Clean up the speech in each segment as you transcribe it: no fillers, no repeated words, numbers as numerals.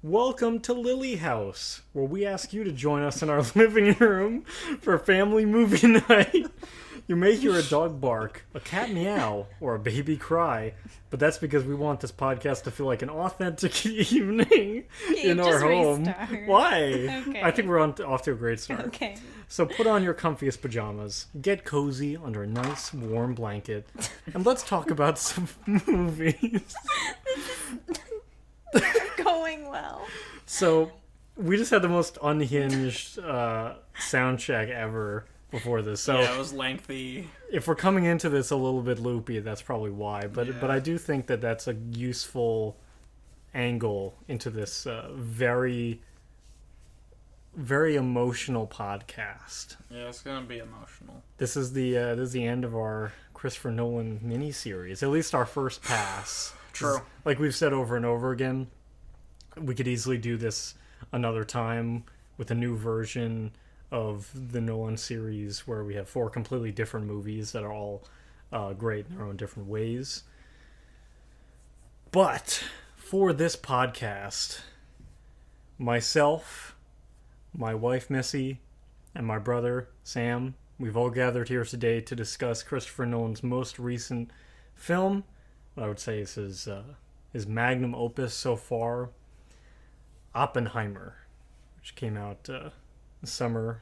Welcome to LilliHouse, where we ask you to join us in our living room for family movie night. You may hear a dog bark, a cat meow, or a baby cry, but that's because we want this podcast to feel like an authentic evening in our home. Restart. Why? Okay. I think we're off to a great start. Okay. So put on your comfiest pajamas, get cozy under a nice warm blanket, and let's talk about some movies. Going well. So, we just had the most unhinged sound check ever before this. So, yeah, it was lengthy. if we're coming into this a little bit loopy, that's probably why. But Yeah. but I do think that that's a useful angle into this very, very emotional podcast. Yeah, it's gonna be emotional. This is the end of our Christopher Nolan miniseries. At least our first pass. True. Like we've said over and over again, we could easily do this another time with a new version of the Nolan series where we have 4 completely different movies that are all great in their own different ways. But for this podcast, myself, my wife Missy, and my brother Sam, we've all gathered here today to discuss Christopher Nolan's most recent film. What I would say is his magnum opus so far, Oppenheimer, which came out summer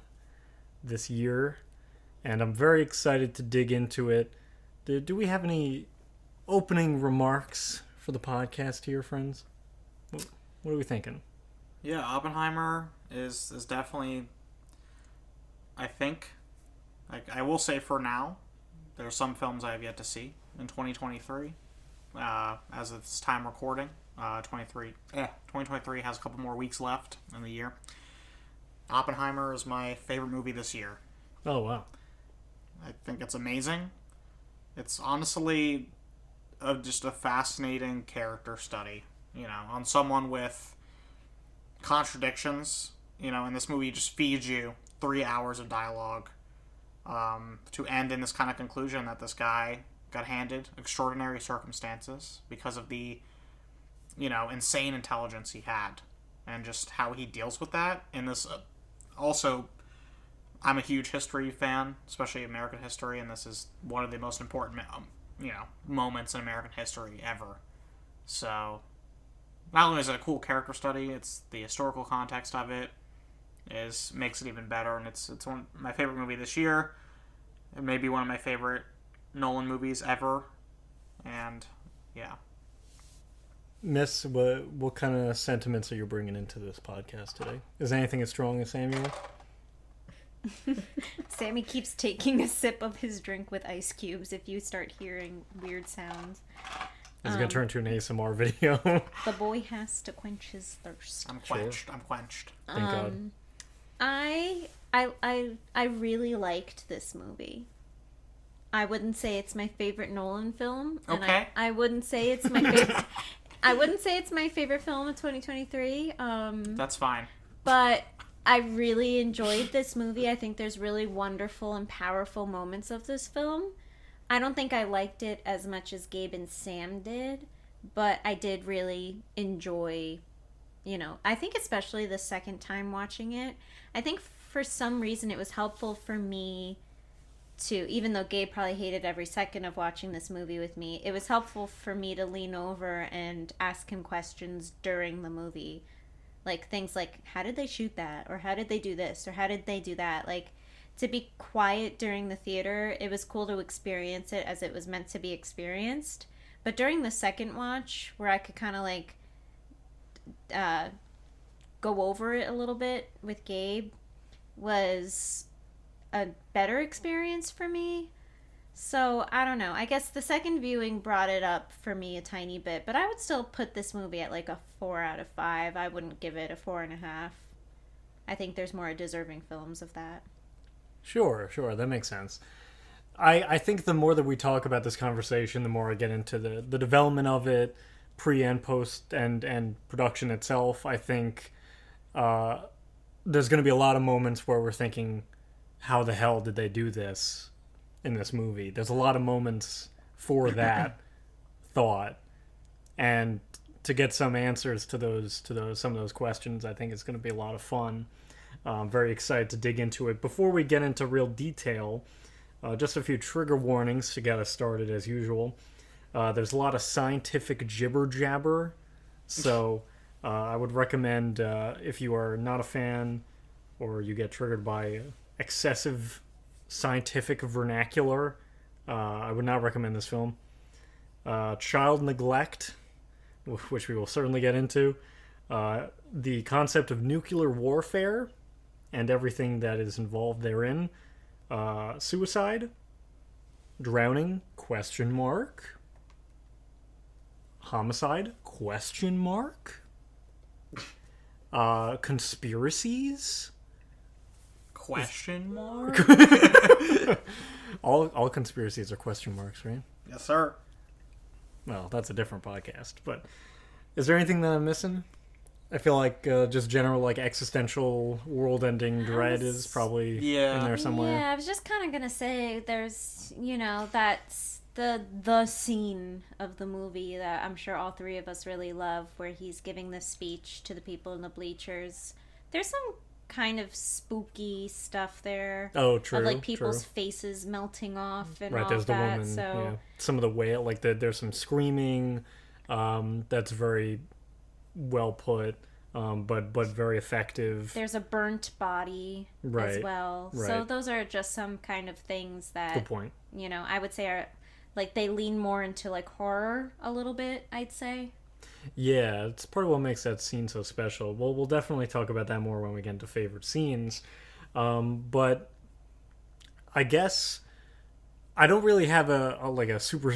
this year, and I'm very excited to dig into it. Do we have any opening remarks for the podcast here, friends? What are we thinking? Yeah, Oppenheimer is definitely, I think, like I will say for now, there are some films I have yet to see in 2023. As of this time recording, 2023 has a couple more weeks left in the year. Oppenheimer is my favorite movie this year. Oh, wow. I think it's amazing. It's honestly just a fascinating character study, on someone with contradictions. And this movie just feeds you 3 hours of dialogue to end in this kind of conclusion that this guy got handed extraordinary circumstances because of the, insane intelligence he had, and just how he deals with that. And this, also, I'm a huge history fan, especially American history, and this is one of the most important, moments in American history ever. So, not only is it a cool character study, it's the historical context of it makes it even better, and it's one of my favorite movie this year. It may be one of my favorite Nolan movies ever, and yeah. Miss, what kind of sentiments are you bringing into this podcast today? Is anything as strong as Samuel? Sammy keeps taking a sip of his drink with ice cubes if you start hearing weird sounds. Is it going to turn to an ASMR video? The boy has to quench his thirst. I'm quenched. Sure. I'm quenched. Thank God. I really liked this movie. I wouldn't say it's my favorite Nolan film. And Okay. I wouldn't say it's my favorite. I wouldn't say it's my favorite film of 2023. That's fine. But I really enjoyed this movie. I think there's really wonderful and powerful moments of this film. I don't think I liked it as much as Gabe and Sam did, but I did really enjoy, I think especially the second time watching it. I think for some reason it was helpful for me to, even though Gabe probably hated every second of watching this movie with me, it was helpful for me to lean over and ask him questions during the movie. Like things like, how did they shoot that? Or how did they do this? Or how did they do that? Like, to be quiet during the theater, it was cool to experience it as it was meant to be experienced. But during the second watch, where I could kind of like go over it a little bit with Gabe, was a better experience for me. So, I don't know. I guess the second viewing brought it up for me a tiny bit, but I would still put this movie at like a 4 out of 5. I wouldn't give it a 4.5. I think there's more deserving films of that. Sure, that makes sense. I think the more that we talk about this conversation, the more I get into the development of it, pre and post and production itself. I think there's going to be a lot of moments where we're thinking, how the hell did they do this in this movie? There's a lot of moments for that thought. And to get some answers to some of those questions. I think it's going to be a lot of fun. I'm very excited to dig into it. Before we get into real detail, just a few trigger warnings to get us started as usual. There's a lot of scientific jibber jabber, so I would recommend if you are not a fan or you get triggered by excessive scientific vernacular, I would not recommend this film. Child neglect, which we will certainly get into. The concept of nuclear warfare and everything that is involved therein. Suicide, drowning, ? Homicide, ? Conspiracies, ? all conspiracies are question marks, right? Yes, sir. Well, that's a different podcast. But is there anything that I'm missing? I feel like just general like existential world-ending dread is probably in there somewhere. Yeah, I was just kind of gonna say there's, that's the scene of the movie that I'm sure all three of us really love, where he's giving this speech to the people in the bleachers. There's some kind of spooky stuff there. Oh, true. Of like people's faces melting off and right, all there's the that. woman. So Yeah. Some of the wail, like there's some screaming. That's very well put, but very effective. there's a burnt body Right, as well. right. So those are just some kind of things that Good point. I would say are like they lean more into like horror a little bit, I'd say. Yeah, it's part of what makes that scene so special. We'll definitely talk about that more when we get into favorite scenes. But I guess I don't really have a super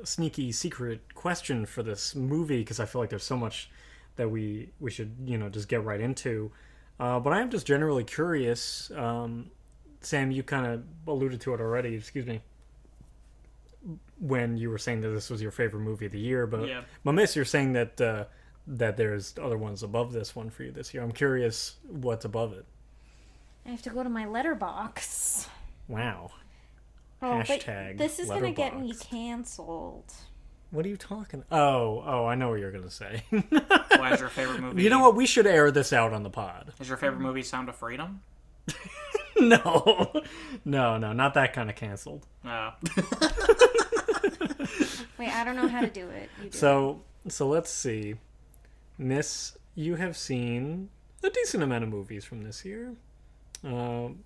sneaky secret question for this movie, because I feel like there's so much that we should just get right into. But I am just generally curious. Sam, you kind of alluded to it already. Excuse me. When you were saying that this was your favorite movie of the year, but Yeah. Miss, you're saying that that there's other ones above this one for you this year. I'm curious what's above it. I have to go to my letterbox. Wow. Oh, Hashtag but this is gonna get me Letterboxd. canceled. What are you talking? Oh, I know what you're gonna say. Why is your favorite movie? You know what? We should air this out on the pod. Is your favorite movie Sound of Freedom? No, not that kind of canceled. Wait, I don't know how to do it. You do it. So let's see. Miss, you have seen a decent amount of movies from this year.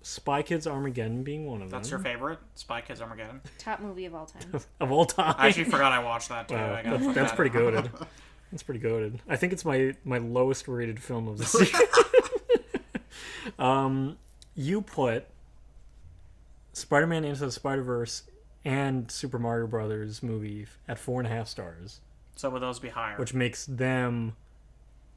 Spy Kids Armageddon being one of them. That's your favorite? Spy Kids Armageddon? Top movie of all time. Of all time. I actually forgot I watched that too. Wow, I gotta that's put pretty that- goated. That's pretty goated. I think it's my lowest rated film of the year. You put Spider-Man Into the Spider-Verse and Super Mario Brothers movie at 4.5 stars, So would those be higher? which makes them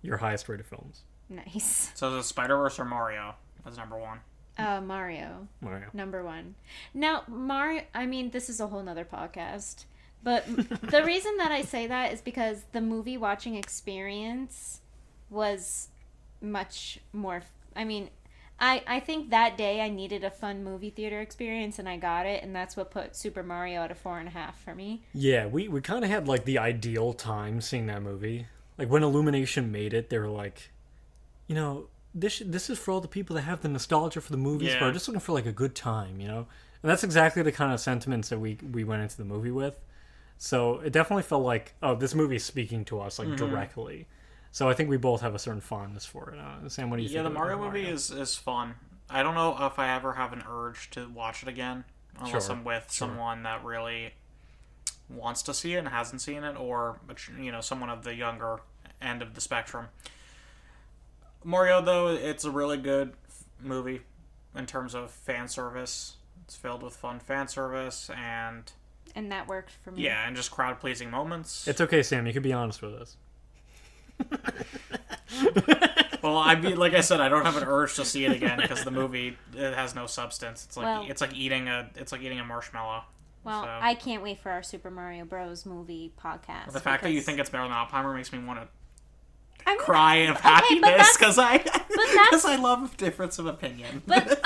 your highest rated films. Nice. So is it Spider-Verse or Mario as number one? Mario. Mario. Number one. Now, Mario, I mean, this is a whole nother podcast. But the reason that I say that is because the movie watching experience was much more. I mean, I think that day I needed a fun movie theater experience and I got it. And that's what put Super Mario at a 4.5 for me. Yeah, we kind of had like the ideal time seeing that movie. Like when Illumination made it, they were like, this is for all the people that have the nostalgia for the movies, but Yeah. are just looking for like a good time, And that's exactly the kind of sentiments that we went into the movie with. So it definitely felt like, oh, this movie is speaking to us like directly. So I think we both have a certain fondness for it. Sam, what do you think? Yeah, the of Mario movie is fun. I don't know if I ever have an urge to watch it again, unless Sure, I'm with someone that really wants to see it and hasn't seen it, or someone of the younger end of the spectrum. Mario, though, it's a really good movie in terms of fan service. It's filled with fun fan service and And that worked for me. yeah, and just crowd pleasing moments. It's okay, Sam. You can be honest with us. Well, I mean, like I said, I don't have an urge to see it again because the movie it has no substance. It's like Well- it's like eating a marshmallow. Well, So- I can't wait for our Super Mario Bros. Movie podcast. The fact that you because- think it's better than Oppenheimer makes me want to I'm cry of Okay, but happiness that's- because I love difference of opinion. But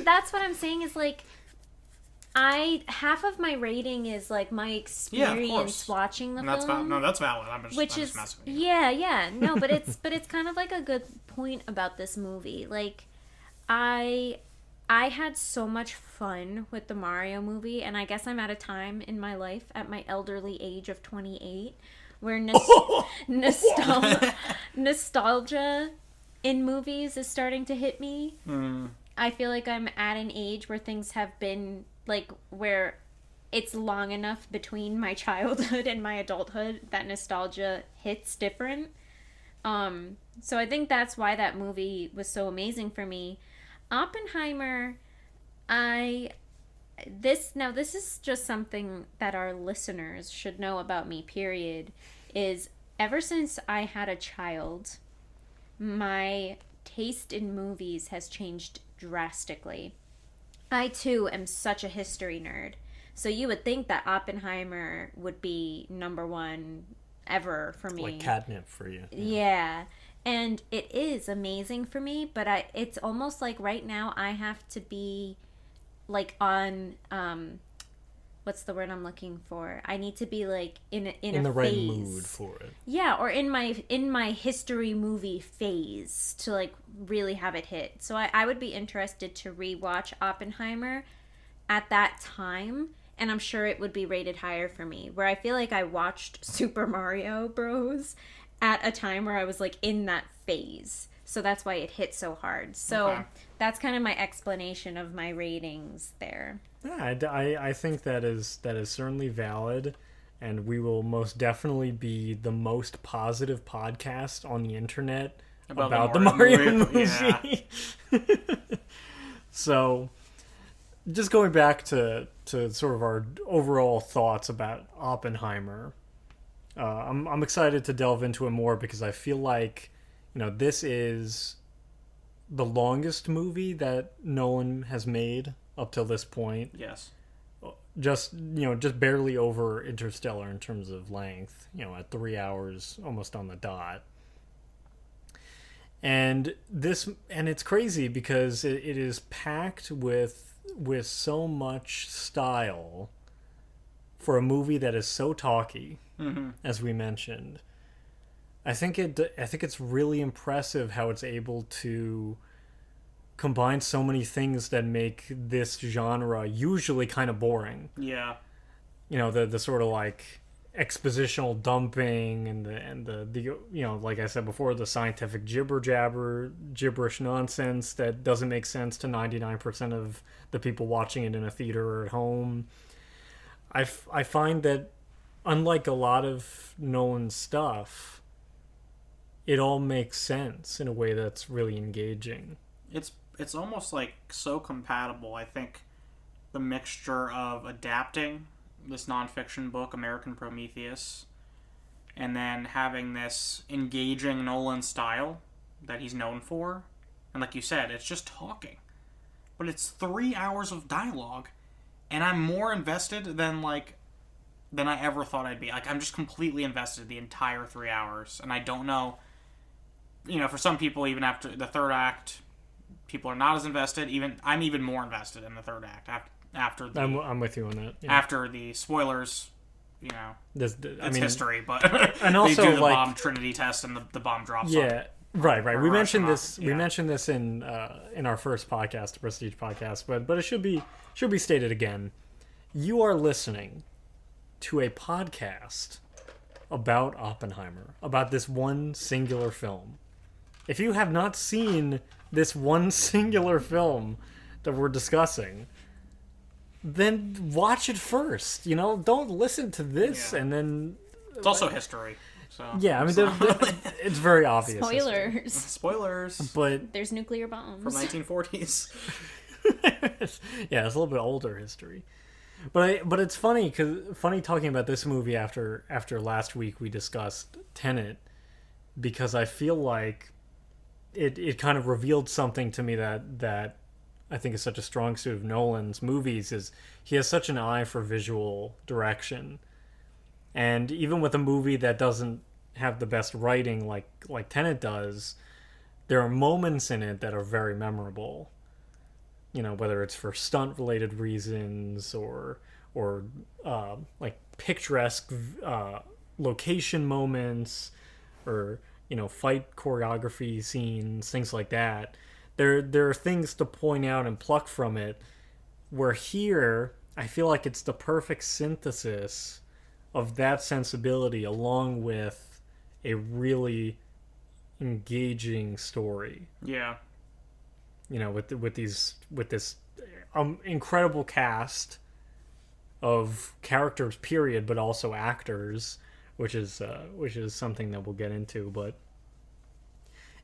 that's what I'm saying is like, half of my rating is like my experience watching the and that's film. that's valid. I'm just messing with you. Yeah. No, but it's kind of like a good point about this movie. Like, I had so much fun with the Mario movie, and I guess I'm at a time in my life, at my elderly age of 28, where nostalgia in movies is starting to hit me. I feel like I'm at an age where things have been, like, where it's long enough between my childhood and my adulthood that nostalgia hits different. So I think that's why that movie was so amazing for me. Oppenheimer, this is just something that our listeners should know about me, period, is ever since I had a child, my taste in movies has changed drastically. I, too, am such a history nerd. So you would think that Oppenheimer would be number one ever for me. Like catnip for you. Yeah. And it is amazing for me, but it's almost like right now I have to be like on what's the word I'm looking for? I need to be like in a the right phase. mood for it. Yeah, or in my history movie phase to like really have it hit. So I would be interested to rewatch Oppenheimer at that time, and I'm sure it would be rated higher for me. Where I feel like I watched Super Mario Bros. At a time where I was like in that phase. So that's why it hit so hard. So that's kind of my explanation of my ratings there. Yeah, I think that is certainly valid, and we will most definitely be the most positive podcast on the internet about the Mario movie. Yeah. So, just going back to sort of our overall thoughts about Oppenheimer, I'm excited to delve into it more because I feel like, this is the longest movie that Nolan has made up till this point. Yes. Just barely over Interstellar in terms of length, at 3 hours almost on the dot. And it's crazy because it is packed with so much style for a movie that is so talky, as we mentioned. I think it's really impressive how it's able to combine so many things that make this genre usually kind of boring. Yeah. The sort of like expositional dumping and the like I said before, the scientific gibberish nonsense that doesn't make sense to 99% of the people watching it in a theater or at home. I find that unlike a lot of Nolan's stuff, it all makes sense in a way that's really engaging. It's almost like so compatible. I think the mixture of adapting this nonfiction book, American Prometheus, and then having this engaging Nolan style that he's known for. And like you said, it's just talking. But it's 3 hours of dialogue, and I'm more invested than I ever thought I'd be. Like, I'm just completely invested the entire 3 hours, and I don't know, for some people, even after the third act, people are not as invested. I'm even more invested in the third act after the, I'm with you on that. Yeah. After the spoilers, it's history, but and also they do the bomb Trinity test and the bomb drops. Yeah, right. We mentioned this. Yeah. We mentioned this in our first podcast, the Prestige podcast, but it should be stated again. You are listening to a podcast about Oppenheimer, about this one singular film. If you have not seen this one singular film that we're discussing, then watch it first. Don't listen to this and then. It's also history. So yeah, I mean, it's very obvious. Spoilers. But there's nuclear bombs from 1940s. Yeah, it's a little bit older history. But it's funny talking about this movie after last week we discussed Tenet, because I feel like it kind of revealed something to me that I think is such a strong suit of Nolan's movies, is he has such an eye for visual direction. And even with a movie that doesn't have the best writing like Tenet does, there are moments in it that are very memorable. whether it's for stunt related reasons or like picturesque location moments or fight choreography scenes, things like that. There are things to point out and pluck from it. Where here, I feel like it's the perfect synthesis of that sensibility along with a really engaging story. Yeah. With this incredible cast of characters, period, but also actors, which is something that we'll get into. But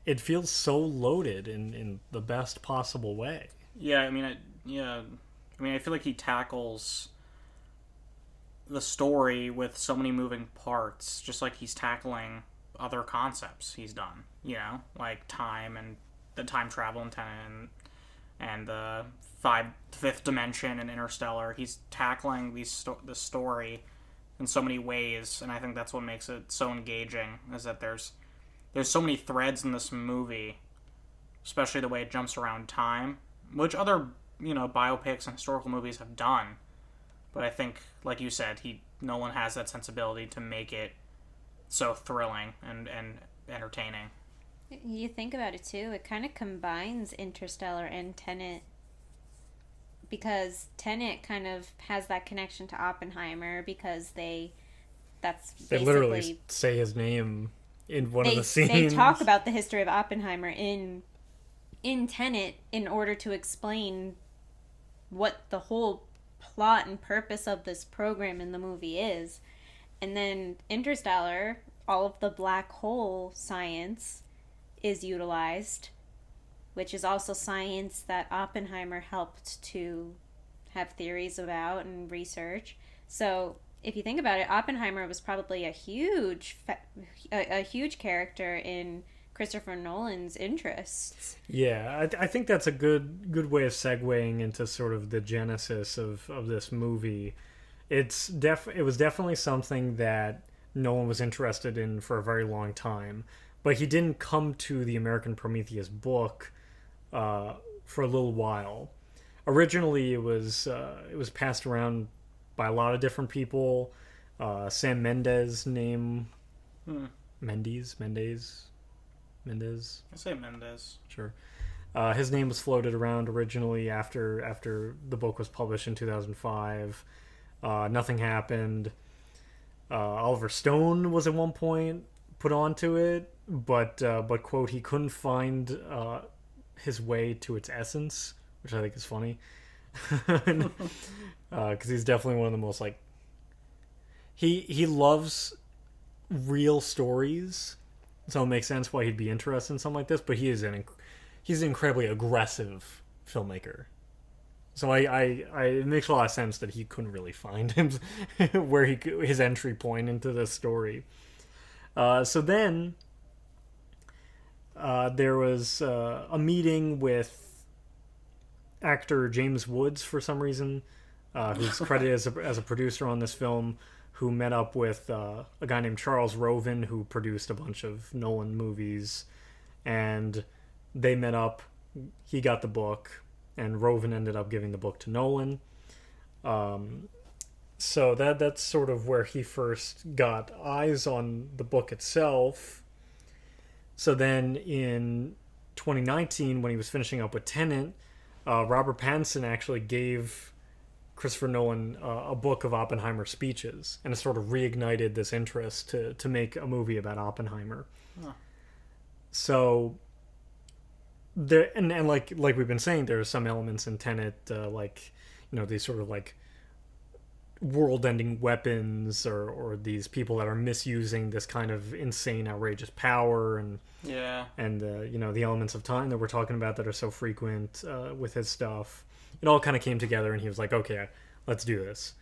it feels so loaded in the best possible way. Yeah, I mean, I feel like he tackles the story with so many moving parts, just like he's tackling other concepts he's done. Like time and the time travel in Tenet and the fifth dimension in Interstellar. He's tackling the story in so many ways, and I think that's what makes it so engaging. Is that there's so many threads in this movie, especially the way it jumps around time, which other biopics and historical movies have done. But I think, like you said, Nolan has that sensibility to make it so thrilling and entertaining. You think about it too, it kind of combines Interstellar and Tenet, because Tenet kind of has that connection to Oppenheimer because they literally say his name in one of the scenes. They talk about the history of Oppenheimer in Tenet in order to explain what the whole plot and purpose of this program in the movie is. And then Interstellar, all of the black hole science is utilized, which is also science that Oppenheimer helped to have theories about and research. So if you think about it, Oppenheimer was probably a huge character in Christopher Nolan's interests. Yeah, I think that's a good way of segueing into sort of the genesis of this movie. It was definitely something that Nolan was interested in for a very long time, but he didn't come to the American Prometheus book for a little while. Originally, it was passed around by a lot of different people. Sam Mendes' name, Mendes. I say Mendes. Sure. His name was floated around originally after the book was published in 2005. Nothing happened. Oliver Stone was at one point put onto it, but quote, he couldn't find his way to its essence, which I think is funny. Because he's definitely one of the most, like, he loves real stories, so it makes sense why he'd be interested in something like this. But he's an incredibly aggressive filmmaker, so it makes a lot of sense that he couldn't really find him where his entry point into this story. So then there was a meeting with actor James Woods for some reason, who's credited as a producer on this film, who met up with a guy named Charles Roven, who produced a bunch of Nolan movies, and they met up. He got the book, and Roven ended up giving the book to Nolan. So that's sort of where he first got eyes on the book itself. So then in 2019, when he was finishing up with Tenet, Robert Pattinson actually gave Christopher Nolan a book of Oppenheimer speeches, and it sort of reignited this interest to make a movie about Oppenheimer. Huh. So there, and like we've been saying, there are some elements in Tenet, these sort of like world-ending weapons, or these people that are misusing this kind of insane, outrageous power, and the elements of time that we're talking about that are so frequent with his stuff. It all kind of came together, and he was like, okay, let's do this.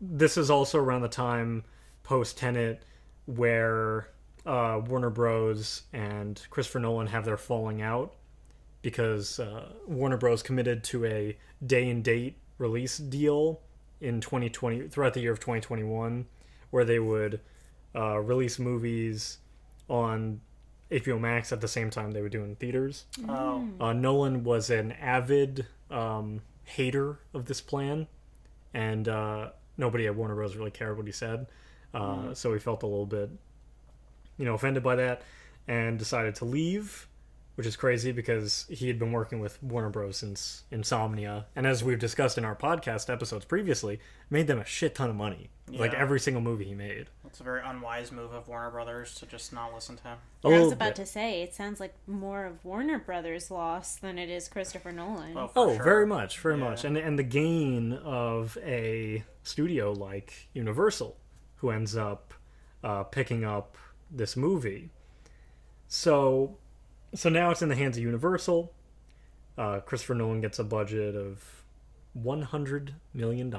This is also around the time post-Tenet where Warner Bros. And Christopher Nolan have their falling out, because Warner Bros. Committed to a day-and-date release deal in 2020 throughout the year of 2021, where they would release movies on HBO Max at the same time they were doing theaters. Oh. Nolan was an avid hater of this plan, and nobody at Warner Bros. Really cared what he said. So he felt a little bit, offended by that, and decided to leave, which is crazy because he had been working with Warner Bros. Since Insomnia, and as we've discussed in our podcast episodes previously, made them a shit ton of money. Like Yeah. every single movie he made. It's a very unwise move of Warner Brothers to just not listen to him. A I was little about bit. to say, it sounds like more of Warner Brothers' loss than it is Christopher Nolan. Well, for sure. Very much, very Yeah. much. And the gain of a studio like Universal, who ends up picking up this movie. So now it's in the hands of Universal. Christopher Nolan gets a budget of $100 million,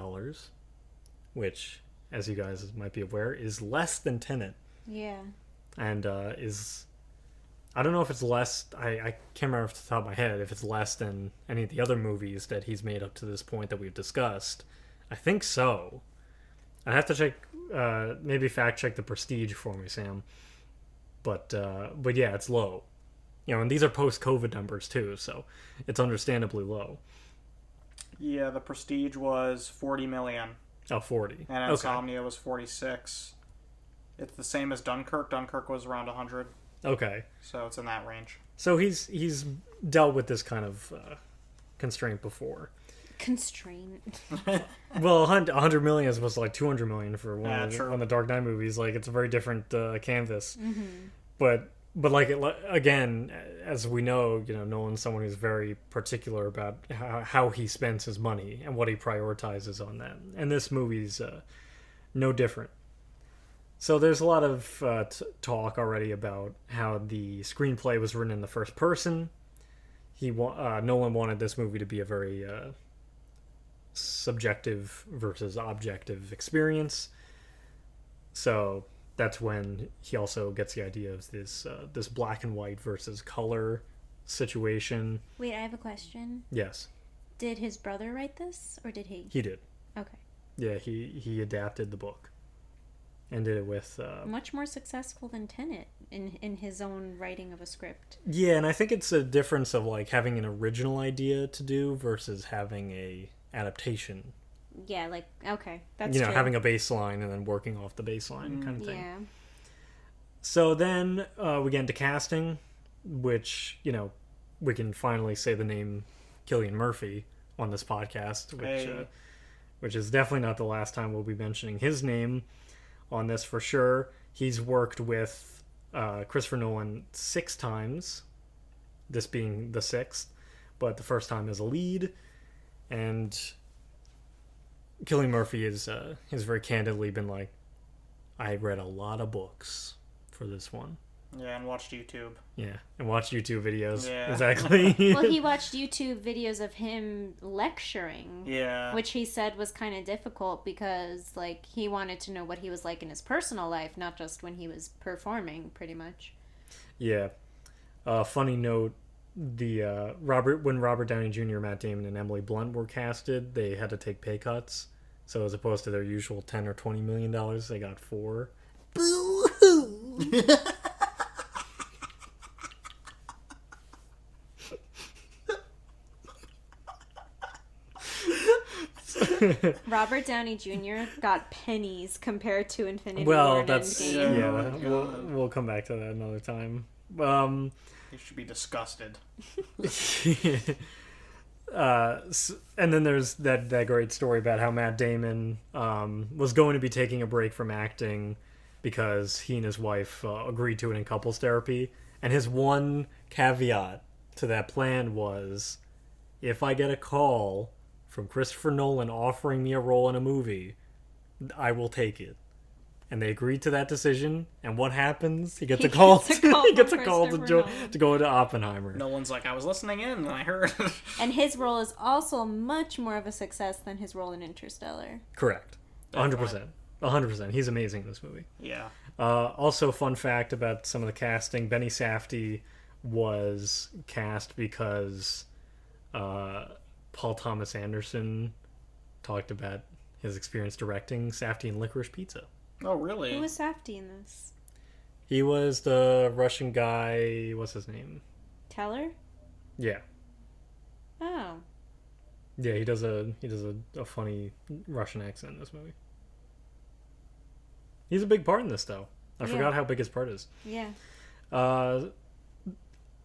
which, as you guys might be aware, is less than Tenet. Yeah. And I don't know if it's less. I can't remember off the top of my head if it's less than any of the other movies that he's made up to this point that we've discussed. I think so. I have to check. Maybe fact check the Prestige for me, Sam. But yeah, it's low. And these are post-COVID numbers too, so it's understandably low. Yeah, The Prestige was 40 million. Oh, 40. And Okay. Insomnia was 46. It's the same as Dunkirk. Dunkirk was around 100, Okay. so it's in that range. So he's dealt with this kind of constraint before. Constraint. Well, 100 million as opposed to like 200 million for one Yeah, of true. the Dark Knight movies. Like, it's a very different canvas. Mm-hmm. But like again, as we know, Nolan's someone who's very particular about how he spends his money and what he prioritizes on that. And this movie's no different. So there's a lot of talk already about how the screenplay was written in the first person. Nolan wanted this movie to be a very subjective versus objective experience. So that's when he also gets the idea of this black and white versus color situation. Wait, I have a question. Yes, Did his brother write this, or did he? he did. Okay. Yeah, he adapted the book and did it with Much more successful than Tenet in his own writing of a script. yeah, and I think it's a difference of like having an original idea to do versus having a adaptation. Yeah, like, okay, that's True. true. Having a baseline and then working off the baseline kind of thing. Yeah. So then we get into casting, which, we can finally say the name Cillian Murphy on this podcast, which is definitely not the last time we'll be mentioning his name on this for sure. He's worked with Christopher Nolan 6 times, this being the 6th, but the first time as a lead. And Cillian Murphy has very candidly been like, I read a lot of books for this one. Yeah, and watched YouTube. Yeah, and watched YouTube videos. Yeah. Exactly. Well, he watched YouTube videos of him lecturing. Yeah. Which he said was kind of difficult because, like, he wanted to know what he was like in his personal life, not just when he was performing, pretty much. Yeah. Funny note, when Robert Downey Jr., Matt Damon, and Emily Blunt were casted, they had to take pay cuts. So as opposed to their usual $10 or $20 million, they got 4. Boo-hoo! Robert Downey Jr. got pennies compared to Infinity Well, War and that's Endgame. Yeah. we'll come back to that another time. You should be disgusted. And then there's that great story about how Matt Damon was going to be taking a break from acting because he and his wife agreed to it in couples therapy, and his one caveat to that plan was, if I get a call from Christopher Nolan offering me a role in a movie, I will take it. And they agreed to that decision, and what happens? He gets a call. He gets a call to go into Oppenheimer. Nolan's like, I was listening in and I heard. And his role is also much more of a success than his role in Interstellar. Correct. 100%. 100%. He's amazing in this movie. Yeah. Also, fun fact about some of the casting: Benny Safdie was cast because Paul Thomas Anderson talked about his experience directing Safdie and Licorice Pizza. Oh, really? Who was Safdie in this? He was the Russian guy. What's his name? Teller? Yeah. Oh. Yeah, he does a funny Russian accent in this movie. He's a big part in this, though. I forgot how big his part is. Yeah.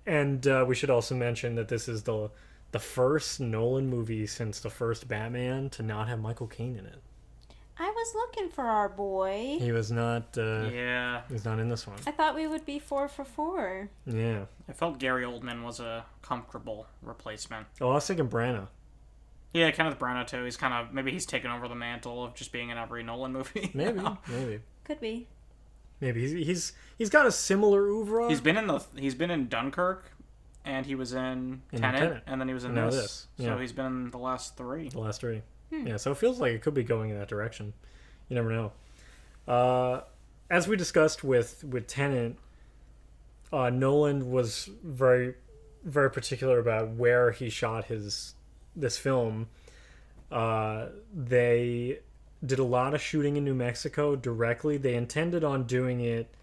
And we should also mention that this is the first Nolan movie since the first Batman to not have Michael Caine in it. I was looking for our boy. He was not. Yeah. He's not in this one. I thought we would be 4 for 4. Yeah. I felt Gary Oldman was a comfortable replacement. Oh, I was thinking Branagh. Yeah, Kenneth Branagh too. He's kind of, maybe he's taken over the mantle of just being in every Nolan movie. Maybe. now. Maybe. Could be. Maybe he's got a similar oeuvre. He's been in Dunkirk, and he was in Tenet, and then he was in this. Yeah. So he's been in the last 3. The last 3. Yeah, so it feels like it could be going in that direction. You never know. As we discussed with Tenet, Nolan was very, very particular about where he shot this film. They did a lot of shooting in New Mexico directly. They intended on doing it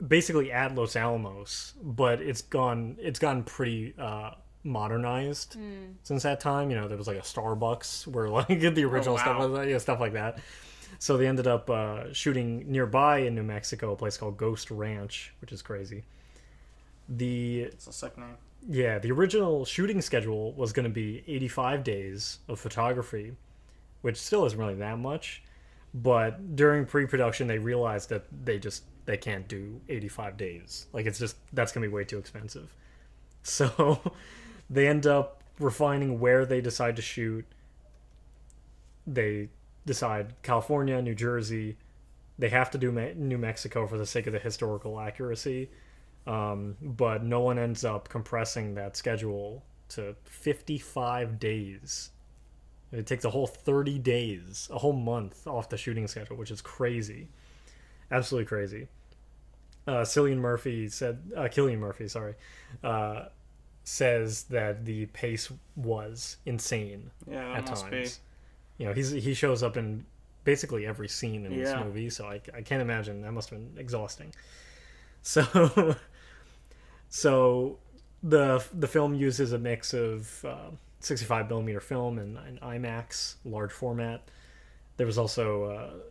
basically at Los Alamos, but it's gotten pretty modernized since that time. You know, there was like a Starbucks where like the original stuff was, stuff like that. So they ended up shooting nearby in New Mexico, a place called Ghost Ranch, which is crazy. It's a sick name. Yeah, the original shooting schedule was going to be 85 days of photography, which still isn't really that much. But during pre-production, they realized that they can't do 85 days. Like, it's just, that's going to be way too expensive. So they end up refining where they decide to shoot. They decide California, New Jersey. They have to do New Mexico for the sake of the historical accuracy. But Nolan ends up compressing that schedule to 55 days. It takes a whole 30 days, a whole month off the shooting schedule, which is crazy. Absolutely crazy. Cillian Murphy, says that the pace was insane Yeah, at that must times. You know, he shows up in basically every scene in this Yeah. movie, so I can't imagine. That must have been exhausting. So the film uses a mix of 65mm film and IMAX large format. There was also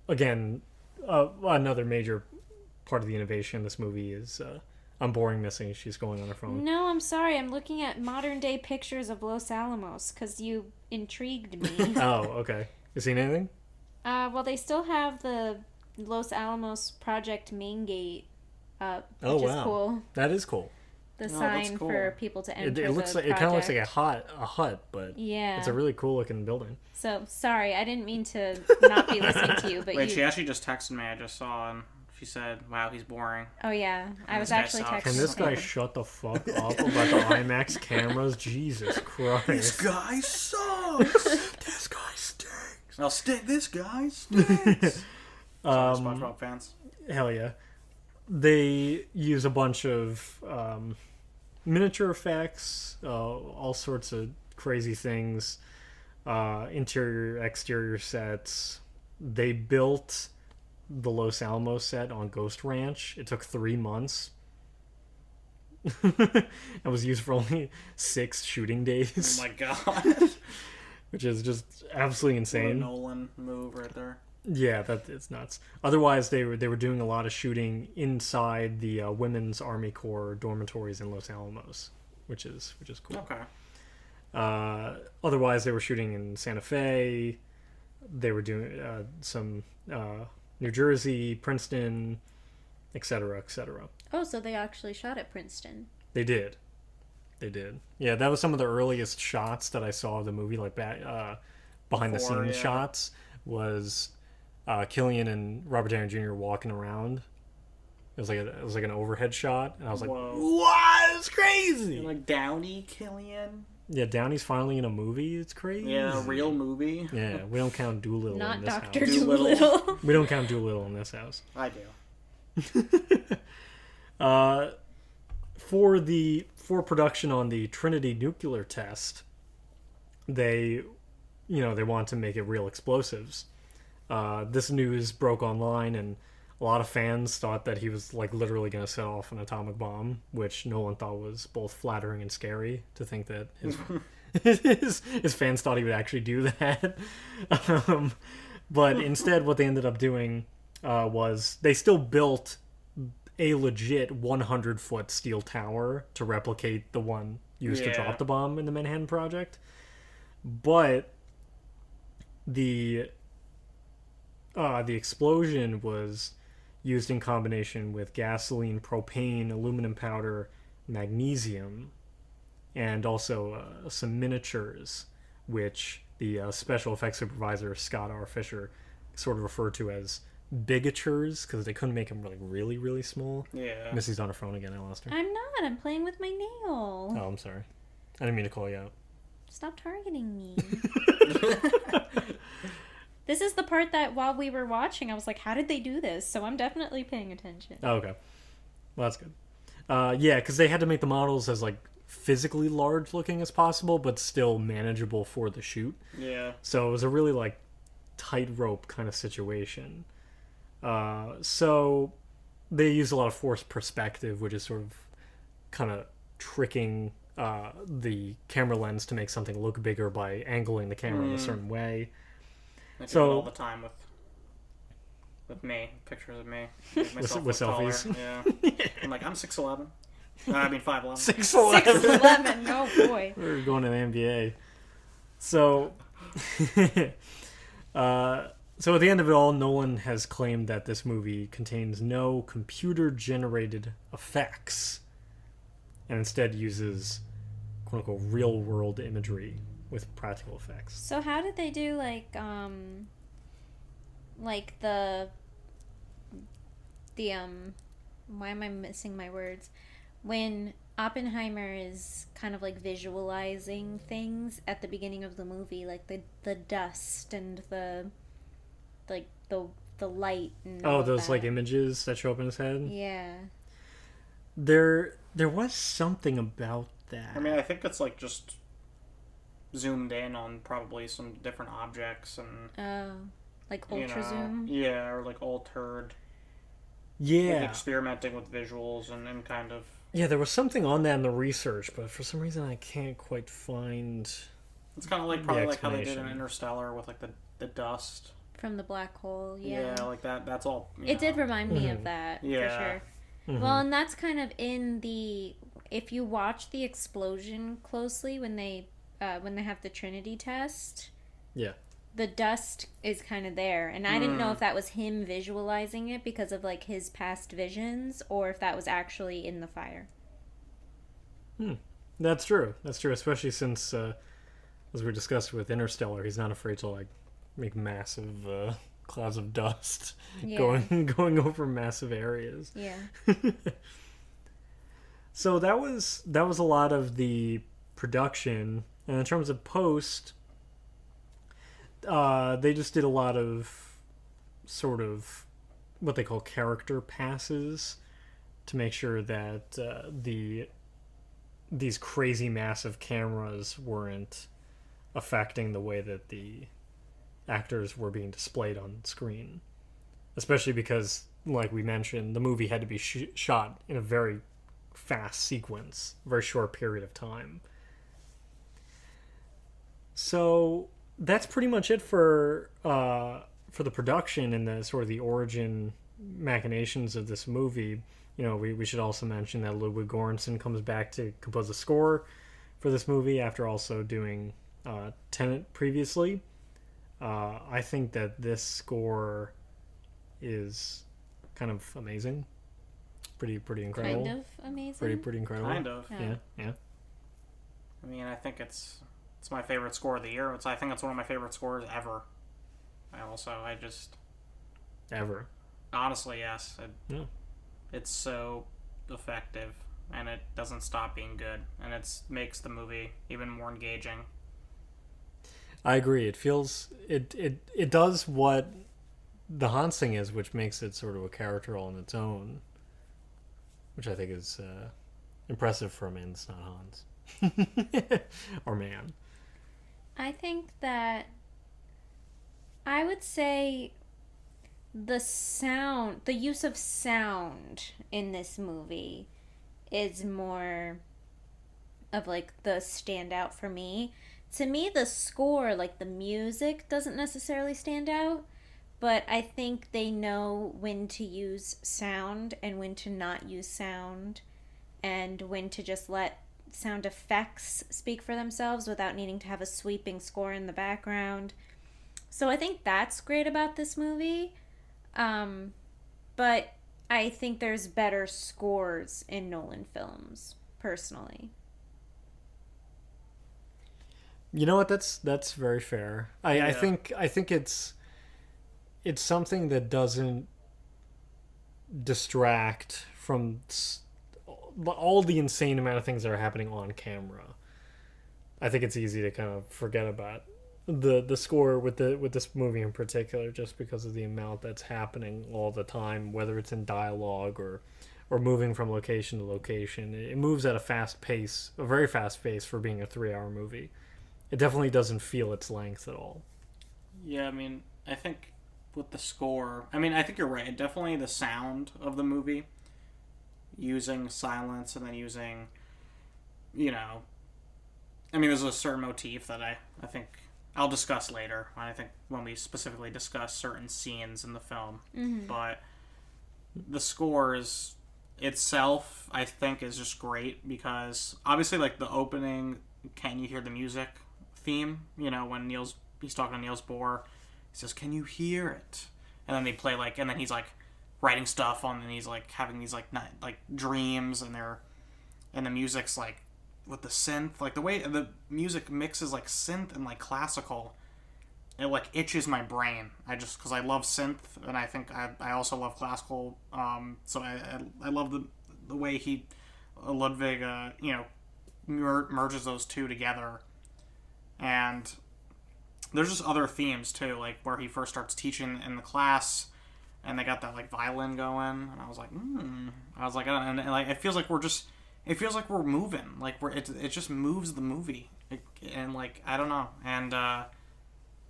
another major part of the innovation in this movie is I'm boring Missy. She's going on her phone. No, I'm sorry. I'm looking at modern day pictures of Los Alamos because you intrigued me. Oh, okay. You seen anything? Well, they still have the Los Alamos Project main gate up, which Oh, is wow. cool. That is cool. The that's sign cool. for people to enter It looks the like it kind of looks like project. a hut, but Yeah. it's a really cool looking building. So, sorry, I didn't mean to not be listening to you, but Wait, you... she actually just texted me. I just saw, and she said, "Wow, he's boring." Oh, yeah. I was This guy actually sucks. texting Can this guy him. shut the fuck up about the IMAX cameras? Jesus Christ. guy sucks. This guy stinks. Now, this guy stinks. Sorry, SpongeBob fans. Hell yeah. They use a bunch of miniature effects, all sorts of crazy things, interior, exterior sets. They built the Los Alamos set on Ghost Ranch. It took 3 months. It was used for only 6 shooting days, Oh my god. which is just absolutely What a insane. Nolan move right there. Yeah, it's nuts. Otherwise, they were doing a lot of shooting inside the Women's Army Corps dormitories in Los Alamos, which is cool. Okay. Otherwise, they were shooting in Santa Fe. They were doing some New Jersey, Princeton, etc., etc. Oh, so they actually shot at Princeton. They did. Yeah, that was some of the earliest shots that I saw of the movie, like behind the Before, scenes yeah. shots. Was Killian and Robert Downey Jr. walking around. It was like an overhead shot, and I was like, Whoa. "What? It's crazy!" Like Downey, Killian. Yeah, Downey's finally in a movie. It's crazy. Yeah, a real movie. Yeah, we don't count Doolittle Not in this Dr. house. Doolittle. Doolittle. We don't count Doolittle in this house. I do. For production on the Trinity nuclear test, they want to make it real explosives. This news broke online, and A lot of fans thought that he was like literally going to set off an atomic bomb, which Nolan thought was both flattering and scary to think that his fans thought he would actually do that. But instead, what they ended up doing was they still built a legit 100-foot steel tower to replicate the one used to drop the bomb in the Manhattan Project. But the explosion was used in combination with gasoline, propane, aluminum powder, magnesium, and also some miniatures, which the special effects supervisor, Scott R. Fisher, sort of referred to as bigatures, because they couldn't make them really, really small. Yeah. Missy's on her phone again. I lost her. I'm not. I'm playing with my nail. Oh, I'm sorry. I didn't mean to call you out. Stop targeting me. This is the part that while we were watching, I was like, how did they do this? So I'm definitely paying attention. Oh, okay. Well, that's good. Yeah, because they had to make the models as, like, physically large looking as possible, but still manageable for the shoot. Yeah. So it was a really, like, tightrope kind of situation. So they use a lot of forced perspective, which is sort of kind of tricking the camera lens to make something look bigger by angling the camera in a certain way. I do it all the time with me, pictures of me, with selfies. Yeah, I'm like, I'm 6'11". I mean 5'11". 6'11". 6'11". Oh boy. We're going to the NBA. So, so at the end of it all, Nolan has claimed that this movie contains no computer-generated effects, and instead uses quote-unquote real-world imagery with practical effects. So how did they do like the why am I missing my words? When Oppenheimer is kind of like visualizing things at the beginning of the movie, like the dust and the light and all those that. like images that show up in his head? Yeah. There was something about that. I mean, I think it's like just zoomed in on probably some different objects and like ultra zoom. Yeah, or like altered. Yeah. Like experimenting with visuals and kind of. Yeah, there was something on that in the research, but for some reason I can't quite find. It's kind of like probably like how they did in Interstellar with like the dust From the black hole, yeah. Yeah, like that. That's all. It did remind me of that, for Yeah. sure. Mm-hmm. Well, and that's kind of in the... If you watch the explosion closely when they have the Trinity test... Yeah. The dust is kind of there. And I didn't know if that was him visualizing it because of, like, his past visions, or if that was actually in the fire. That's true. That's true, especially since, as we discussed with Interstellar, he's not afraid to, like, make massive clouds of dust going over massive areas. Yeah. So that was a lot of the production, and in terms of post, they just did a lot of sort of what they call character passes to make sure that these crazy massive cameras weren't affecting the way that the actors were being displayed on screen, especially because, like we mentioned, the movie had to be shot in a very fast sequence, very short period of time. So that's pretty much it for the production and the sort of the origin machinations of this movie. You know, we should also mention that Ludwig Göransson comes back to compose a score for this movie after also doing Tenet previously. I think that this score is kind of amazing. Pretty incredible. Kind of amazing. Pretty incredible. Kind of. Yeah. I mean, I think it's my favorite score of the year. I think it's one of my favorite scores ever. Ever. Honestly, yes. Yeah. It's so effective, and it doesn't stop being good, and it makes the movie even more engaging. I agree. It feels it does what the Hans thing is, which makes it sort of a character all on its own, which I think is impressive for a man that's not Hans or man. I think that I would say the use of sound in this movie is more of like the standout for me. To me, the score, like the music, doesn't necessarily stand out, but I think they know when to use sound and when to not use sound, and when to just let sound effects speak for themselves without needing to have a sweeping score in the background. So I think that's great about this movie. But I think there's better scores in Nolan films, personally. You know what? That's very fair. I think it's something that doesn't distract from all the insane amount of things that are happening on camera. I think it's easy to kind of forget about the score with this movie in particular, just because of the amount that's happening all the time, whether it's in dialogue or moving from location to location. It moves at a fast pace, a very fast pace for being a 3-hour movie. It definitely doesn't feel its length at all. Yeah, I mean, I think with the score, I mean, I think you're right. Definitely the sound of the movie, using silence and then using, you know, I mean, there's a certain motif that I think I'll discuss later. I think when we specifically discuss certain scenes in the film. Mm-hmm. But the scores itself, I think, is just great because obviously, like the opening, "Can you hear the music?" theme. You know, when he's talking to Niels Bohr, he says, "Can you hear it?" And then they play and then he's like writing stuff on, and he's like having these like dreams, and the music's like with the synth, like the way the music mixes like synth and like classical, it like itches my brain. Because I love synth, and I think I also love classical. So I love the way Ludwig merges those two together. And there's just other themes too, like where he first starts teaching in the class, and they got that like violin going, and I was like, and like it feels like we're moving, like it just moves the movie, and like I don't know, and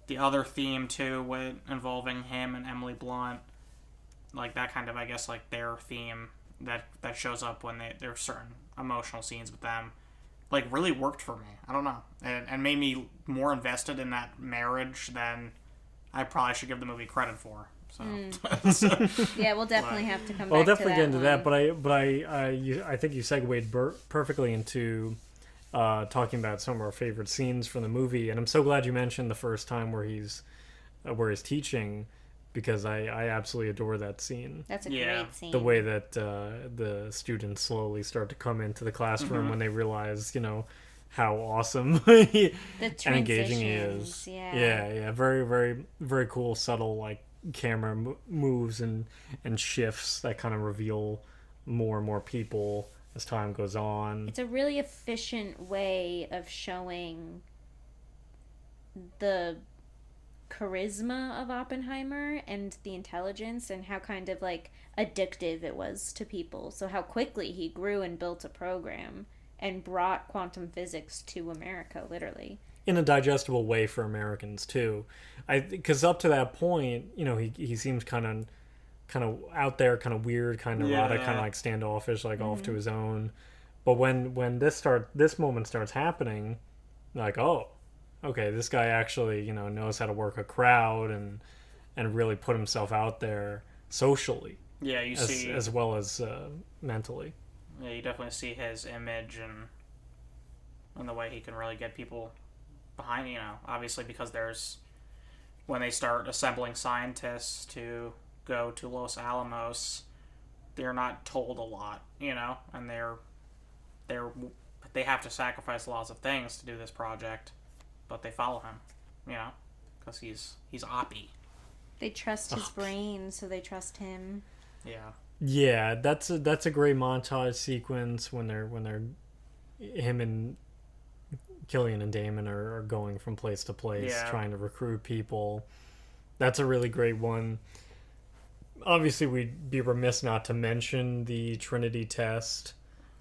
the other theme too, involving him and Emily Blunt, like that kind of, I guess, like their theme that shows up when there's certain emotional scenes with them. Like really worked for me. I don't know, and made me more invested in that marriage than I probably should give the movie credit for. So, yeah, we'll definitely have to come. I'll back definitely to get into that, one. but I think you segued perfectly into talking about some of our favorite scenes from the movie, and I'm so glad you mentioned the first time where he's teaching, because I absolutely adore that scene. That's a great scene. The way that the students slowly start to come into the classroom when they realize, how awesome and engaging he is. Yeah. Very, very, very cool, subtle, like camera moves and shifts that kind of reveal more and more people as time goes on. It's a really efficient way of showing the charisma of Oppenheimer and the intelligence, and how kind of like addictive it was to people. So how quickly he grew and built a program and brought quantum physics to America, literally. In a digestible way for Americans too. Because up to that point, he seems kind of out there, kind of weird, kind of neurotic, kind of like standoffish, like off to his own. But when this moment starts happening, like, oh, okay, this guy actually, knows how to work a crowd and really put himself out there socially. Yeah, you see, as well as mentally. Yeah, you definitely see his image and the way he can really get people behind. Obviously because when they start assembling scientists to go to Los Alamos, they're not told a lot, and they have to sacrifice lots of things to do this project. But they follow him, because he's Oppie. They trust his brain, so they trust him. Yeah, that's a great montage sequence when they're him and Killian and Damon are going from place to place, trying to recruit people. That's a really great one. Obviously, we'd be remiss not to mention the Trinity test,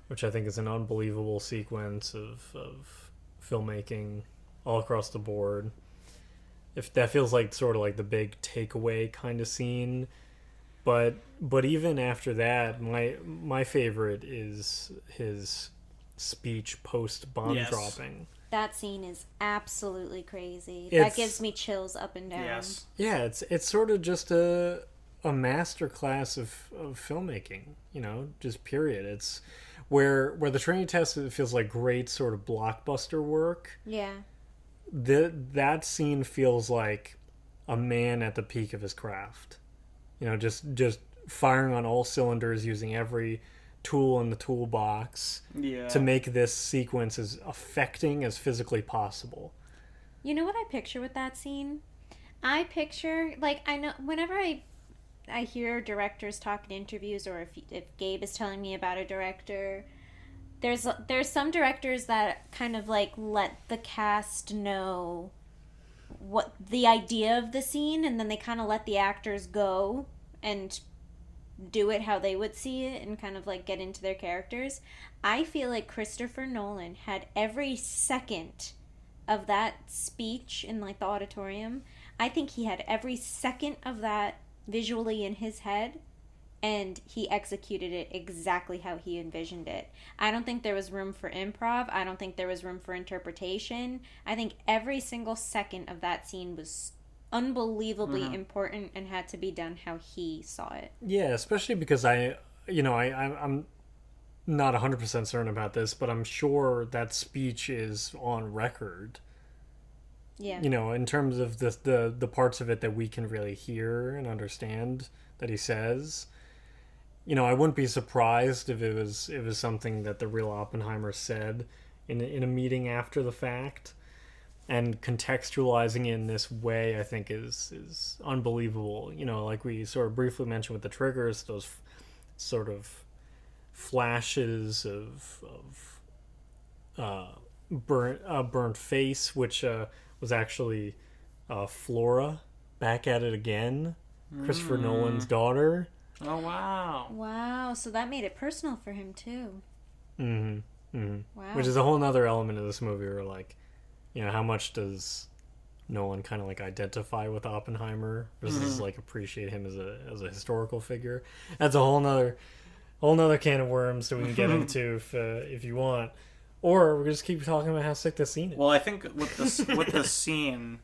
which I think is an unbelievable sequence of filmmaking all across the board. if that feels like sort of like the big takeaway kind of scene. But even after that, my favorite is his speech post bomb Yes. dropping. That scene is absolutely crazy. It's- That gives me chills up and down. Yes. Yeah, it's sort of just a master class of filmmaking, just period. It's where the training test, it feels like great sort of blockbuster work. Yeah. That scene feels like a man at the peak of his craft. Just firing on all cylinders, using every tool in the toolbox Yeah. to make this sequence as affecting as physically possible. You know what I picture with that scene? I picture, I know, whenever I hear directors talk in interviews, or if Gabe is telling me about a director, there's some directors that kind of let the cast know what the idea of the scene, and then they kind of let the actors go and do it how they would see it and kind of get into their characters. I feel like Christopher Nolan had every second of that speech in the auditorium. I think he had every second of that visually in his head, and he executed it exactly how he envisioned it. I don't think there was room for improv. I don't think there was room for interpretation. I think every single second of that scene was unbelievably important and had to be done how he saw it. Yeah, especially because I'm not 100% certain about this, but I'm sure that speech is on record. Yeah. In terms of the parts of it that we can really hear and understand that he says. I wouldn't be surprised if it was something that the real Oppenheimer said in a meeting after the fact. And contextualizing it in this way, I think, is unbelievable. Like we sort of briefly mentioned with the triggers, those sort of flashes of burnt face, which was actually Flora back at it again, Christopher Nolan's daughter. Oh, wow. Wow, so that made it personal for him too. Mm-hmm. Mm-hmm. Wow. Which is a whole nother element of this movie where, how much does Nolan kind of identify with Oppenheimer versus appreciate him as a historical figure? That's a whole nother can of worms that we can get into if you want, or we'll just keep talking about how sick this scene is. Well, I think with this scene,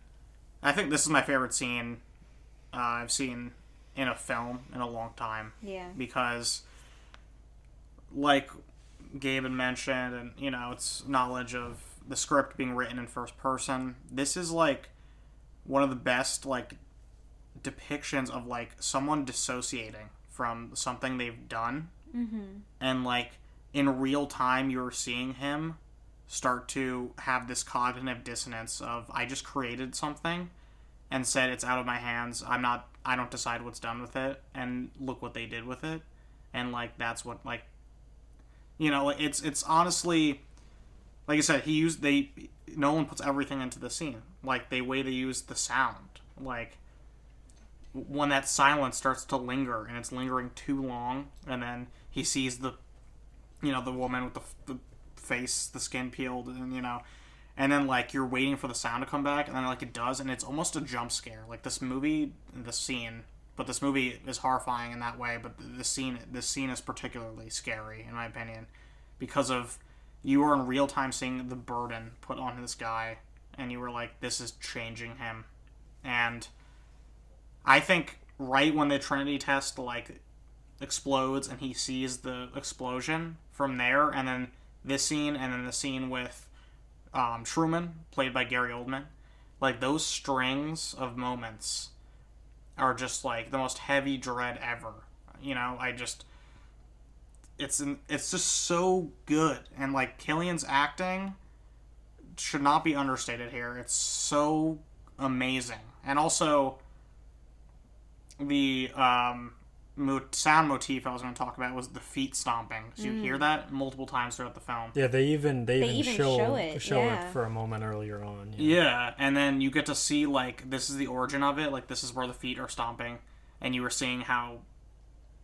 I think this is my favorite scene I've seen in a film in a long time. Yeah. Because, like Gabe had mentioned, and it's knowledge of the script being written in first person. This is one of the best depictions of someone dissociating from something they've done, and in real time you're seeing him start to have this cognitive dissonance of, I just created something and said it's out of my hands. I don't decide what's done with it, and look what they did with it. And that's what it's honestly, like I said, Nolan puts everything into the scene. The way they use the sound. When that silence starts to linger, and it's lingering too long, and then he sees the woman with the face, the skin peeled, and then you're waiting for the sound to come back, and then it does, and it's almost a jump scare. This movie is horrifying in that way, but this scene is particularly scary in my opinion, because of, you were in real time seeing the burden put on this guy, and you were this is changing him. And I think right when the Trinity test explodes and he sees the explosion, from there, and then this scene, and then the scene with Truman, played by Gary Oldman, those strings of moments are just the most heavy dread ever. It's just so good, and Killian's acting should not be understated here. It's so amazing, and also the sound motif I was going to talk about was the feet stomping. So you hear that multiple times throughout the film. Yeah, they even show it yeah. for a moment earlier on. Yeah, and then you get to see this is the origin of it. This is where the feet are stomping, and you were seeing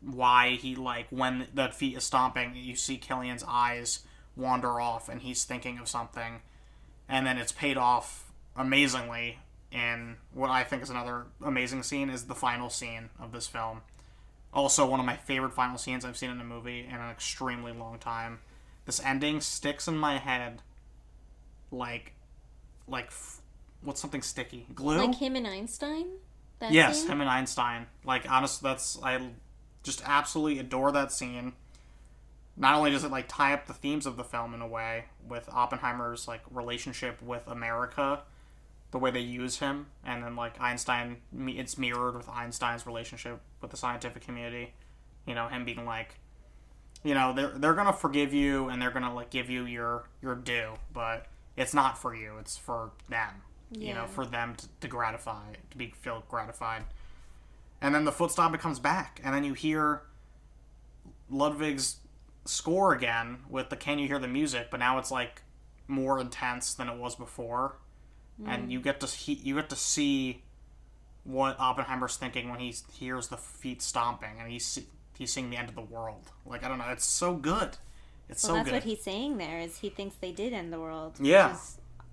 why he when the feet is stomping, you see Killian's eyes wander off, and he's thinking of something, and then it's paid off amazingly in what I think is another amazing scene is the final scene of this film. Also, one of my favorite final scenes I've seen in a movie in an extremely long time. This ending sticks in my head like what's something sticky? Glue? Like him and Einstein? That Yes, scene? him and Einstein. Like, honestly, I just absolutely adore that scene. Not only does it like tie up the themes of the film in a way with Oppenheimer's like relationship with America, the way they use him, and then like Einstein, it's mirrored with Einstein's relationship with the scientific community. You know, him being like, you know, they're gonna forgive you and they're gonna like give you your due, but it's not for you; it's for them. Yeah. You know, for them to feel gratified. And then the foot stomping comes back, and then you hear Ludwig's score again with the "Can you hear the music?" But now it's like more intense than it was before, and you get to see what Oppenheimer's thinking when he hears the feet stomping, and he's seeing the end of the world. Like, I don't know, it's so good. It's so that's good. what he's saying there, is he thinks they did end the world. Yeah.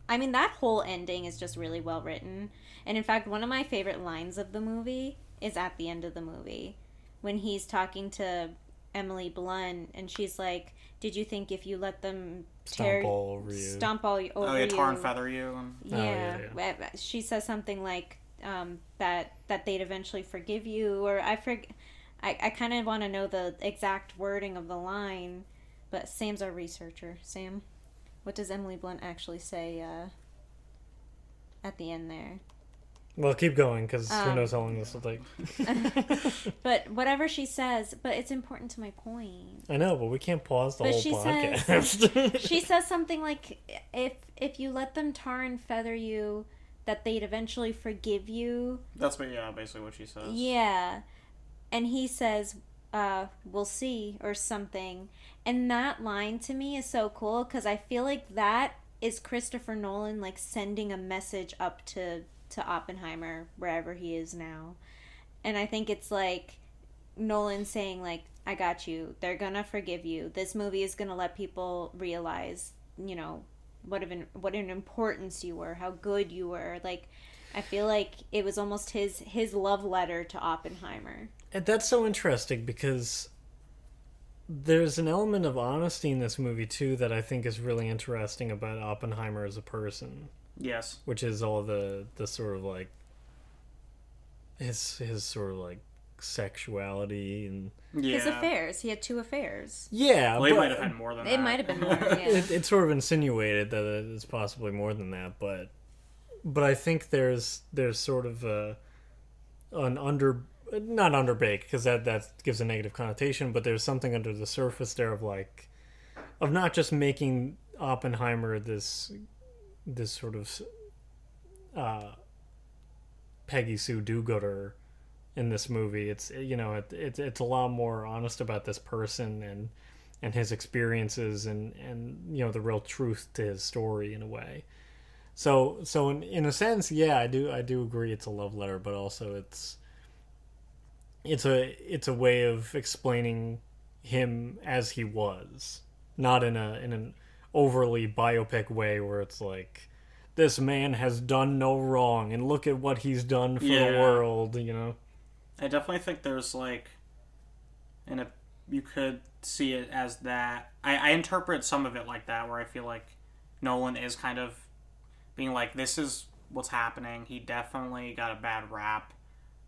I mean, that whole ending is just really well written. And in fact, one of my favorite lines of the movie is at the end of the movie, when he's talking to Emily Blunt, and she's like, "Did you think if you let them Stomp all over you. Stomp all over you, tar and feather you?" And... Yeah. She says something like that they'd eventually forgive you, or I kind of want to know the exact wording of the line, but Sam's our researcher. Sam, what does Emily Blunt actually say at the end there? Well, keep going, because who knows how long this will take. But whatever she says, but it's important to my point. I know, but we can't pause the But whole she podcast. She says something like, if you let them tar and feather you, that they'd eventually forgive you. That's basically what she says. Yeah. And he says, we'll see, or something. And that line to me is so cool, because I feel like that is Christopher Nolan, like, sending a message up to Oppenheimer, wherever he is now. And I think it's like Nolan saying, like, I got you. They're gonna forgive you. This movie is gonna let people realize, you know, what an importance you were, how good you were. Like, I feel like it was almost his love letter to Oppenheimer. And that's so interesting, because there's an element of honesty in this movie too that I think is really interesting about Oppenheimer as a person. Yes. Which is all the sort of like his sort of like sexuality and his affairs. He had 2 affairs. Yeah, well, he might have had more than that. It might have been more. Yeah. It's sort of insinuated that it's possibly more than that, but I think there's sort of an not underbake, because that gives a negative connotation, but there's something under the surface there of not just making Oppenheimer this sort of Peggy Sue do-gooder in this movie. It's, you know, it's a lot more honest about this person and his experiences and you know, the real truth to his story in a way. So in a sense, yeah, I do agree it's a love letter, but also it's a way of explaining him as he was, not in an overly biopic way where it's like, this man has done no wrong and look at what he's done for the world, you know. I definitely think there's like, you could see it as that. I interpret some of it like that, where I feel like Nolan is kind of being like, this is what's happening. He definitely got a bad rap,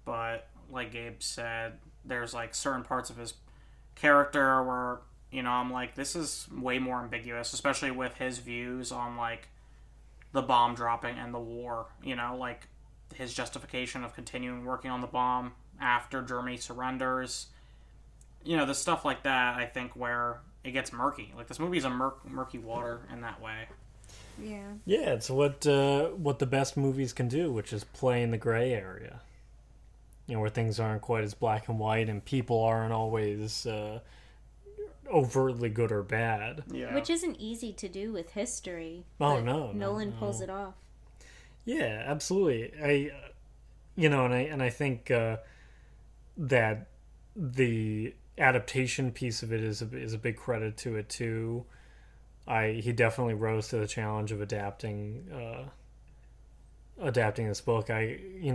but like Gabe said, there's like certain parts of his character where, you know, I'm like, this is way more ambiguous, especially with his views on like the bomb dropping and the war, you know, like his justification of continuing working on the bomb after Germany surrenders, you know, the stuff like that. I think where it gets murky, like this movie is a murky water in that way. Yeah, it's what the best movies can do, which is play in the gray area, you know, where things aren't quite as black and white and people aren't always overtly good or bad. Yeah. Which isn't easy to do with history. Oh, no. Nolan pulls it off. Yeah, absolutely. I think that the adaptation piece of it is a big credit to it too. He definitely rose to the challenge of adapting adapting this book, I'm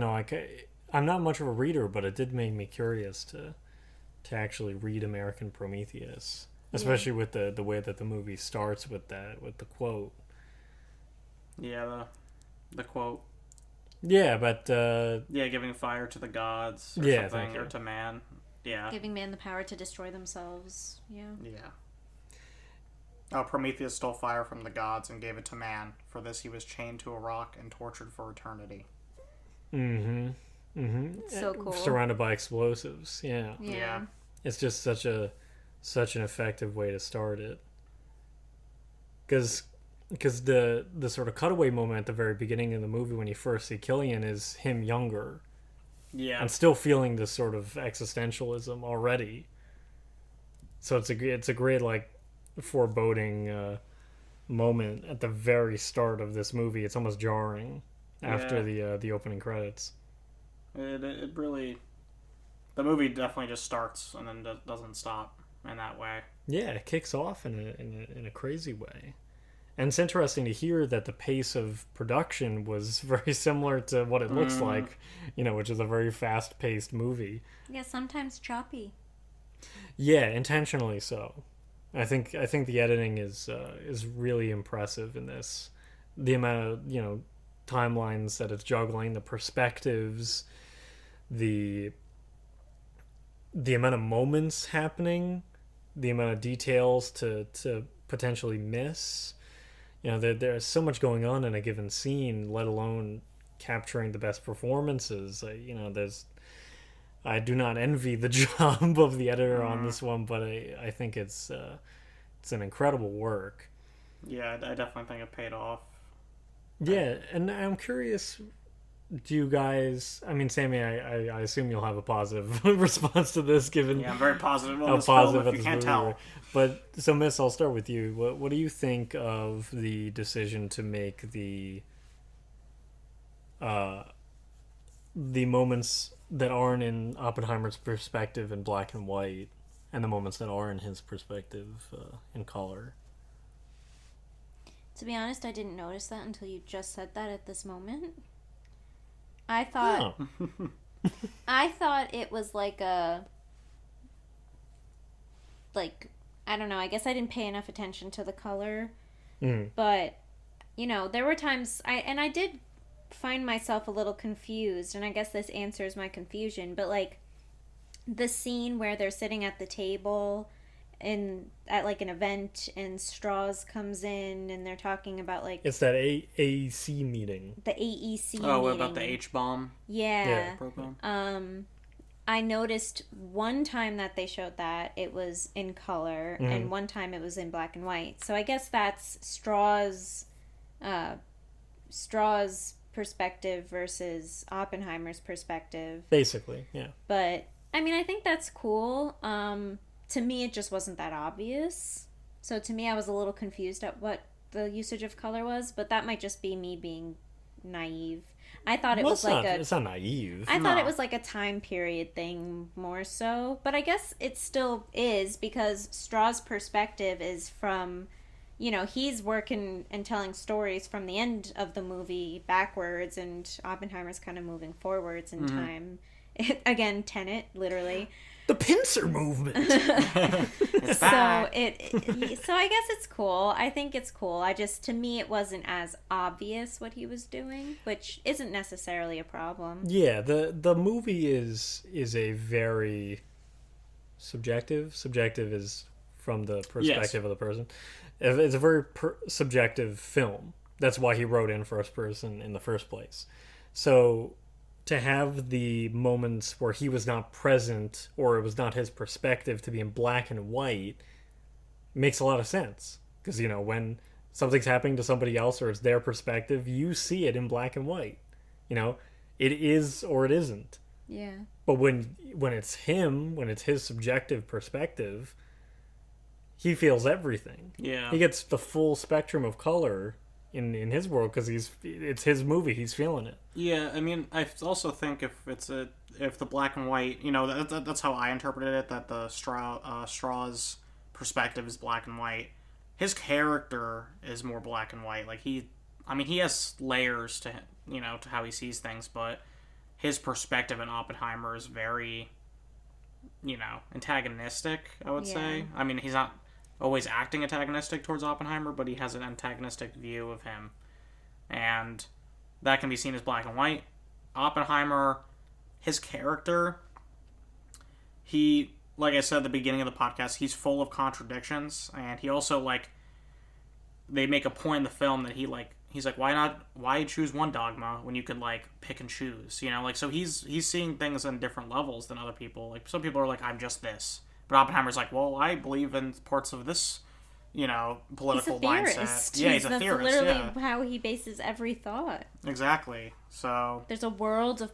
not much of a reader, but it did make me curious to actually read American Prometheus, especially with the way that the movie starts with the quote. Yeah, the quote. Yeah, but giving fire to the gods or something, or to man. Yeah. Giving man the power to destroy themselves. Yeah. Yeah. Oh, Prometheus stole fire from the gods and gave it to man. For this he was chained to a rock and tortured for eternity. Mm-hmm. So cool. Surrounded by explosives. Yeah. Yeah. It's just such an effective way to start it. Because the sort of cutaway moment at the very beginning of the movie when you first see Killian is him younger. Yeah. And still feeling this sort of existentialism already. So it's a great like foreboding moment at the very start of this movie. It's almost jarring after the opening credits. It really, the movie definitely just starts and then doesn't stop in that way. Yeah, it kicks off in a crazy way. And it's interesting to hear that the pace of production was very similar to what it looks like, which is a very fast-paced movie. Yeah, sometimes choppy. Yeah, intentionally so. I think the editing is really impressive in this. The amount of timelines that it's juggling, the perspectives, the amount of moments happening, the amount of details to potentially miss. There's so much going on in a given scene, let alone capturing the best performances. I do not envy the job of the editor on this one, but I think it's an incredible work. Yeah, I definitely think it paid off. Yeah, and I'm curious, do you guys... I mean, Sammy, I assume you'll have a positive response to this, given... Yeah, I'm very positive on how this positive film, if you can't tell. But, so Miss, I'll start with you. What do you think of the decision to make the moments that aren't in Oppenheimer's perspective in black and white, and the moments that are in his perspective in color? To be honest, I didn't notice that until you just said that at this moment. I thought it was like I don't know, I guess I didn't pay enough attention to the color. But there were times I did find myself a little confused, and I guess this answers my confusion, but like the scene where they're sitting at the table at like an event and Strauss comes in and they're talking about like it's that AEC meeting. The AEC meeting. Oh, about the H-bomb? Yeah. Program? I noticed one time that they showed that it was in color, and one time it was in black and white. So I guess that's Strauss' perspective versus Oppenheimer's perspective. Basically, yeah. But I mean, I think that's cool. To me, it just wasn't that obvious. So to me, I was a little confused at what the usage of color was, but that might just be me being naive. I thought it was like it's not naive. I thought it was like a time period thing more so, but I guess it still is, because Strauss' perspective is from, he's working and telling stories from the end of the movie backwards, and Oppenheimer's kind of moving forwards in time. Again, Tenet, literally. The pincer movement. So I guess it's cool. I think it's cool. To me, it wasn't as obvious what he was doing, which isn't necessarily a problem. Yeah, the movie is a very subjective. Subjective is from the perspective of the person. It's a very subjective film. That's why he wrote in first person in the first place. So to have the moments where he was not present, or it was not his perspective, to be in black and white makes a lot of sense. Because, when something's happening to somebody else or it's their perspective, you see it in black and white. It is or it isn't. Yeah. But when it's him, when it's his subjective perspective, he feels everything. Yeah. He gets the full spectrum of color in his world, because it's his movie. He's feeling it. Yeah, I mean, I also think if the black and white, that's how I interpreted it, that the Strauss perspective is black and white. His character is more black and white. Like I mean, he has layers to to how he sees things, but his perspective in Oppenheimer is very, antagonistic, I would say. I mean, he's not always acting antagonistic towards Oppenheimer, but he has an antagonistic view of him. And that can be seen as black and white. Oppenheimer, his character, he, like I said at the beginning of the podcast, he's full of contradictions, and he also, they make a point in the film that he's like, why choose one dogma when you could, pick and choose, so he's seeing things on different levels than other people. Like, some people are like, I'm just this. But Oppenheimer's like, well, I believe in parts of this, political mindset. Yeah, he's a theorist. That's literally how he bases every thought. Exactly. So there's a world of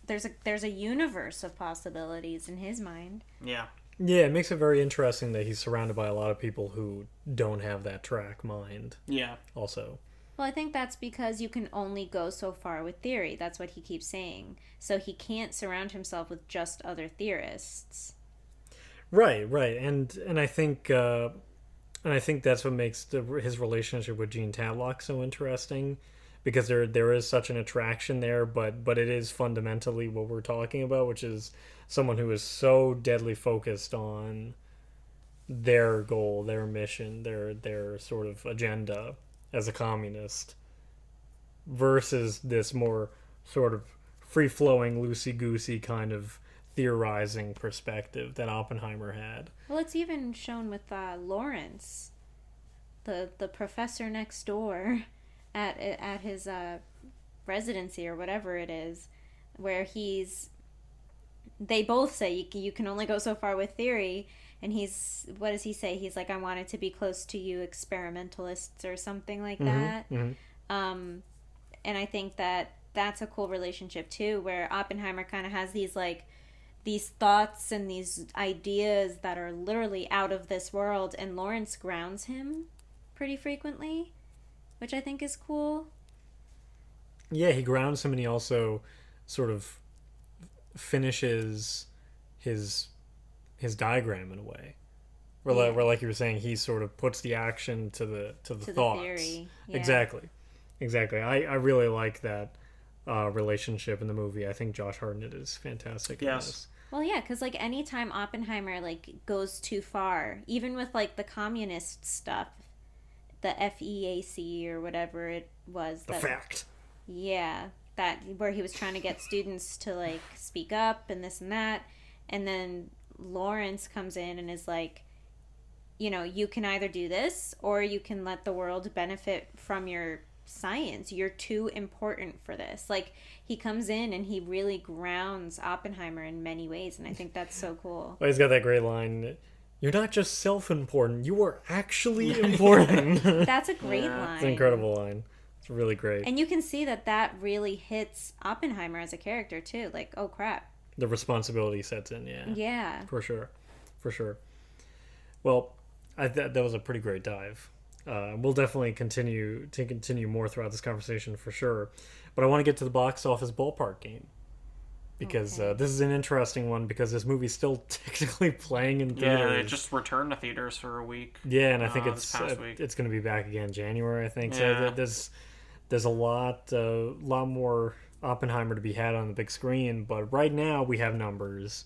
there's a universe of possibilities in his mind. Yeah. Yeah, it makes it very interesting that he's surrounded by a lot of people who don't have that track mind. Yeah. Also. Well, I think that's because you can only go so far with theory. That's what he keeps saying. So he can't surround himself with just other theorists. Right, and I think that's what makes his relationship with Jean Tadlock so interesting, because there is such an attraction there, but it is fundamentally what we're talking about, which is someone who is so deadly focused on their goal, their mission, their sort of agenda as a communist, versus this more sort of free-flowing, loosey-goosey kind of theorizing perspective that Oppenheimer had. Well, it's even shown with Lawrence, the professor next door at his residency or whatever it is, where they both say you can only go so far with theory, and what does he say? He's like, I wanted to be close to you experimentalists or something like that. Mm-hmm. And I think that's a cool relationship too, where Oppenheimer kind of has these thoughts and these ideas that are literally out of this world, and Lawrence grounds him pretty frequently, which I think is cool. Yeah, he grounds him, and he also sort of finishes his diagram in a way, where like you were saying, he sort of puts the action to the thoughts. The theory. Yeah. Exactly. I really like that relationship in the movie. I think Josh Hartnett is fantastic. Yes. In this. Well, yeah, because anytime Oppenheimer goes too far, even with the communist stuff, the FEAC or whatever it was, the fact. Yeah, that where he was trying to get students to speak up and this and that, and then Lawrence comes in and is like, you can either do this or you can let the world benefit from your science. You're too important for this. He comes in and he really grounds Oppenheimer in many ways, and I think that's so cool. Well, he's got that great line, you're not just self-important, you are actually important. That's a great line. It's an incredible line. It's really great. And you can see that really hits Oppenheimer as a character too. Oh crap, the responsibility sets in. Yeah, for sure. Well, that was a pretty great dive. We'll definitely continue more throughout this conversation for sure, but I want to get to the box office ballpark game, because this is an interesting one, because this movie's still technically playing in theaters. Yeah, it just returned to theaters for a week. Yeah, and I think it's going to be back again January, I think. Yeah. So there's a lot more Oppenheimer to be had on the big screen, but right now we have numbers,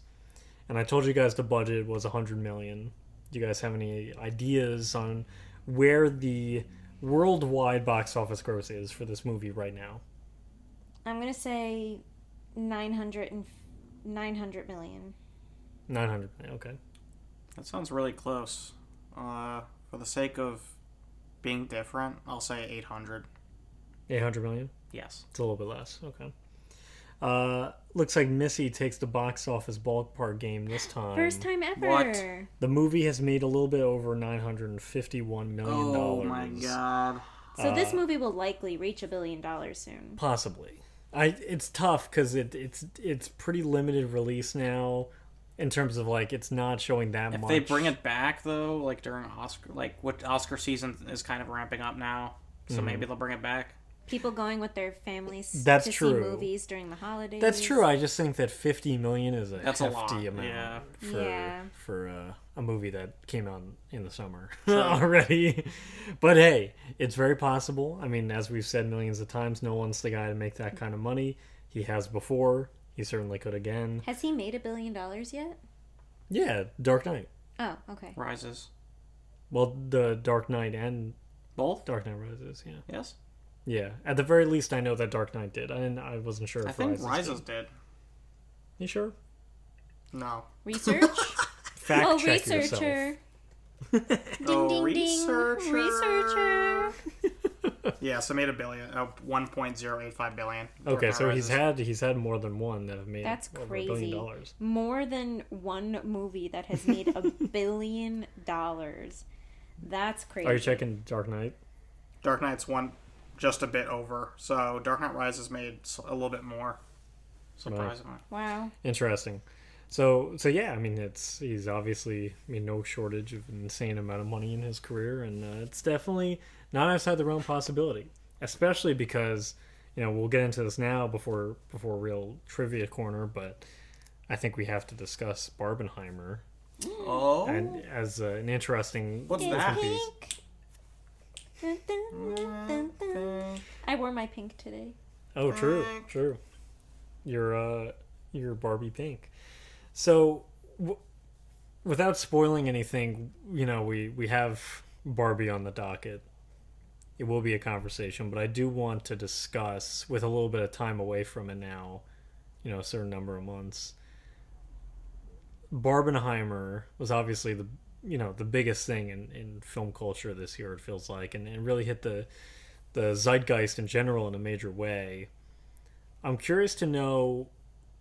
and I told you guys the budget was $100 million. Do you guys have any ideas on where the worldwide box office gross is for this movie right now? I'm gonna say 900 million. 900 million, okay. That sounds really close. For the sake of being different, I'll say 800. 800 million? Yes. It's a little bit less, okay. Looks like Missy takes the box office ballpark game this time. First time ever. What? The movie has made a little bit over $951 million. Oh my god. So this movie will likely reach $1 billion soon. Possibly. It's tough because it's pretty limited release now, in terms of it's not showing that much. If they bring it back though, during Oscar, what Oscar season is kind of ramping up now, so maybe they'll bring it back. People going with their families That's to true. see movies during the holidays. That's true. I just think that $50 million is a That's hefty a lot. amount Yeah. for a movie that came out in the summer already. But hey, it's very possible. I mean, as we've said millions of times, Nolan's the guy to make that kind of money. He has before. He certainly could again. Has he made $1 billion yet? Yeah, Dark Knight. Oh, okay. Rises. Well, the Dark Knight and Both? Dark Knight Rises, yeah. Yes. Yeah, at the very least, I know that Dark Knight did. I wasn't sure if I think Rises Rises did. You sure? No. Research? Fact check yourself. researcher. Ding, ding, researcher. ding. Researcher. Yeah, so made $1 billion, 1.085 billion. Okay, Dark so Knight he's had more than one that have made That's over crazy. $1 billion. More than one movie that has made $1 billion. That's crazy. Are you checking Dark Knight? Dark Knight's just a bit over. So Dark Knight Rises made a little bit more, surprisingly. Wow. Interesting. So yeah, I mean, he's obviously, I mean, no shortage of an insane amount of money in his career, and it's definitely not outside the realm of possibility. Especially because, we'll get into this now before real trivia corner, but I think we have to discuss Barbenheimer. Oh, And as an interesting What's It's that? piece. pink. Dun, dun, dun, dun. I wore my pink today. Oh, true. You're Barbie pink. So, without spoiling anything, we have Barbie on the docket. It will be a conversation, but I do want to discuss, with a little bit of time away from it now, a certain number of months. Barbenheimer was obviously the biggest thing in film culture this year, it feels like, and really hit the zeitgeist in general in a major way. I'm curious to know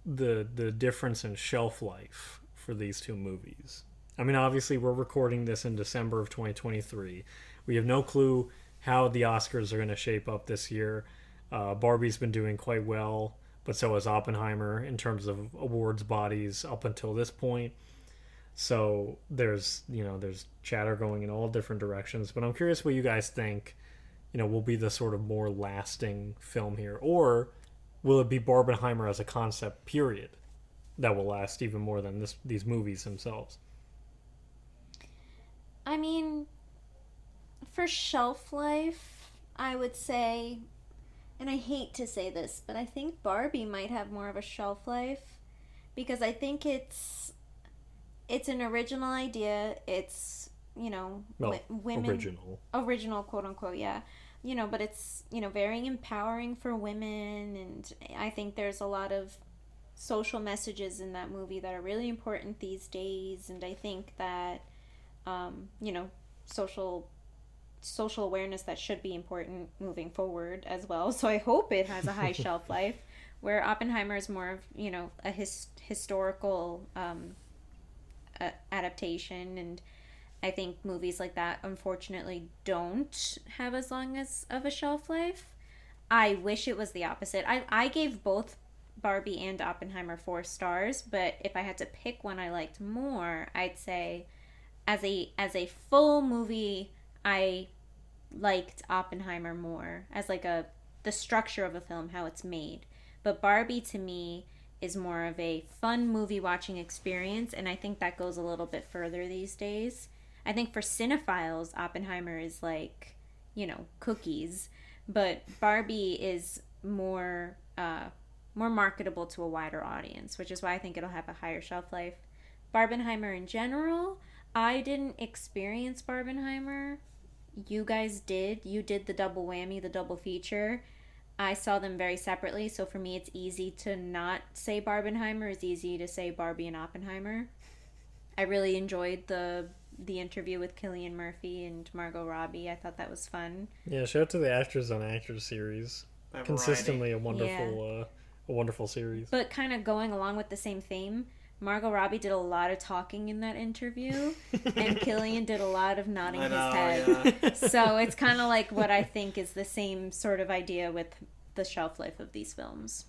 the difference in shelf life for these two movies. I mean, obviously, we're recording this in December of 2023. We have no clue how the Oscars are going to shape up this year. Barbie's been doing quite well, but so has Oppenheimer in terms of awards bodies up until this point. So there's chatter going in all different directions. But I'm curious what you guys think, will be the sort of more lasting film here, or will it be Barbenheimer as a concept, period, that will last even more than these movies themselves? I mean, for shelf life, I would say, and I hate to say this, but I think Barbie might have more of a shelf life because I think it's an original idea. It's, women original, quote unquote, yeah. But it's, very empowering for women, and I think there's a lot of social messages in that movie that are really important these days, and I think that social awareness that should be important moving forward as well. So I hope it has a high shelf life, where Oppenheimer is more of, a historical adaptation, and I think movies like that unfortunately don't have as long of a shelf life. I wish it was the opposite. I gave both Barbie and Oppenheimer 4 stars, but if I had to pick one I liked more, I'd say as a full movie, I liked Oppenheimer more as the structure of a film, how it's made. But Barbie to me is more of a fun movie watching experience, and I think that goes a little bit further these days. I think for cinephiles, Oppenheimer is cookies, but Barbie is more marketable to a wider audience, which is why I think it'll have a higher shelf life. Barbenheimer in general, I didn't experience Barbenheimer. You guys did. You did the double whammy, the double feature. I saw them very separately, so for me it's easy to not say Barbenheimer. It's easy to say Barbie and Oppenheimer. I really enjoyed the interview with Cillian Murphy and Margot Robbie. I thought that was fun. Yeah, shout out to the Actors on Actors series. Consistently a wonderful series. But kind of going along with the same theme, Margot Robbie did a lot of talking in that interview, and Cillian did a lot of nodding his head. Yeah. So it's kind of like what I think is the same sort of idea with the shelf life of these films.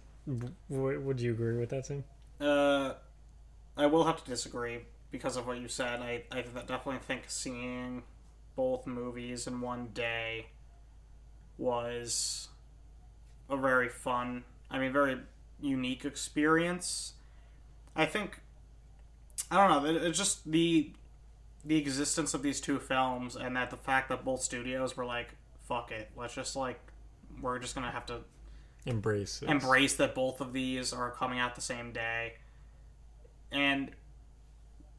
Would you agree with that, Sam? I will have to disagree because of what you said. I definitely think seeing both movies in one day was a very fun, very unique experience. I think, I don't know, it's just the the existence of these two films, and that the fact that both studios were like, fuck it, let's just like, we're just gonna have to embrace that both of these are coming out the same day. And,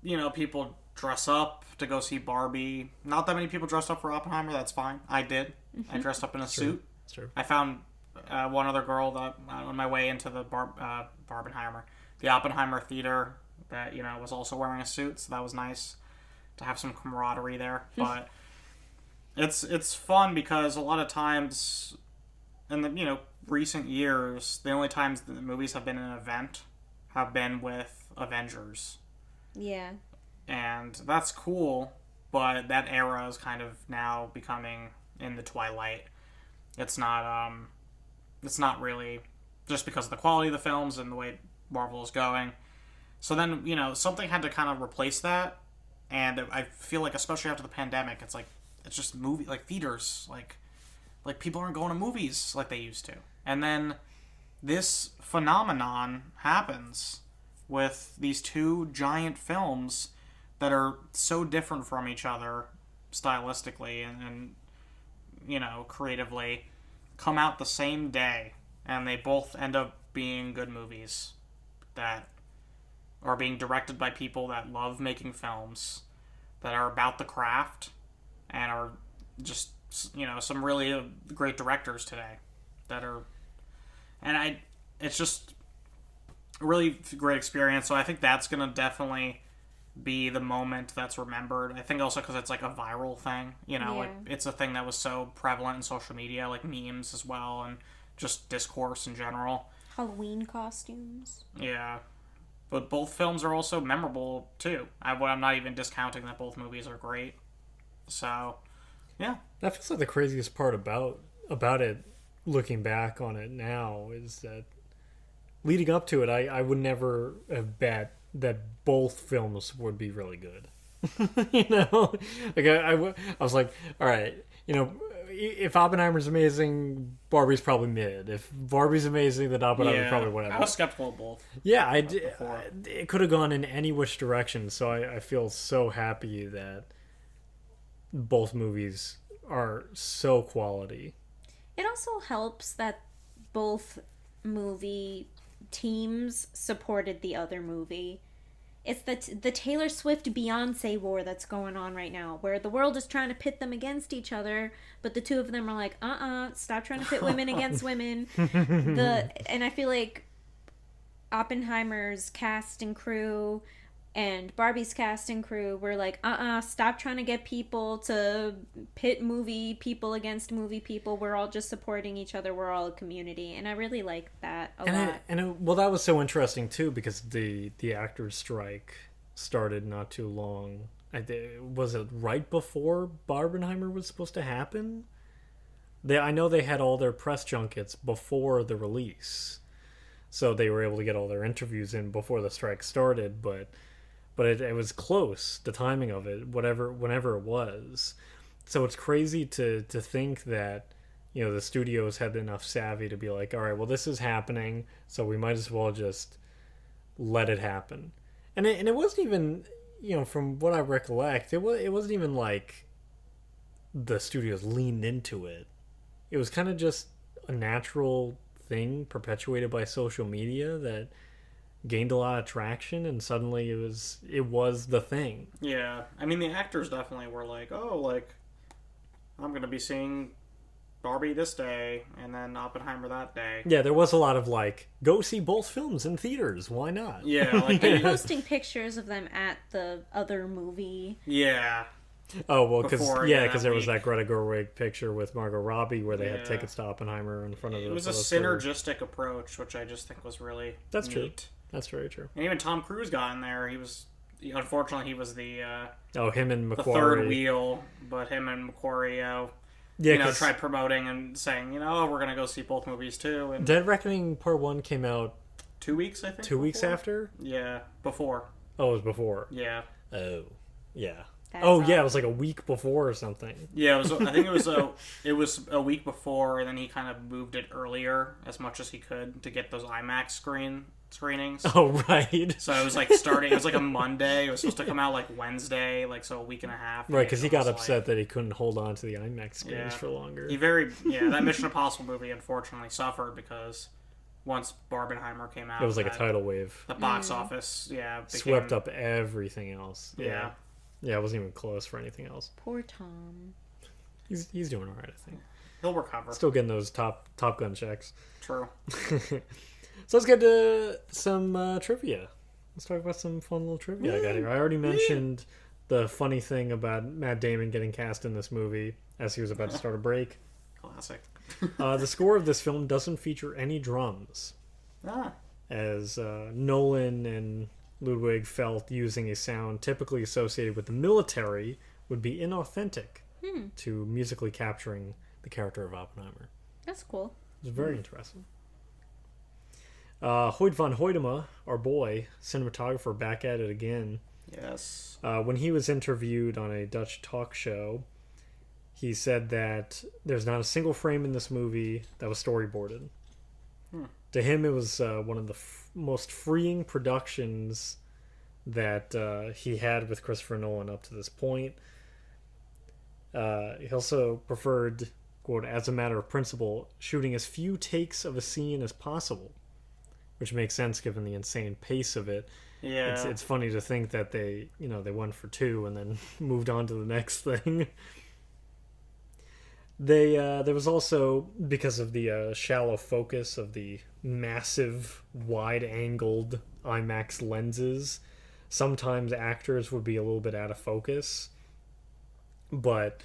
you know, people dress up to go see Barbie. Not that many people dressed up for Oppenheimer. That's fine. I did. I dressed up in a suit. It's true. I found one other girl that on my way into the Barbenheimer, the Oppenheimer theater, that, you know, was also wearing a suit. So that was nice to have some camaraderie there. But it's fun because a lot of times in the, you know, recent years, the only times the movies have been an event have been with Avengers. Yeah. And that's cool, but that era is kind of now becoming in the twilight. It's not really just because of the quality of the films and the way Marvel is going. So then, you know, something had to kind of replace that. And I feel like, especially after the pandemic, it's like, it's just theaters, like people aren't going to movies like they used to. And then this phenomenon happens with these two giant films that are so different from each other stylistically and you know, creatively, come out the same day, and they both end up being good movies that are being directed by people that love making films, that are about the craft, and are just, you know, some really great directors today that are, and it's just a really great experience. So I think that's gonna definitely be the moment that's remembered. I think also because it's like a viral thing, you know, like it's a thing that was so prevalent in social media, like memes as well, and just discourse in general. Halloween costumes. Yeah. But both films are also memorable too. I'm not even discounting that both movies are great. So, yeah. That feels like the craziest part about it, looking back on it now, is that leading up to it, I would never have bet that both films would be really good. You know? Like, I was like, all right, you know, if Oppenheimer's amazing, Barbie's probably mid. If Barbie's amazing, then Oppenheimer's probably whatever. I was skeptical of both. Yeah, it could have gone in any which direction, so I feel so happy that both movies are so quality. It also helps that both movie teams supported the other movie. It's the Taylor Swift Beyonce war that's going on right now, where the world is trying to pit them against each other, but the two of them are like, stop trying to pit women against women. And I feel like Oppenheimer's cast and crew and Barbie's cast and crew were like, stop trying to get people to pit movie people against movie people. We're all just supporting each other. We're all a community. And I really like that a lot. Well, that was so interesting, too, because the actors' strike started not too long. Was it right before Barbenheimer was supposed to happen? I know they had all their press junkets before the release. So they were able to get all their interviews in before the strike started, but it was close, the timing of it, whenever it was. So it's crazy to think that, you know, the studios had enough savvy to be like, all right, well, this is happening, so we might as well just let it happen. And it wasn't even, you know, from what I recollect, it wasn't even like the studios leaned into it. It was kind of just a natural thing perpetuated by social media that gained a lot of traction, and suddenly it was the thing. Yeah, I mean, the actors definitely were like, I'm gonna be seeing Barbie this day and then Oppenheimer that day. Yeah, there was a lot of like, go see both films in theaters, why not? Yeah, like and posting pictures of them at the other movie. Yeah. Oh, well, because there was week. that Greta Gerwig picture with Margot Robbie where they had tickets to Oppenheimer in front of the... It was a synergistic approach, which I just think was really That's neat. True. That's very true. And even Tom Cruise got in there. Unfortunately, he was the... him and Macquarie. The third wheel, but him and Macquarie, tried promoting and saying, we're going to go see both movies too. And Dead Reckoning Part 1 came out... 2 weeks, I think? 2 weeks after? Yeah, before. Oh, it was before. Yeah. Oh, yeah. That's it was like a week before or something. Yeah, I think it was a week before, and then he kind of moved it earlier as much as he could to get those IMAX screenings. Oh, right. So it was like starting. It was like a Monday. It was supposed to come out like Wednesday, like so a week and a half. Right, because he got upset like, that he couldn't hold on to the IMAX screens for longer. That Mission Impossible movie unfortunately suffered because once Barbenheimer came out, It was like a tidal wave. The box office, swept up everything else. Yeah, it wasn't even close for anything else. Poor Tom. He's doing all right, I think. He'll recover. Still getting those Top Gun checks. True. So let's get to some trivia. Let's talk about some fun little trivia I got here. I already mentioned the funny thing about Matt Damon getting cast in this movie as he was about to start a break. Classic. The score of this film doesn't feature any drums, as Nolan and Ludwig felt using a sound typically associated with the military would be inauthentic to musically capturing the character of Oppenheimer. That's cool. It was very interesting. Hoyt van Hoytema, our boy, cinematographer, back at it again. Yes. When he was interviewed on a Dutch talk show, he said that there's not a single frame in this movie that was storyboarded. To him, it was one of the most freeing productions that he had with Christopher Nolan up to this point. He also preferred, quote, as a matter of principle, shooting as few takes of a scene as possible, which makes sense given the insane pace of it. Yeah, it's funny to think that they went for 2 and then moved on to the next thing. There was also, because of the shallow focus of the massive wide-angled IMAX lenses, sometimes actors would be a little bit out of focus. But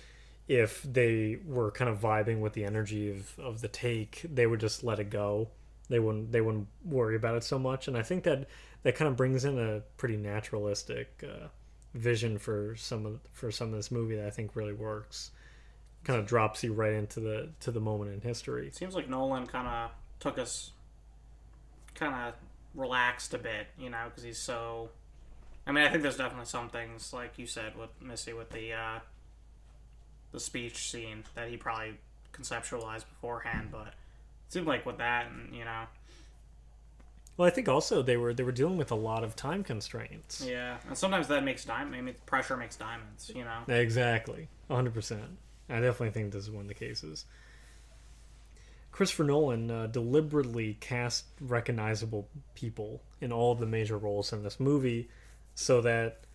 if they were kind of vibing with the energy of the take, they would just let it go. They wouldn't worry about it so much. And I think that kind of brings in a pretty naturalistic vision for some of this movie that I think really works. Kind of drops you right into the moment in history. It seems like Nolan kind of relaxed a bit, because he's so. I mean, I think there's definitely some things like you said with Missy with the speech scene that he probably conceptualized beforehand, but it seemed like with that, and Well, I think also they were dealing with a lot of time constraints. Yeah, and sometimes that makes pressure makes diamonds, Exactly, 100%. I definitely think this is one of the cases. Christopher Nolan deliberately cast recognizable people in all of the major roles in this movie so that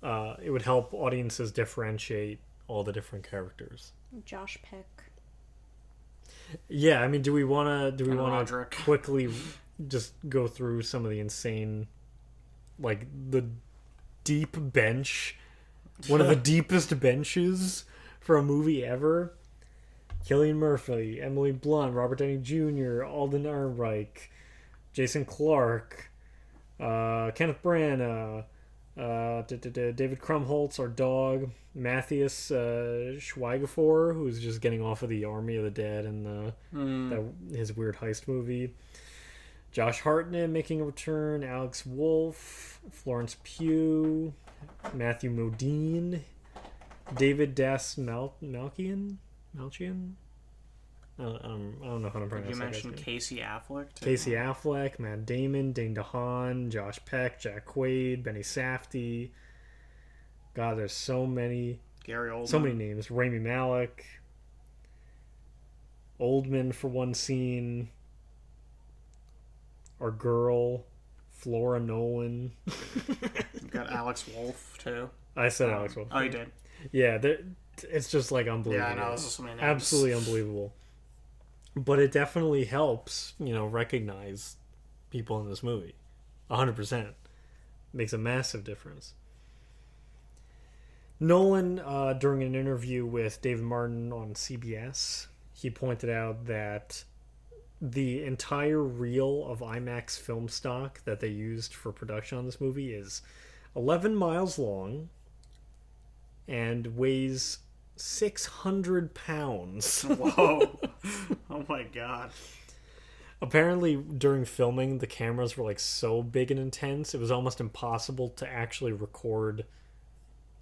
it would help audiences differentiate all the different characters. Josh Peck. Yeah, I mean, do we want to Roderick. quickly just go through some of the insane, like the deep bench, one of the deepest benches for a movie ever? Cillian Murphy, Emily Blunt, Robert Downey Jr., Alden Ehrenreich, Jason Clarke, Kenneth Branagh, David Krumholtz, our dog, Matthias Schweighöfer, who's just getting off of the Army of the Dead and his weird heist movie, Josh Hartnett making a return, Alex Wolff, Florence Pugh, Matthew Modine, David Malchian? I don't know how to pronounce that. You mentioned Casey Affleck, too. Casey Affleck, Matt Damon, Dane DeHaan, Josh Peck, Jack Quaid, Benny Safdie. God, there's so many. Gary Oldman. So many names. Rami Malek. Oldman for one scene. Our girl, Flora Nolan. You got Alex Wolff, too. I said Alex Wolff. Oh, you did? Yeah, it's just like unbelievable. Yeah, I know. Those are so many names. Absolutely unbelievable. But it definitely helps, recognize people in this movie. 100%. Makes a massive difference. Nolan, during an interview with David Martin on CBS, he pointed out that the entire reel of IMAX film stock that they used for production on this movie is 11 miles long and weighs 600 pounds. Whoa. Oh my god. Apparently, during filming, the cameras were so big and intense, it was almost impossible to actually record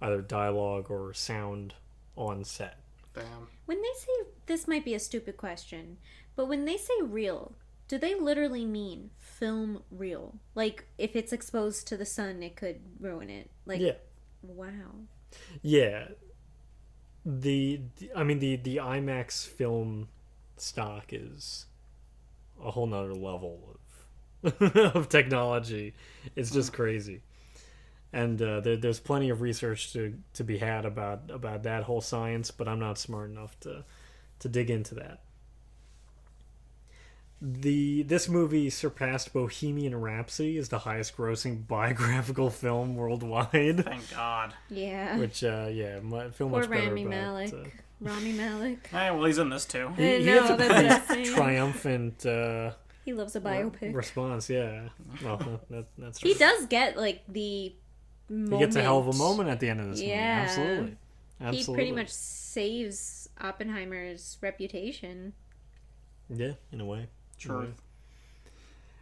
either dialogue or sound on set. Damn. When they say, this might be a stupid question, but when they say real, do they literally mean film reel? Like, if it's exposed to the sun, it could ruin it. Like, Yeah. wow. Yeah. The IMAX film stock is a whole nother level of of technology. It's just crazy. And there's plenty of research to be had about that whole science, but I'm not smart enough to dig into that. This movie surpassed Bohemian Rhapsody as the highest grossing biographical film worldwide. Thank God. Yeah. Which I feel Poor much better Rami about. Malek. Rami Malek. Hey, well, he's in this too. I He know, had that's what I'm a saying. triumphant He loves a biopic. response. Yeah, well, that's He does get, like, the moment. He gets a hell of a moment at the end of this movie. Yeah. Absolutely. He pretty much saves Oppenheimer's reputation. Yeah, in a way. True.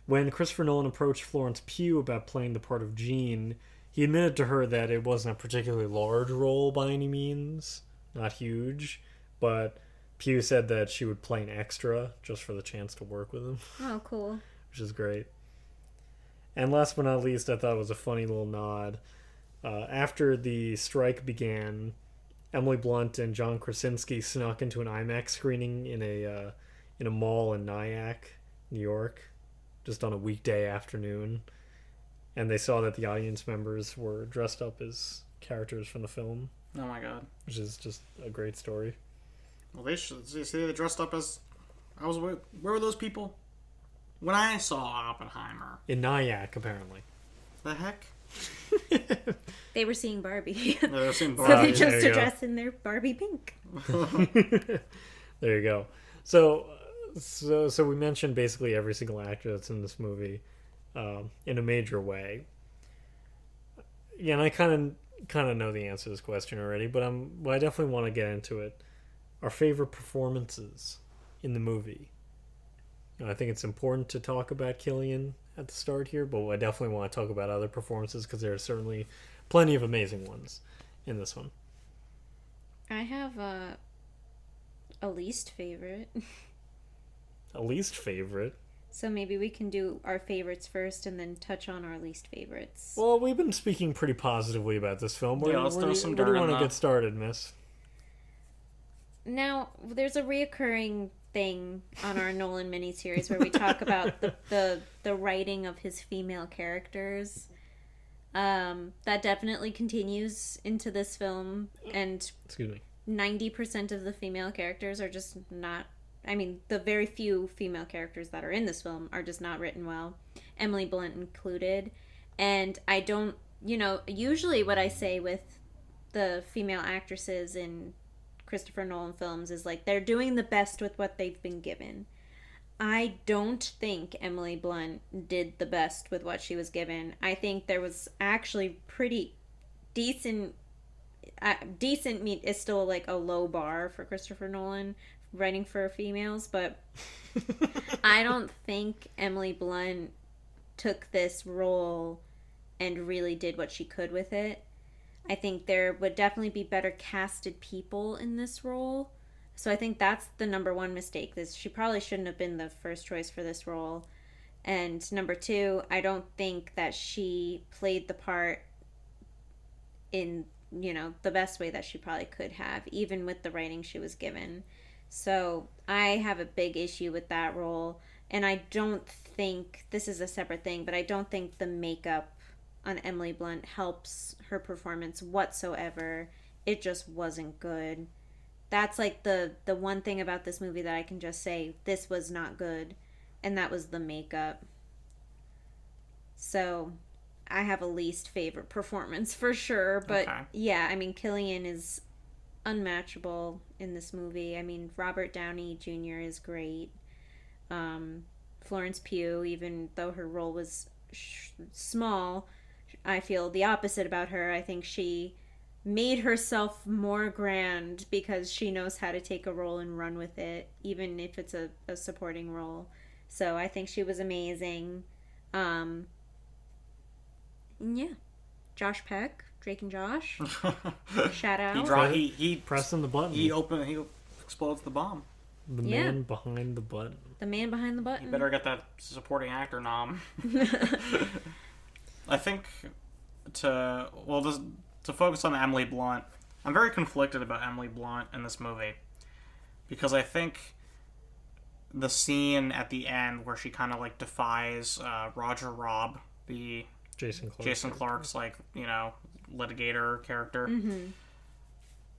When Christopher Nolan approached Florence Pugh about playing the part of Jean, he admitted to her that it wasn't a particularly large role by any means, not huge, but Pugh said that she would play an extra just for the chance to work with him, Oh, cool. which is great. And last but not least, I thought it was a funny little nod. After the strike began, Emily Blunt and John Krasinski snuck into an IMAX screening in a mall in Nyack, New York, just on a weekday afternoon, and they saw that the audience members were dressed up as characters from the film, Oh my God. which is just a great story. Well, they should see they dressed up as. Where were those people? When I saw Oppenheimer. In Nyack, apparently. The heck? They were seeing Barbie. Yeah, they were seeing So Barbie. they there chose you to go. dress in their Barbie pink. There you go. So we mentioned basically every single actor that's in this movie, in a major way. Yeah, and I kind of know the answer to this question already, but I definitely want to get into it. Our favorite performances in the movie. I think it's important to talk about Cillian at the start here, but I definitely want to talk about other performances because there are certainly plenty of amazing ones in this one. I have a least favorite. A least favorite? So maybe we can do our favorites first and then touch on our least favorites. Well, we've been speaking pretty positively about this film. Yeah, let's throw some dirt where do you in want to the- get started, miss? Now, there's a reoccurring thing on our Nolan miniseries where we talk about the writing of his female characters. That definitely continues into this film, and Excuse me. 90% of the female characters are just not. I mean, the very few female characters that are in this film are just not written well, Emily Blunt included. And I don't, usually what I say with the female actresses in Christopher Nolan films is like they're doing the best with what they've been given. I don't think Emily Blunt did the best with what she was given. I think there was actually pretty decent. Decent meat is still like a low bar for Christopher Nolan writing for females, but I don't think Emily Blunt took this role and really did what she could with it. I think there would definitely be better casted people in this role. So I think that's the number one mistake. She probably shouldn't have been the first choice for this role. And number two, I don't think that she played the part in, the best way that she probably could have, even with the writing she was given. So I have a big issue with that role. And I don't think, this is a separate thing, but I don't think the makeup on Emily Blunt helps her performance whatsoever. It just wasn't good. That's like the one thing about this movie that I can just say, this was not good. And that was the makeup. So I have a least favorite performance for sure. But Okay. yeah, I mean, Cillian is unmatchable in this movie. I mean, Robert Downey Jr. is great. Florence Pugh, even though her role was small, I feel the opposite about her. I think she made herself more grand because she knows how to take a role and run with it, even if it's a supporting role. So I think she was amazing. Yeah. Josh Peck, Drake and Josh. Shout out. He Pressing the button. he explodes the bomb. The Yeah. man behind the button. The man behind the button. You better get that supporting actor nom. I think to focus on Emily Blunt, I'm very conflicted about Emily Blunt in this movie because I think the scene at the end where she kind of like defies Roger Robb, the Jason Clarke's like, you know, litigator character. Mm-hmm.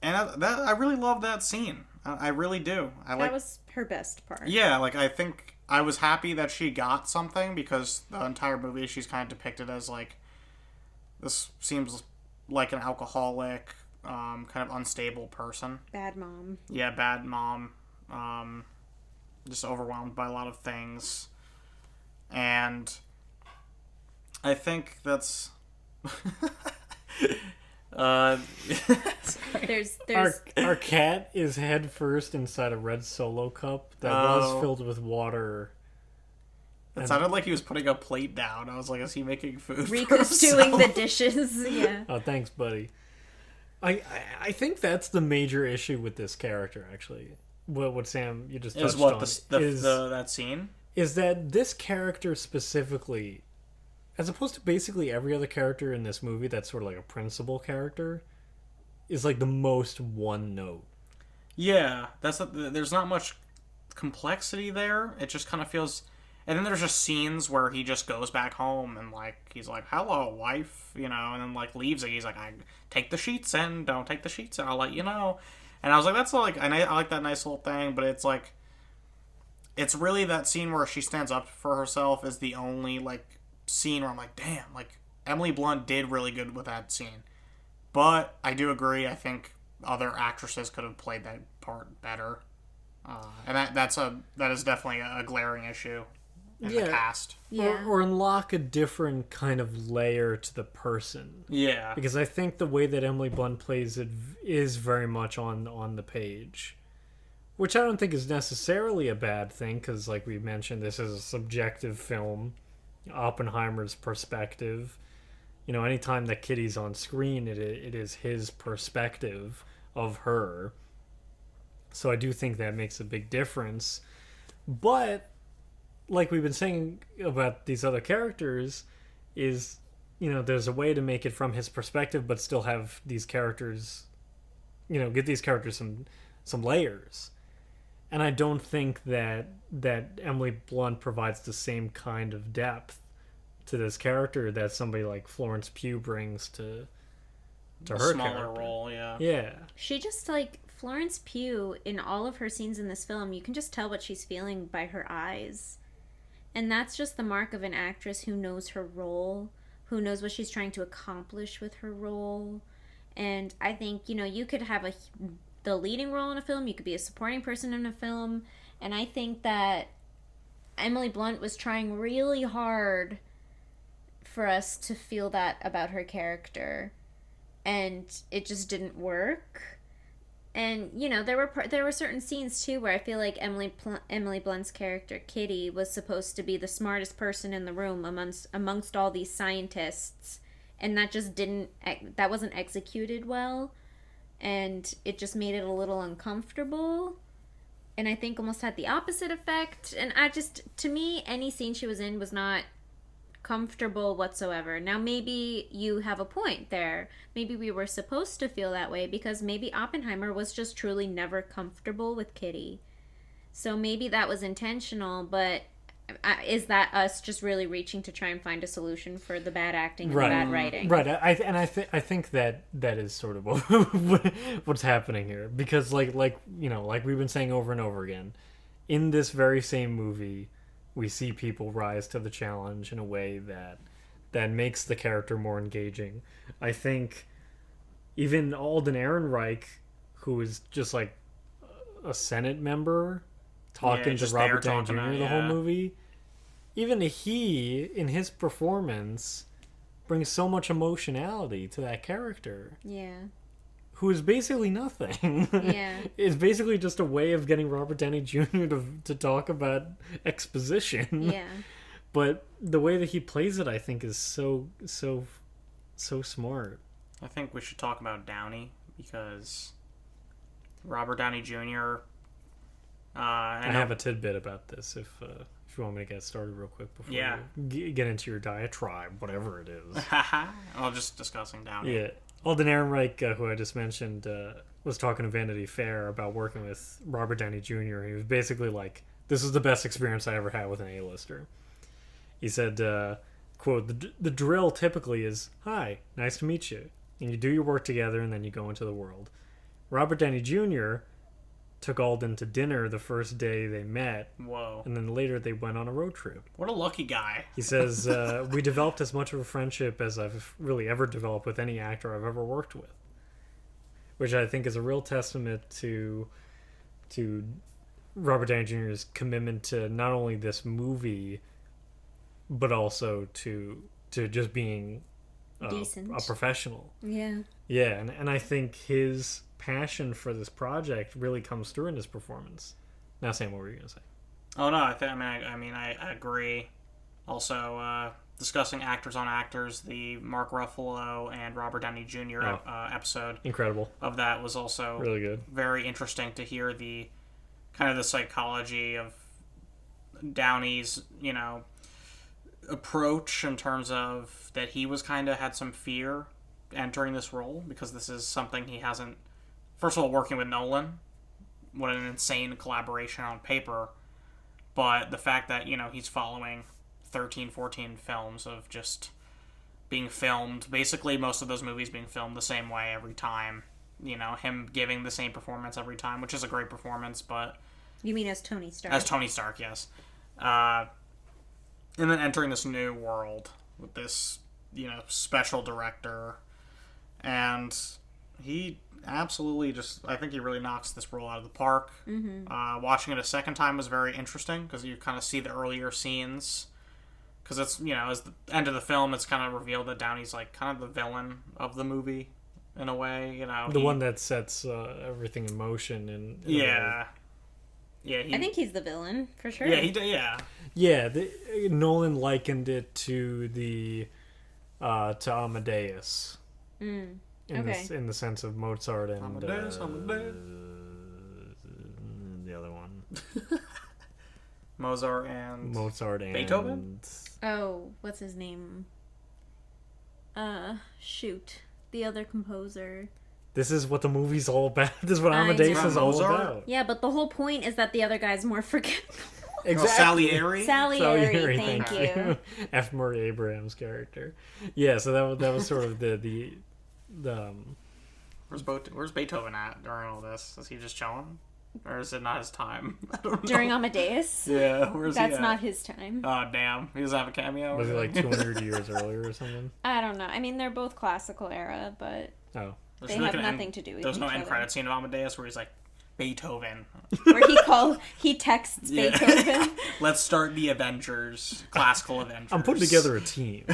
And I really love that scene. I really do. That was her best part. Yeah, like I think I was happy that she got something because the entire movie she's kind of depicted as like, this seems like an alcoholic, kind of unstable person. Bad mom. Yeah, bad mom. Just overwhelmed by a lot of things. And I think that's... There's Our cat is head first inside a red Solo cup that was filled with water. It sounded like he was putting a plate down. I was like, is he making food? Rico's doing the dishes. Yeah. Oh, thanks, buddy. I think that's the major issue with this character, actually. What Sam, you just touched Is what on. that scene? Is that this character specifically, as opposed to basically every other character in this movie that's sort of like a principal character, is like the most one note. Yeah, there's not much complexity there. It just kind of feels... And then there's just scenes where he just goes back home and like he's like, "Hello, wife," you know, and then like leaves it. He's like, "I take the sheets in, don't take the sheets in. I'll let you know." And I was like, "That's like I like that nice little thing," but it's like, it's really that scene where she stands up for herself is the only like scene where I'm like, "Damn!" Like Emily Blunt did really good with that scene. But I do agree. I think other actresses could have played that part better, and that is definitely a glaring issue in the cast. Yeah. Or unlock a different kind of layer to the person. Yeah. Because I think the way that Emily Blunt plays it is very much on the page. Which I don't think is necessarily a bad thing, because like we mentioned, this is a subjective film. Oppenheimer's perspective. You know, anytime that Kitty's on screen, it is his perspective of her. So I do think that makes a big difference. But like we've been saying about these other characters, is, you know, there's a way to make it from his perspective but still have these characters, you know, give these characters some layers. And I don't think that Emily Blunt provides the same kind of depth to this character that somebody like Florence Pugh brings to her smaller character. Role, yeah. Yeah. She just like Florence Pugh in all of her scenes in this film, you can just tell what she's feeling by her eyes. And that's just the mark of an actress who knows her role, who knows what she's trying to accomplish with her role. And I think, you know, you could have the leading role in a film, you could be a supporting person in a film, and I think that Emily Blunt was trying really hard for us to feel that about her character, and it just didn't work. And, you know, there were certain scenes, too, where I feel like Emily Blunt's character, Kitty, was supposed to be the smartest person in the room amongst all these scientists. And that just that wasn't executed well. And it just made it a little uncomfortable. And I think almost had the opposite effect. And to me, any scene she was in was not comfortable whatsoever. Now maybe you have a point there. Maybe we were supposed to feel that way because maybe Oppenheimer was just truly never comfortable with Kitty. So maybe that was intentional, but is that us just really reaching to try and find a solution for the bad acting and the bad writing? Right. I think that is sort of what's happening here, because like you know, like we've been saying over and over again, in this very same movie, we see people rise to the challenge in a way that makes the character more engaging. I think even Alden Ehrenreich, who is just like a Senate member talking to Robert Downey Jr. the whole movie, even he, in his performance, brings so much emotionality to that character. Yeah. Who is basically nothing. Yeah. It's basically just a way of getting Robert Downey Jr. to talk about exposition. Yeah. But the way that he plays it, I think, is so smart. I think we should talk about Downey, because Robert Downey Jr., I have a tidbit about this if you want me to get started real quick before you get into your diatribe, whatever it is. Well, just discussing Downey. Yeah. Alden Ehrenreich, who I just mentioned, was talking to Vanity Fair about working with Robert Downey Jr. He was basically like, this is the best experience I ever had with an A-lister. He said, quote, the drill typically is, hi, nice to meet you. And you do your work together and then you go into the world. Robert Downey Jr. took Alden to dinner the first day they met. Whoa. And then later they went on a road trip. What a lucky guy. He says, we developed as much of a friendship as I've really ever developed with any actor I've ever worked with. Which I think is a real testament to Robert Downey Jr.'s commitment to not only this movie, but also to just being decent, a professional. Yeah. Yeah, and I think his passion for this project really comes through in his performance. Now, Sam, what were you gonna say? Oh no, I agree. Also, discussing actors on actors, the Mark Ruffalo and Robert Downey Jr. Episode, incredible, of that was also really good. Very interesting to hear the kind of the psychology of Downey's, approach in terms of that he was kind of had some fear entering this role because this is something he hasn't. First of all, working with Nolan, what an insane collaboration on paper. But the fact that, he's following 13, 14 films of just being filmed, basically most of those movies being filmed the same way every time. Him giving the same performance every time, which is a great performance, but... You mean as Tony Stark? As Tony Stark, yes. And then entering this new world with this, special director. And he absolutely I think he really knocks this role out of the park. Mm-hmm. Watching it a second time was very interesting because you kind of see the earlier scenes. Because it's, as the end of the film, it's kind of revealed that Downey's like kind of the villain of the movie in a way, The one that sets everything in motion. And yeah. Yeah, I think he's the villain, for sure. Yeah, he did, yeah. Yeah, Nolan likened it to to Amadeus. Okay. In the sense of Mozart and Amadeus. The other one. Mozart and Beethoven. Oh, what's his name? Shoot, the other composer. This is what the movie's all about. This is what Amadeus is all about. Yeah, but the whole point is that the other guy's more forgettable. Exactly. Salieri. Salieri, thank you. F. Murray Abraham's character. Yeah, so that was sort of the Where's Beethoven at during all this? Is he just chilling? Or is it not his time? I don't know. During Amadeus? Yeah, where's he at? That's not his time. Oh, damn. He doesn't have a cameo? Was it like 200 years earlier or something? I don't know. I mean, they're both classical era, but they have nothing to do with each other. There's no end credit scene of Amadeus where he's like, Beethoven. Where he texts Beethoven. Let's start the Avengers, classical Avengers. I'm putting together a team.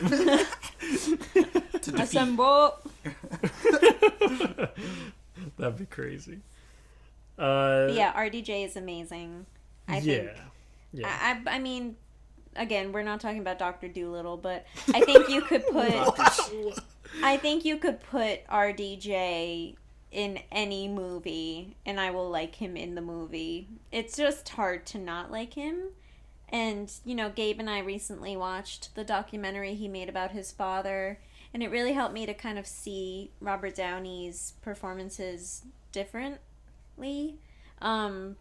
Assemble. That'd be crazy. Yeah, RDJ is amazing. I think. Yeah. I mean, again, we're not talking about Dr. Dolittle, but I think you could put RDJ in any movie, and I will like him in the movie. It's just hard to not like him. And, Gabe and I recently watched the documentary he made about his father, and it really helped me to kind of see Robert Downey's performances differently, and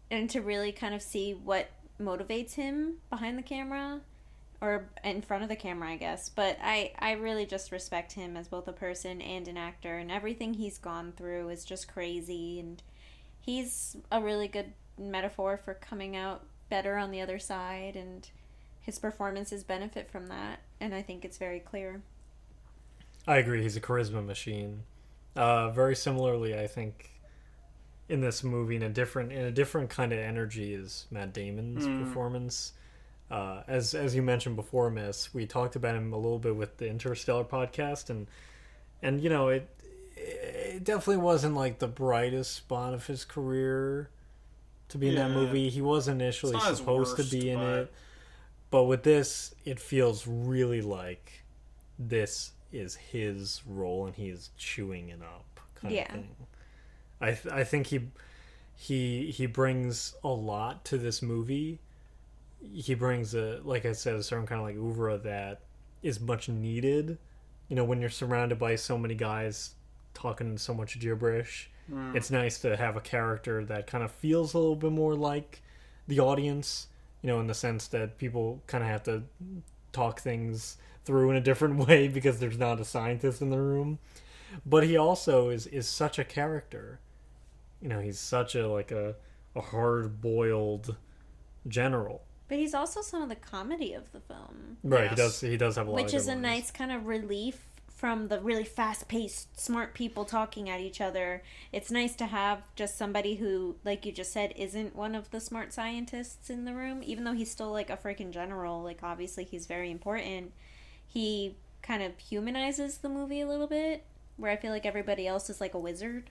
to really kind of see what motivates him behind the camera, or in front of the camera, I guess. But I really just respect him as both a person and an actor, and everything he's gone through is just crazy, and he's a really good metaphor for coming out better on the other side, and his performances benefit from that, and I think it's very clear. I agree. He's a charisma machine. Very similarly, I think, in this movie, in a different kind of energy, is Matt Damon's performance. As you mentioned before, Miss, we talked about him a little bit with the Interstellar podcast, and it definitely wasn't like the brightest spot of his career to be in that movie. He was initially supposed to be in it, but with this, it feels really like this is his role and he is chewing it up kind of thing. I think he brings a lot to this movie. He brings like I said, a certain kind of like oeuvre that is much needed. You know, when you're surrounded by so many guys talking so much gibberish, it's nice to have a character that kind of feels a little bit more like the audience. You know, in the sense that people kind of have to talk things through in a different way because there's not a scientist in the room. But he also is such a character. You know, he's such a hard-boiled general. But he's also some of the comedy of the film. Right, Yes. he does have a lot of Which good is a lines. nice kind of relief from the really fast-paced, smart people talking at each other. It's nice to have just somebody who, like you just said, isn't one of the smart scientists in the room. Even though he's still, like, a freaking general. Like, obviously he's very important. He kind of humanizes the movie a little bit, where I feel like everybody else is like a wizard.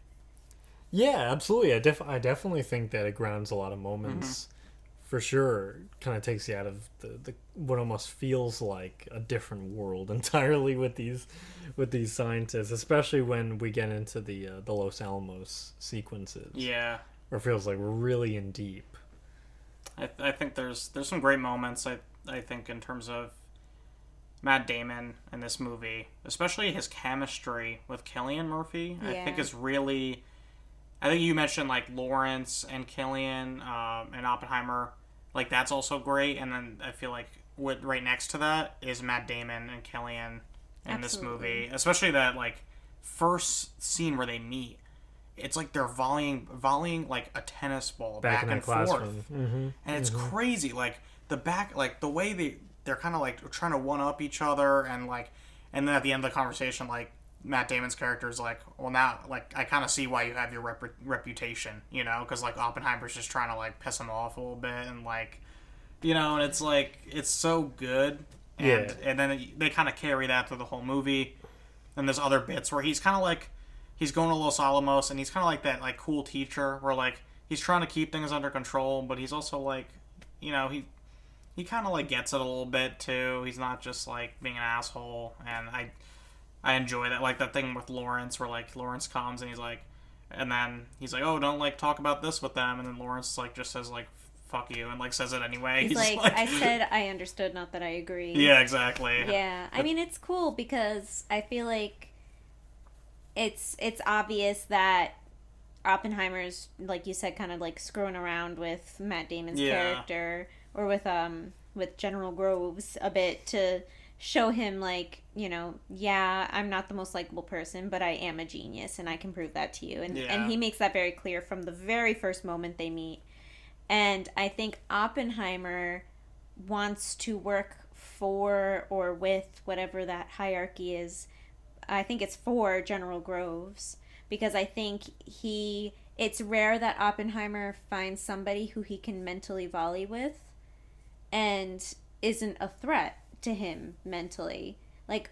Yeah, absolutely. I definitely think that it grounds a lot of moments. For sure, kind of takes you out of the what almost feels like a different world entirely with these scientists, especially when we get into the Los Alamos sequences. Yeah. Where it feels like we're really in deep. I think there's some great moments. I think in terms of Matt Damon in this movie, especially his chemistry with Cillian Murphy, I think is really. I think you mentioned like Lawrence and Cillian and Oppenheimer, like that's also great. And then I feel like right next to that is Matt Damon and Cillian in this movie, especially that like first scene where they meet. It's like they're volleying like a tennis ball back and forth, and it's crazy. Like the way they're kind of like trying to one up each other, and then at the end of the conversation, like Matt Damon's character is like, well, now like I kind of see why you have your reputation, you know, because like Oppenheimer's just trying to like piss him off a little bit, and like, you know, and it's like it's so good, and then they kind of carry that through the whole movie. And there's other bits where he's kind of like. He's going to Los Alamos, and he's kind of like that, like, cool teacher where, like, he's trying to keep things under control, but he's also, like, you know, he kind of, like, gets it a little bit, too. He's not just, like, being an asshole, and I enjoy that. Like, that thing with Lawrence where, like, Lawrence comes, and he's like, oh, don't, like, talk about this with them, and then Lawrence, like, just says, like, fuck you, and, like, says it anyway. He's like, I said I understood, not that I agree. Yeah, exactly. Yeah, I mean, it's cool because I feel like it's obvious that Oppenheimer's, like you said, kind of like screwing around with Matt Damon's character, or with General Groves a bit to show him, like, you know, yeah, I'm not the most likable person, but I am a genius and I can prove that to you. And he makes that very clear from the very first moment they meet. And I think Oppenheimer wants to work for or with whatever that hierarchy is. I think it's for General Groves, because I think it's rare that Oppenheimer finds somebody who he can mentally volley with and isn't a threat to him mentally. Like,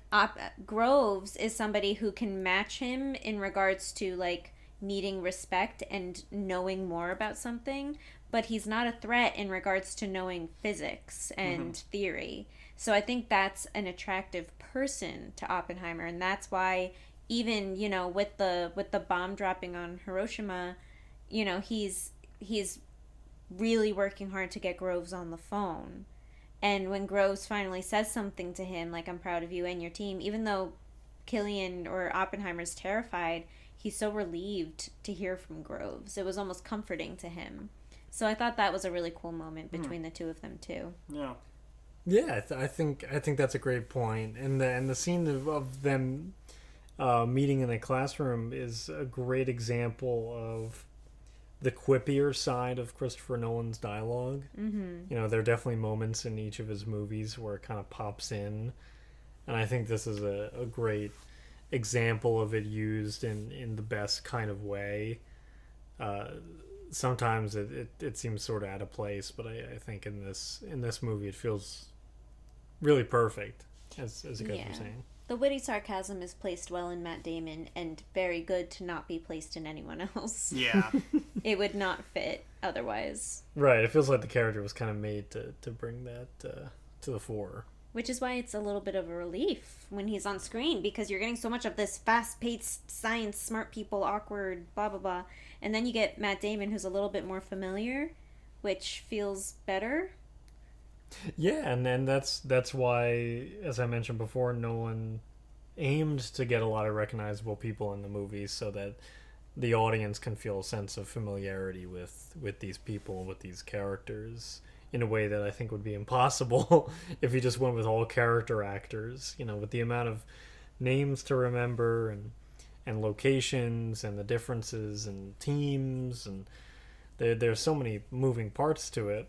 Groves is somebody who can match him in regards to, like, needing respect and knowing more about something, but he's not a threat in regards to knowing physics and theory. So I think that's an attractive person to Oppenheimer, and that's why even, you know, with the bomb dropping on Hiroshima, you know, he's really working hard to get Groves on the phone. And when Groves finally says something to him, like, I'm proud of you and your team, even though Cillian or Oppenheimer's terrified, he's so relieved to hear from Groves. It was almost comforting to him. So I thought that was a really cool moment between the two of them too. Yeah. Yeah, I think that's a great point. And the scene of them meeting in a classroom is a great example of the quippier side of Christopher Nolan's dialogue. You know, there are definitely moments in each of his movies where it kind of pops in, and I think this is a great example of it used in the best kind of way. Sometimes it seems sort of out of place, but I think in this movie it feels really perfect, as you guys were saying. The witty sarcasm is placed well in Matt Damon and very good to not be placed in anyone else. Yeah. It would not fit otherwise. Right, it feels like the character was kind of made to bring that to the fore. Which is why it's a little bit of a relief when he's on screen, because you're getting so much of this fast-paced science, smart people, awkward, blah, blah, blah. And then you get Matt Damon, who's a little bit more familiar, which feels better. Yeah, and then that's why, as I mentioned before, Nolan aimed to get a lot of recognizable people in the movie so that the audience can feel a sense of familiarity with these people, with these characters, in a way that I think would be impossible if you just went with all character actors. You know, with the amount of names to remember and locations and the differences and teams, and there's so many moving parts to it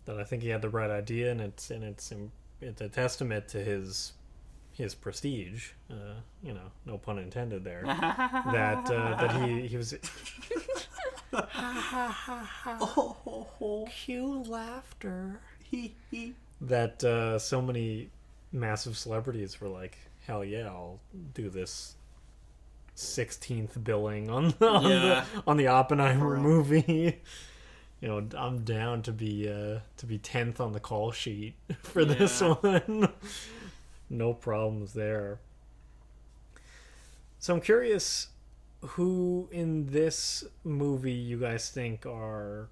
that I think he had the right idea, and it's a testament to his prestige. You know, no pun intended there. that he was. Cue laughter. That so many massive celebrities were like, hell yeah, I'll do this 16th billing on the Oppenheimer movie. You know, I'm down to be 10th on the call sheet for this one. No problems there. So I'm curious who in this movie you guys think are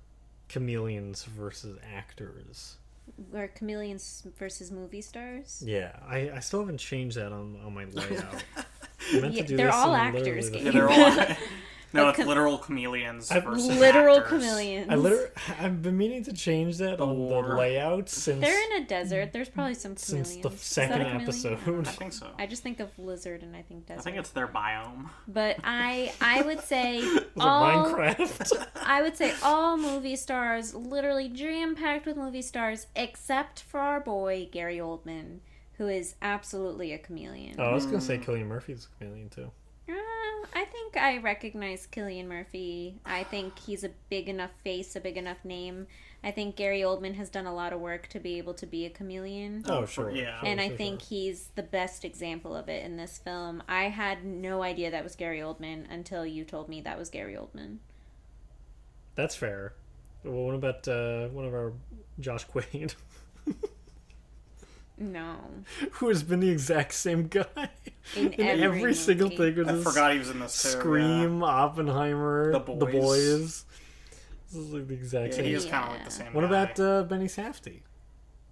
chameleons versus actors. Or chameleons versus movie stars. Yeah, I still haven't changed that on my layout. I meant to do they're this all in actors. literally Yeah, they're all. No, it's literal chameleons versus literal actors. chameleons. I've been meaning to change that on the layout since They're in a desert. There's probably some chameleons. since the Is that second a chameleon? episode. I think so. I just think of lizard and I think desert. I think it's their biome. But I would say Was it all Minecraft? I would say all movie stars, literally jam packed with movie stars, except for our boy Gary Oldman, who is absolutely a chameleon. Oh, I was gonna say Cillian Murphy's a chameleon too. I think I recognize Cillian Murphy. I think he's a big enough face, a big enough name. I think Gary Oldman has done a lot of work to be able to be a chameleon. Oh, sure. Yeah. And I think he's the best example of it in this film. I had no idea that was Gary Oldman until you told me that was Gary Oldman. That's fair. Well, what about one of our Josh Quaid? No. Who has been the exact same guy In every single movie. thing with I this forgot he was in this too. Scream, Oppenheimer, The The Boys. Boys. This is like the exact Yeah, same. he is kind of like the same. What guy. about Benny Safdie?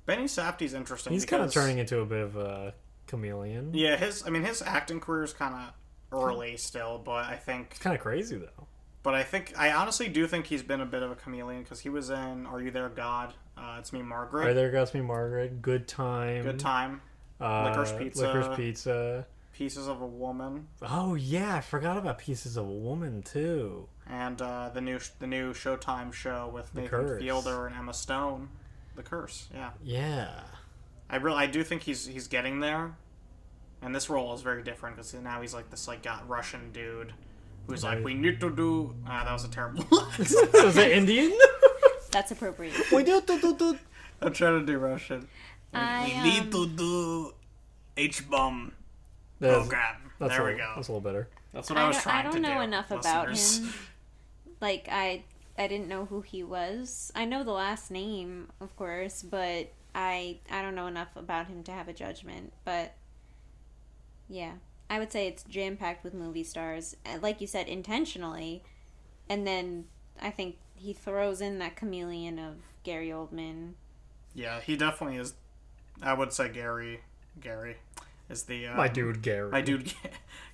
Benny Safdie's interesting. He's kind of because- turning into a bit of a chameleon. Yeah, his acting career is kind of early still, but I think It's kind of crazy though. I honestly do think he's been a bit of a chameleon because he was in Are You There, God? It's Me, Margaret. Right there goes me, Margaret. Good time. Good Time. Licorice Pizza. Licorice Pizza. Pieces of a Woman, Oh yeah, I forgot about Pieces of a Woman too. and the new Showtime show with The Nathan Curse. Fielder and Emma Stone, The Curse. Yeah, Yeah. I do think he's getting there, and this role is very different because now he's like this got Russian dude who's like, Right. we need to do. That was a terrible. So is it Indian? That's appropriate. We do. I'm trying to do Russian. I, We need to do H-bomb That's- program. That's There a we little- go. That's a little better. That's what I was trying I to do. don't know enough about listeners. him. Like I didn't know who he was. I know the last name, of course, but I don't know enough about him to have a judgment. But yeah, I would say it's jam packed with movie stars, like you said, intentionally. And then I think he throws in that chameleon of Gary Oldman. Yeah, he definitely is. I would say Gary is the My dude Gary. My dude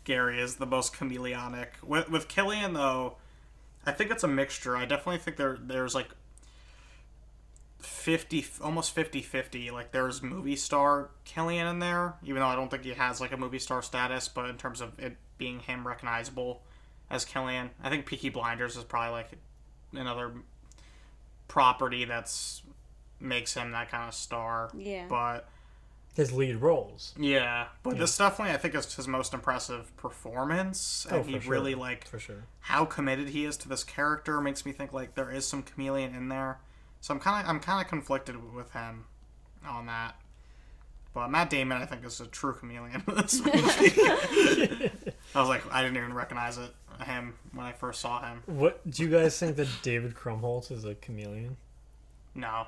Gary is the most chameleonic. With Killian though, I think it's a mixture. I definitely think there's like 50-50. Like there's movie star Killian in there, even though I don't think he has like a movie star status. But in terms of it being him recognizable as Killian, I think Peaky Blinders is probably like another property that's makes him that kind of star. Yeah. But His lead roles. yeah, but this definitely I think is his most impressive performance, and for he sure. really like For sure. how committed he is to this character makes me think like there is some chameleon in there. So I'm kind of conflicted with him on that. But Matt Damon I think is a true chameleon in this movie. I was like I didn't even recognize him when I first saw him. What do you guys think that David Krumholtz is a chameleon? No.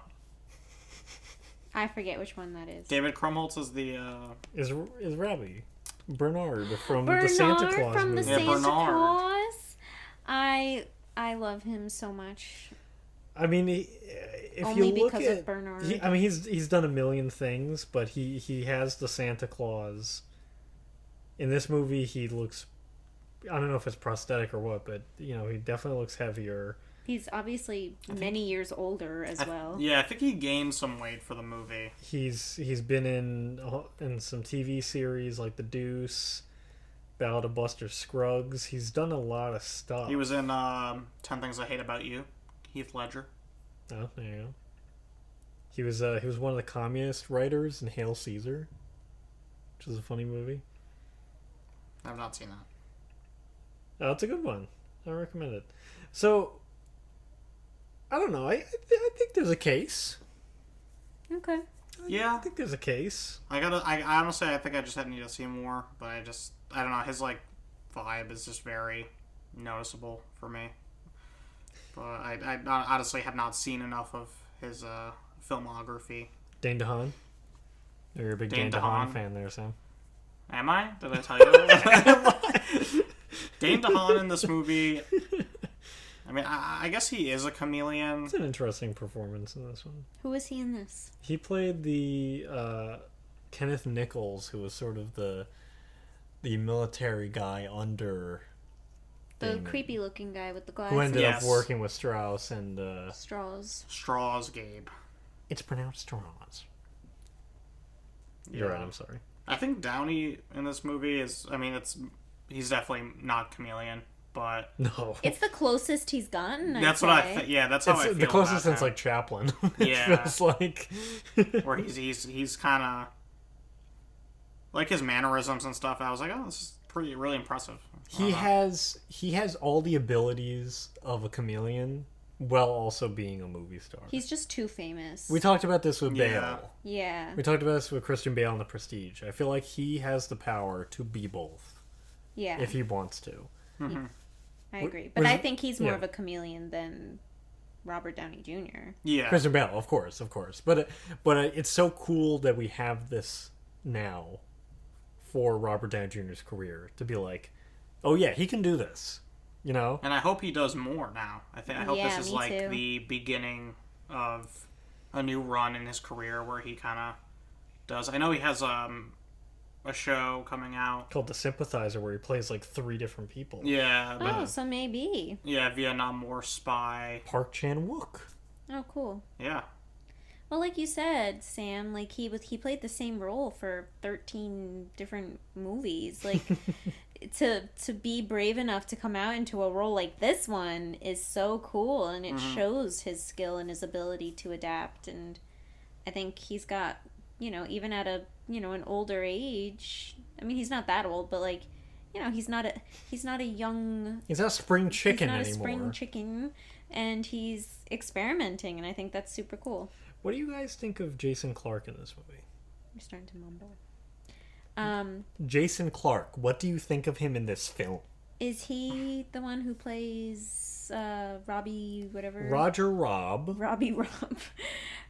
I forget which one that is. David Krumholtz is the... Is Robbie. Bernard from Bernard the Santa Claus from movie. the Santa Bernard. Claus. I love him so much. I mean, if Only you look because at of Bernard. he's done a million things, but he has the Santa Claus. In this movie, he looks, I don't know if it's prosthetic or what, but he definitely looks heavier. He's obviously many years older as well. Yeah, I think he gained some weight for the movie. He's been in some TV series like The Deuce, Ballad of Buster Scruggs. He's done a lot of stuff. He was in 10 Things I Hate About You, Heath Ledger. Oh, there you go. He was one of the communist writers in Hail Caesar, which is a funny movie. I've not seen that. Oh, it's a good one. I recommend it. So, I don't know. I think there's a case. Okay. Yeah. I think there's a case. I honestly, I think I just need to see more, but I don't know, his, vibe is just very noticeable for me. But I honestly have not seen enough of his, filmography. Dane DeHaan? You're a big Dane DeHaan fan there, Sam. Am I? Did I tell you that? Dane DeHaan in this movie, I mean, I guess he is a chameleon. It's an interesting performance in this one. Who was he in this? He played the Kenneth Nichols, who was sort of the military guy under The Damon, creepy looking guy with the glasses. who ended Yes. up working with Strauss and Straws. Straws Gabe. it's pronounced Strauss. You're right. I'm sorry. I think Downey in this movie he's definitely not chameleon, but No, It's the closest he's gotten. that's what I think. Yeah, that's how I feel the closest about since him. Chaplin. Yeah. It feels like Where he's kind of like his mannerisms and stuff. I was like, oh, this is really impressive. he has all the abilities of a chameleon while also being a movie star. He's just too famous. We talked about this with Yeah. Bale. Yeah. We talked about this with Christian Bale in The Prestige. I feel like he has the power to be both Yeah. if he wants to. I agree. But was- I think he's more yeah. of a chameleon than Robert Downey Jr. Yeah, Christian Bale, of course. But it's so cool that we have this now for Robert Downey Jr.'s career to be like, oh yeah, he can do this. and I hope he does more now. I hope Yeah, this is me too. the beginning of a new run in his career where he kind of does. I know he has a show coming out. Called The Sympathizer, where he plays like 3 different people. Yeah, Oh, so maybe. yeah, Vietnam War spy. Park Chan-wook. Oh, cool. Yeah, Well, like you said, Sam, like he played the same role for 13 different movies. Like to be brave enough to come out into a role like this one is so cool, and it shows his skill and his ability to adapt. And I think he's got, even at an older age. I mean, he's not that old, but he's not a young. He's not spring chicken He's not anymore. a spring chicken, and he's experimenting, and I think that's super cool. What do you guys think of Jason Clarke in this movie? You're starting to mumble. Jason Clarke, what do you think of him in this film? Is he the one who plays Robbie whatever? Roger Robb, Robbie Rob.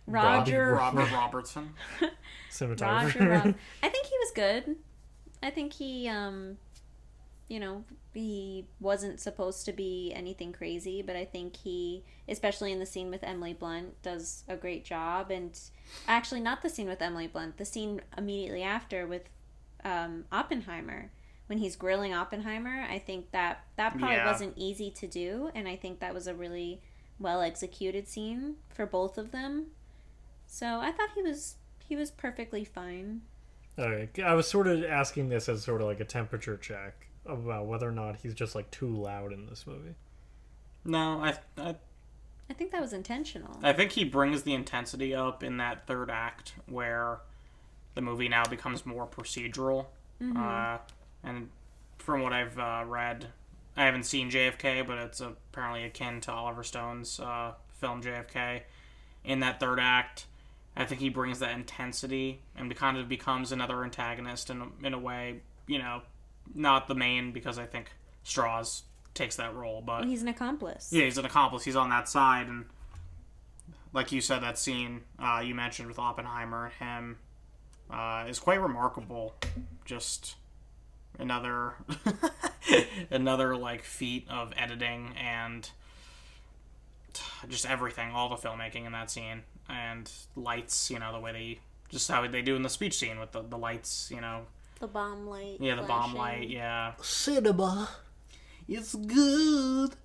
Robbie Roger Robert Robertson. cinematographer. Roger Rob. I think he was good. I think he he wasn't supposed to be anything crazy, but I think he, especially in the scene with Emily Blunt, does a great job. And actually, not the scene with Emily Blunt, the scene immediately after with Oppenheimer, when he's grilling Oppenheimer. I think that part Yeah. wasn't easy to do, and I think that was a really well executed scene for both of them. So I thought he was perfectly fine. Okay, I was sort of asking this as sort of like a temperature check about whether or not he's just like too loud in this movie. No, I think that was intentional. I think he brings the intensity up in that third act where the movie now becomes more procedural. And from what I've read, I haven't seen JFK, but it's apparently akin to Oliver Stone's film JFK. In that third act, I think he brings that intensity and kind of becomes another antagonist in a way, not the main, because I think Strauss takes that role, but He's an accomplice. yeah, he's an accomplice. He's on that side, and like you said, that scene you mentioned with Oppenheimer and him is quite remarkable. Just another another like feat of editing and just everything, all the filmmaking in that scene and lights. You know, the way they just how they do in the speech scene with the lights. You know, The bomb light. yeah, the bomb light. Yeah, Cinema. it's good,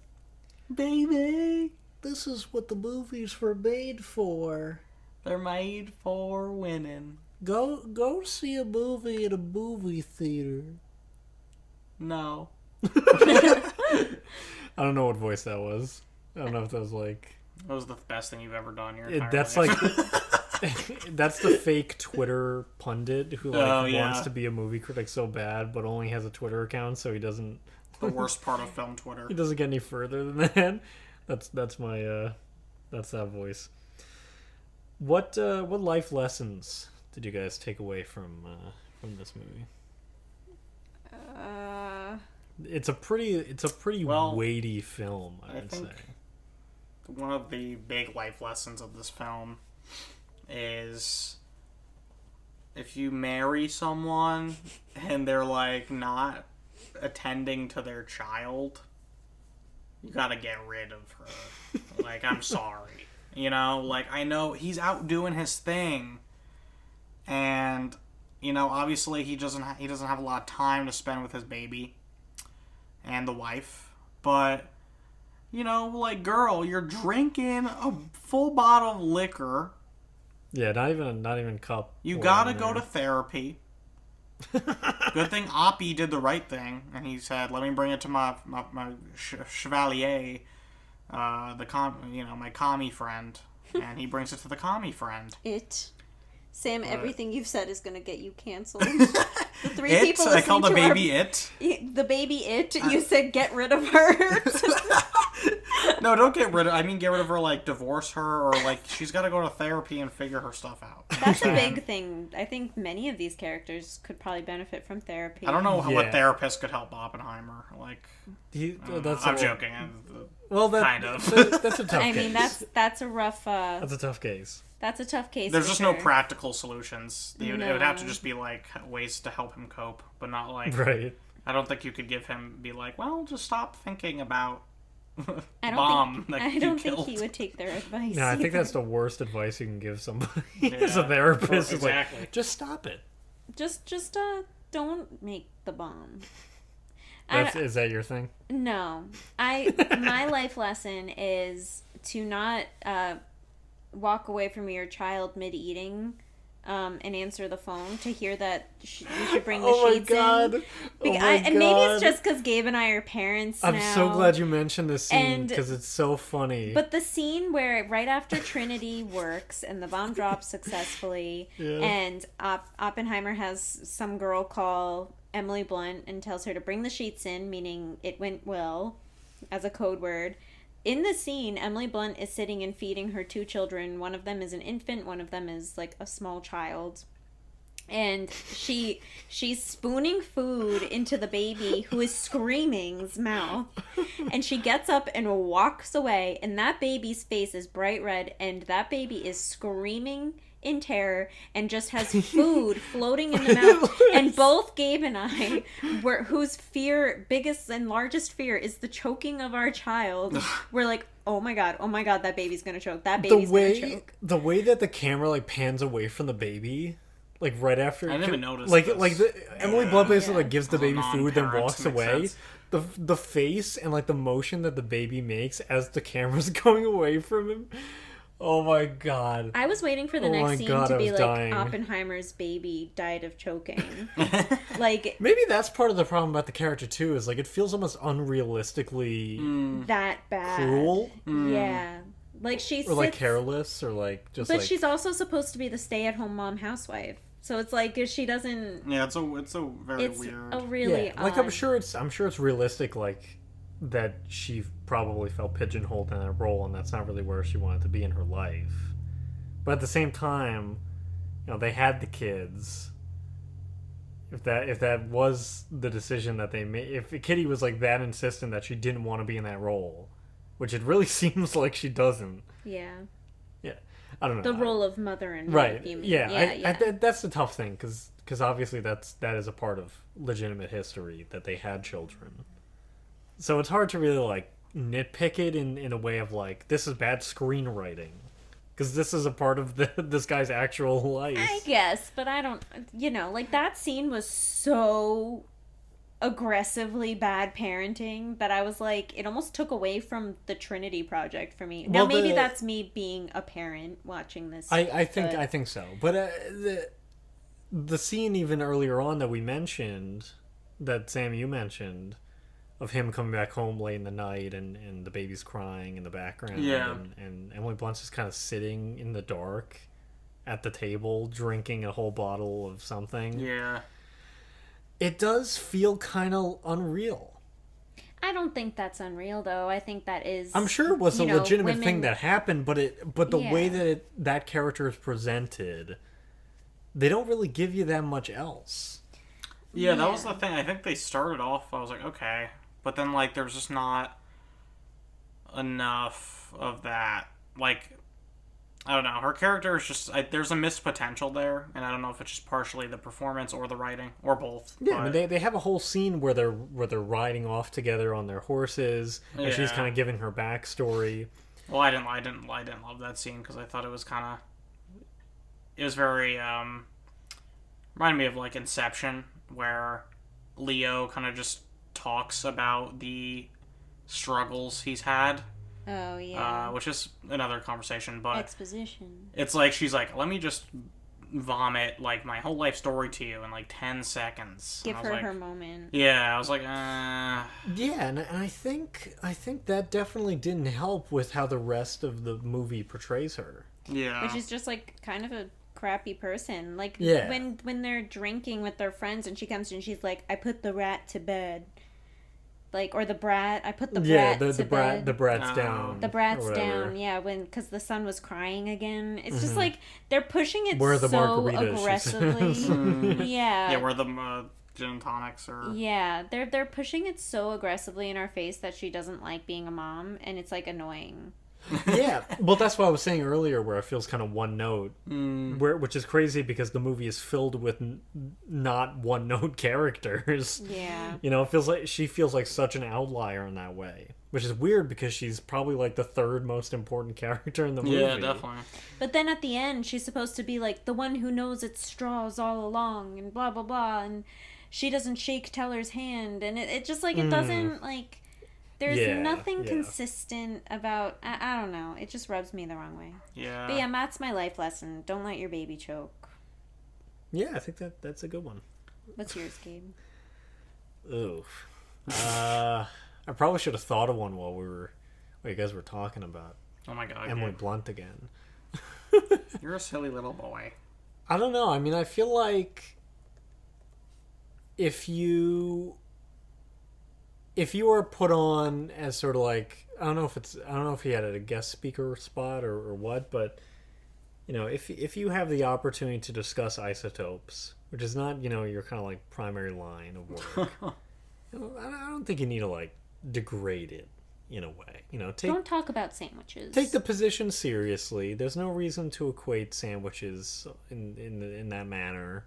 baby. This is what the movies were made for. They're made for winning. Go see a movie in a movie theater. No. I don't know what voice that was. I don't know if that was like... That was the best thing you've ever done in your entire That's life. like... That's the fake Twitter pundit who wants to be a movie critic so bad, but only has a Twitter account, so he doesn't... The worst part of film Twitter. He doesn't get any further than that. That's my that's that voice. What life lessons did you guys take away from this movie? It's a pretty weighty film, I would say. One of the big life lessons of this film is if you marry someone and they're like not attending to their child, you gotta get rid of her. Like, I'm sorry. You know, like, I know he's out doing his thing. And, you know, obviously he doesn't have a lot of time to spend with his baby and the wife. But, you know, like, girl, you're drinking a full bottle of liquor. Yeah, not even cup. You gotta go to therapy. Good thing Oppie did the right thing, and he said, "Let me bring it to my chevalier, my commie friend," and he brings it to the commie friend. Sam, everything you've said is gonna get you canceled. The three people I called the baby it. The baby it. You said get rid of her. No, don't get rid of. I mean, get rid of her. Like, divorce her, or like she's got to go to therapy and figure her stuff out. That's a big thing. I think many of these characters could probably benefit from therapy. I don't know what therapist could help Oppenheimer. Like, I'm joking. Kind of. That's a tough case. I mean, that's a rough. That's a tough case. That's a tough case. There's just no practical solutions. It would have to just be like ways to help him cope, but not like. Right. I don't think you could be like, well, just stop thinking about. I don't think he would take their advice. No, I think that's the worst advice you can give somebody as a therapist. Exactly. Like, just stop it. Just don't make the bomb. Is that your thing? No. My life lesson is to not walk away from your child mid-eating and answer the phone to hear that you should bring the sheets in. And maybe it's just because Gabe and I are parents now. I'm so glad you mentioned this scene because it's so funny. But the scene where right after Trinity works and the bomb drops successfully and Oppenheimer has some girl call Emily Blunt and tells her to bring the sheets in, meaning it went well, as a code word. In the scene, Emily Blunt is sitting and feeding her two children. One of them is an infant, one of them is like a small child. And she's spooning food into the baby who is screaming's mouth. And she gets up and walks away, and that baby's face is bright red, and that baby is screaming in terror and just has food floating in the mouth. And both Gabe and I, whose biggest and largest fear is the choking of our child, we're like, oh my god, that baby's gonna choke. That baby's gonna choke. The way that the camera like pans away from the baby, like right after, I didn't even notice. Emily Blunt basically gives the baby food, then Non-parents, walks away. sense. The face and like the motion that the baby makes as the camera's going away from him. Oh my god. I was waiting for the next scene to be like dying. Oppenheimer's baby died of choking. Like, maybe that's part of the problem about the character too, is like it feels almost unrealistically that bad. Cruel. Yeah. Like like careless or like just. But she's also supposed to be the stay-at-home mom housewife. So it's like if she doesn't. Yeah, it's a very weird. A really odd. Like I'm sure it's realistic, like that she probably felt pigeonholed in that role, and that's not really where she wanted to be in her life. But at the same time, they had the kids. If that was the decision that they made, if Kitty was like that insistent that she didn't want to be in that role, which it really seems like she doesn't. Yeah. Yeah, I don't know. The role of mother and right. wife, you mean. Yeah, that's the tough thing, because obviously that is a part of legitimate history that they had children. So it's hard to really like nitpick it in a way of like, this is bad screenwriting, because this is a part of this guy's actual life. I guess, but I don't, like that scene was so aggressively bad parenting that I was like, it almost took away from the Trinity Project for me. Now, maybe that's me being a parent watching this. I think so. But the scene even earlier on that we mentioned, that Sam, you mentioned, of him coming back home late in the night and the baby's crying in the background. Yeah. And Emily Blunt's just kind of sitting in the dark at the table drinking a whole bottle of something. Yeah. It does feel kind of unreal. I don't think that's unreal, though. I think that is. I'm sure it was a legitimate thing that happened, but the Yeah. way that that character is presented, they don't really give you that much else. Yeah, that was the thing. I think they started off, I was like, okay. But then, like, there's just not enough of that. Like, I don't know. Her character is just... there's a missed potential there, and I don't know if it's just partially the performance or the writing, or both. Yeah, I mean, they have a whole scene where they're riding off together on their horses, and she's kind of giving her backstory. Well, I didn't love that scene, because I thought it was kind of... It was very... reminded me of, like, Inception, where Leo kind of just talks about the struggles he's had. Oh, yeah. Which is another conversation, but... Exposition. It's like, she's like, let me just vomit, like, my whole life story to you in, like, 10 seconds. Give her like, her moment. Yeah, I was like, Yeah, and I think that definitely didn't help with how the rest of the movie portrays her. Yeah. Which is just, like, kind of a crappy person. Like, Yeah. when they're drinking with their friends and she comes and she's like, I put the rat to bed. Like, or the brat, I put the brat to bed. The brat's down. The brat's or whatever. down, yeah, because the son was crying again. It's just like, they're pushing it Where are the so margaritas, aggressively. Yeah. Yeah, where the gin and tonics are... Yeah, they're pushing it so aggressively in our face that she doesn't like being a mom, and it's, like, annoying. Yeah, well, that's what I was saying earlier, where it feels kind of one note, which is crazy because the movie is filled with not one note characters. Yeah, it feels like she feels like such an outlier in that way, which is weird because she's probably like the third most important character in the movie. Yeah, definitely. but then at the end, she's supposed to be like the one who knows it's straws all along, and blah blah blah, and she doesn't shake Teller's hand, and it just like it doesn't like. There's nothing consistent about... I don't know. It just rubs me the wrong way. Yeah. But yeah, that's my life lesson. Don't let your baby choke. Yeah, I think that's a good one. What's yours, Gabe? Oof. I probably should have thought of one while you guys were talking about Oh my god. Emily Gabe. Blunt again. You're a silly little boy. I don't know. I mean, I feel like if you were put on as sort of like, I don't know if he had a guest speaker spot or what, but if you have the opportunity to discuss isotopes, which is not your kind of like primary line of work, I don't think you need to like degrade it in a way. Don't talk about sandwiches. Take the position seriously. There's no reason to equate sandwiches in that manner.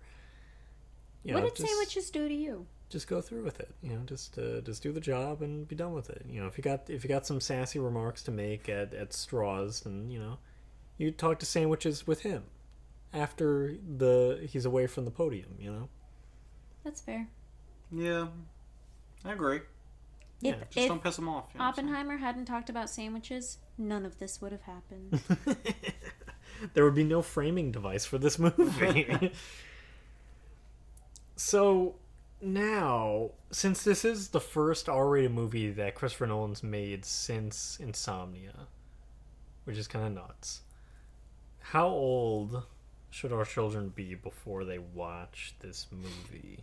What did sandwiches do to you? Just go through with it. Just do the job and be done with it. If you got some sassy remarks to make at Straws, then you talk to Sandwiches with him after he's away from the podium. That's fair. Yeah. I agree. If Don't piss him off. Oppenheimer hadn't talked about sandwiches, none of this would have happened. There would be no framing device for this movie. So now, since this is the first R-rated movie that Christopher Nolan's made since Insomnia, which is kind of nuts, how old should our children be before they watch this movie?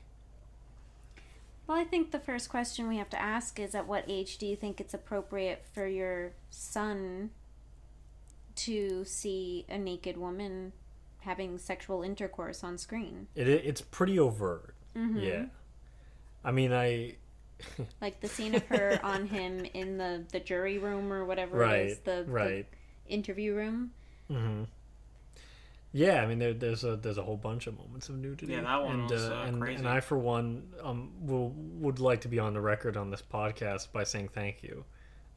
Well, I think the first question we have to ask is, at what age do you think it's appropriate for your son to see a naked woman having sexual intercourse on screen? It's pretty overt. Mm-hmm. Yeah. I mean, like the scene of her on him in the jury room or whatever right, it is, the interview room. Yeah, I mean there's a whole bunch of moments of nudity. Yeah, that one was crazy. And I for one would like to be on the record on this podcast by saying thank you.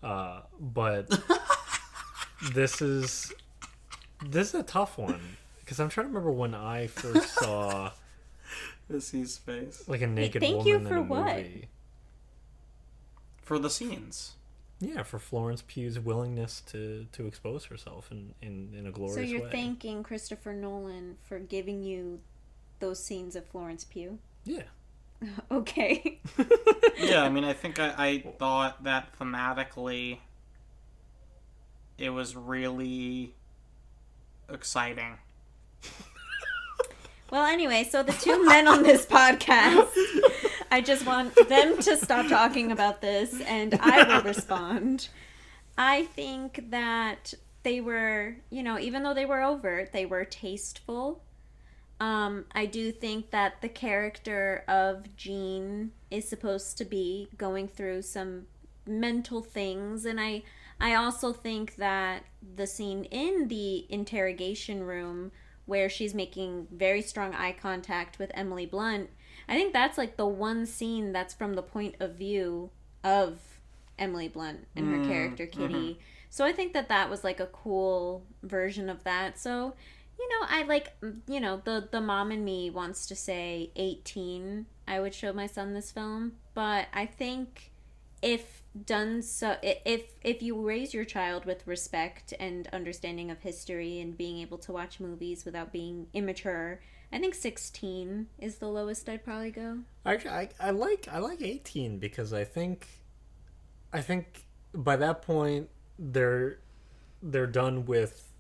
But this is a tough one because I'm trying to remember when I first saw Missy's face. like a naked Thank woman you in for a what? movie. For the scenes. Yeah, for Florence Pugh's willingness to expose herself in a glorious So way. you're thanking Christopher Nolan for giving you those scenes of Florence Pugh? Yeah. Okay. Yeah, I mean, I think I thought that thematically it was really exciting. Well, anyway, so the two men on this podcast, I just want them to stop talking about this, and I will respond. I think that they were, even though they were overt, they were tasteful. I do think that the character of Jean is supposed to be going through some mental things, and I also think that the scene in the interrogation room where she's making very strong eye contact with Emily Blunt, I think that's like the one scene that's from the point of view of Emily Blunt and her character Kitty. Mm-hmm. So I think that was like a cool version of that. So, I like, the mom in me wants to say 18. I would show my son this film, but I think if done so, if you raise your child with respect and understanding of history and being able to watch movies without being immature, I think 16 is the lowest I'd probably go. I like 18 because I think by that point they're done with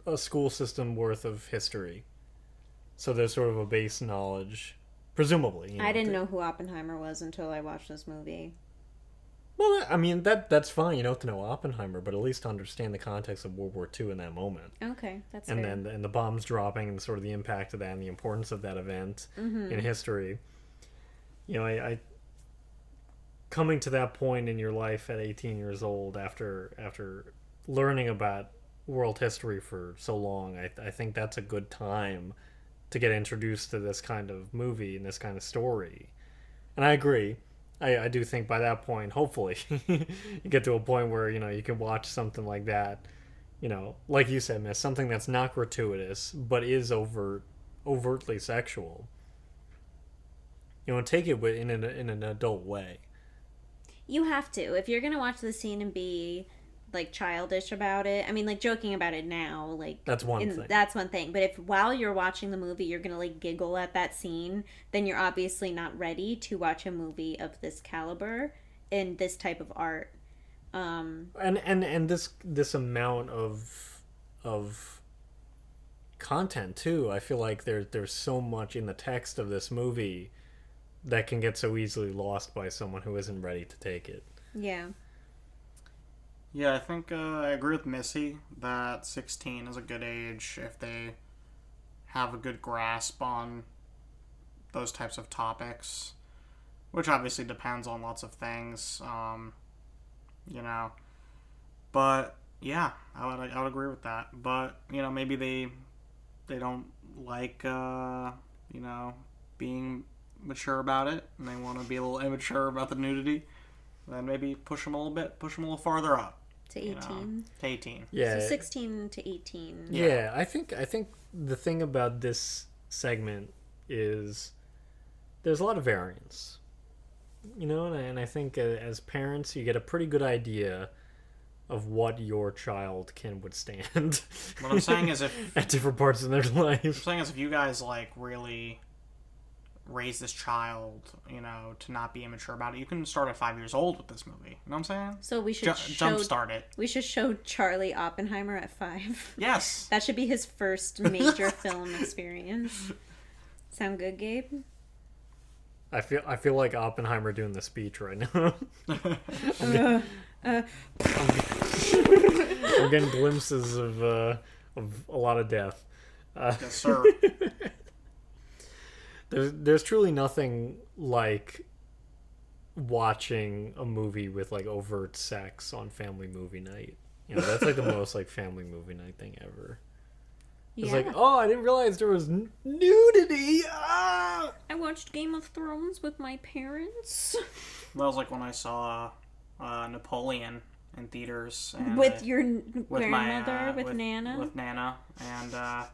a school system worth of history, so there's sort of a base knowledge, presumably. I didn't know who Oppenheimer was until I watched this movie. Well, I mean that's fine. You don't have to know Oppenheimer, but at least understand the context of World War II in that moment. Okay, that's and fair. then the bombs dropping and sort of the impact of that and the importance of that event in history. I coming to that point in your life at 18 years old after learning about world history for so long, I think that's a good time to get introduced to this kind of movie and this kind of story. And I agree. I do think by that point, hopefully, you get to a point where, you can watch something like that, like you said, Miss, something that's not gratuitous, but is overtly sexual. And take it in an adult way. You have to. If you're going to watch the scene and be like childish about it, I mean, like joking about it now, like that's one thing. That's one thing. But if while you're watching the movie you're gonna like giggle at that scene, then you're obviously not ready to watch a movie of this caliber and this type of art. And this amount of content too. I feel like there's so much in the text of this movie that can get so easily lost by someone who isn't ready to take it. Yeah. Yeah, I think I agree with Missy that 16 is a good age if they have a good grasp on those types of topics, which obviously depends on lots of things, But yeah, I would agree with that. But maybe they don't like being mature about it, and they want to be a little immature about the nudity. Then maybe push them a little farther up. To 18. To 18. Yeah. So 16 to 18. Yeah, I think the thing about this segment is there's a lot of variance. And I think as parents you get a pretty good idea of what your child can withstand. What I'm saying is if at different parts of their life. I'm saying is if you guys like really raise this child, to not be immature about it, you can start at 5 years old with this movie. You know what I'm saying? So we should jumpstart it. We should show Charlie Oppenheimer at 5. Yes. That should be his first major film experience. Sound good, Gabe? I feel like Oppenheimer doing the speech right now. I'm getting glimpses of a lot of death. Yes, sir. There's truly nothing like watching a movie with like overt sex on family movie night. You know, that's like the most like family movie night thing ever. It's Yeah. like, oh, I didn't realize there was nudity. Ah! I watched Game of Thrones with my parents. That was like when I saw Napoleon in theaters. And With your with my, grandmother, with Nana. With Nana. And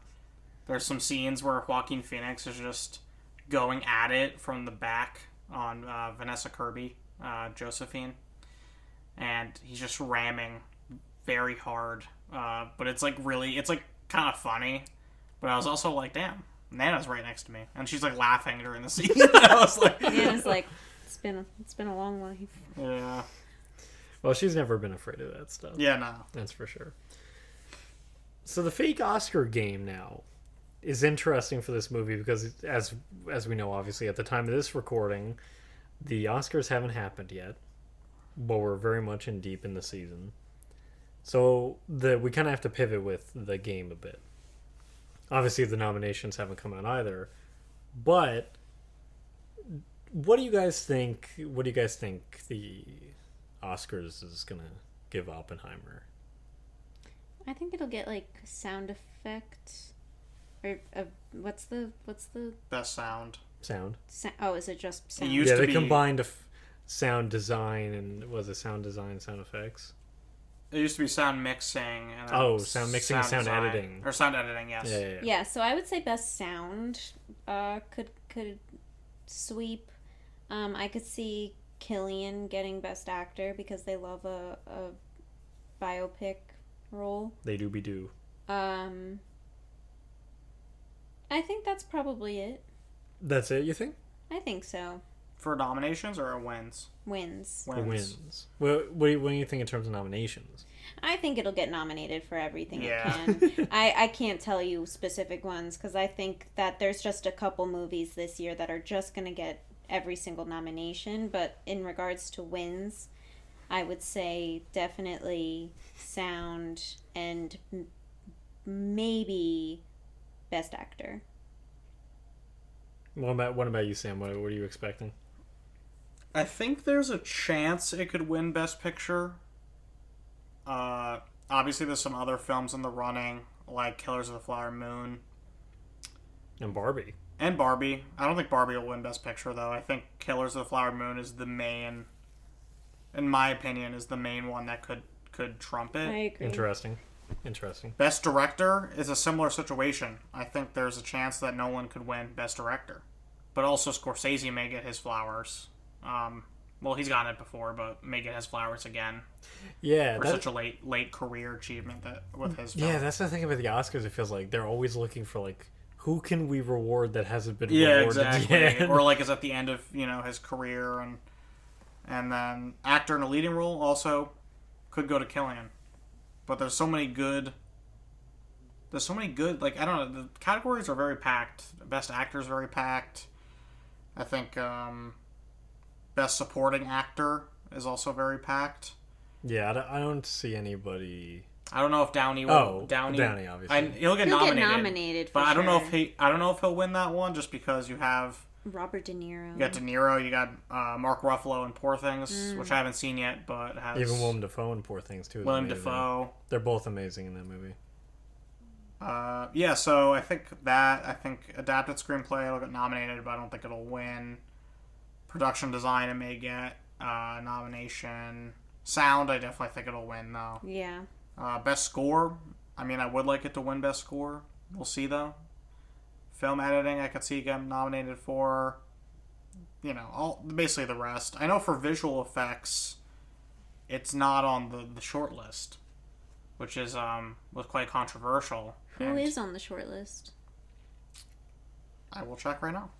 there's some scenes where Joaquin Phoenix is just going at it from the back on Vanessa Kirby, Josephine. And he's just ramming very hard. But it's like kind of funny. But I was also like, damn, Nana's right next to me. And she's like laughing during the scene. I was like... Nana's like, it's been a long life. Yeah. Well, she's never been afraid of that stuff. Yeah, no. That's for sure. So the fake Oscar game now is interesting for this movie because, as we know, obviously, at the time of this recording, the Oscars haven't happened yet, but we're very much in deep in the season. So we kind of have to pivot with the game a bit. Obviously, the nominations haven't come out either, but what do you guys think? What do you guys think the Oscars is gonna give Oppenheimer? I think it'll get like sound effects, or what's the Best sound. Sound. oh, is it just sound? It used Yeah, to they be, combined sound design and was it sound design, sound effects? It used to be sound mixing. And then Sound mixing and sound design. editing. Or sound editing, yes. Yeah. Yeah, so I would say best sound could sweep. I could see Cillian getting best actor because they love a biopic role. They do be do. I think that's probably it. That's it, you think? I think so. For nominations or wins? Wins. Wins. What do you think in terms of nominations? I think it'll get nominated for everything Yeah. it can. I can't tell you specific ones because I think that there's just a couple movies this year that are just going to get every single nomination. But in regards to wins, I would say definitely sound and maybe best actor. What about you, Sam? What are you expecting? I think there's a chance it could win Best Picture. Obviously, there's some other films in the running, like Killers of the Flower Moon. And Barbie. And Barbie. I don't think Barbie will win Best Picture, though. I think Killers of the Flower Moon is the main, in my opinion, is the main one that could trump it. I agree. Interesting. Best Director is a similar situation. I think there's a chance that Nolan could win Best Director. But also Scorsese may get his flowers. Well, he's gotten it before, but may get his flowers again. Yeah. For such a late career achievement that with his film. Yeah, that's the thing about the Oscars. It feels like they're always looking for, like, who can we reward that hasn't been rewarded exactly. yet? Or like is at the end of, his career, and then actor in a leading role also could go to Cillian. But there's so many good, like, I don't know, the categories are very packed. Best actor is very packed. I think Best Supporting Actor is also very packed. Yeah, I don't see anybody. I don't know if Downey will. Downey, obviously. He'll get nominated. For But I don't know if sure. I don't know if he'll win that one just because you have Robert De Niro. you got De Niro, you got Mark Ruffalo in Poor Things, which I haven't seen yet, but has Even Willem Dafoe and Poor Things, too. is Willem amazing. Dafoe. They're both amazing in that movie. Yeah, so I think adapted screenplay will get nominated, but I don't think it'll win. Production design it may get nomination. Sound, I definitely think it'll win though. Yeah. Best score, I mean, I would like it to win best score. We'll see though. Film editing, I could see getting nominated for. Basically the rest. I know for visual effects, it's not on the short list, which is was quite controversial. Who is on the short list? I will check right now.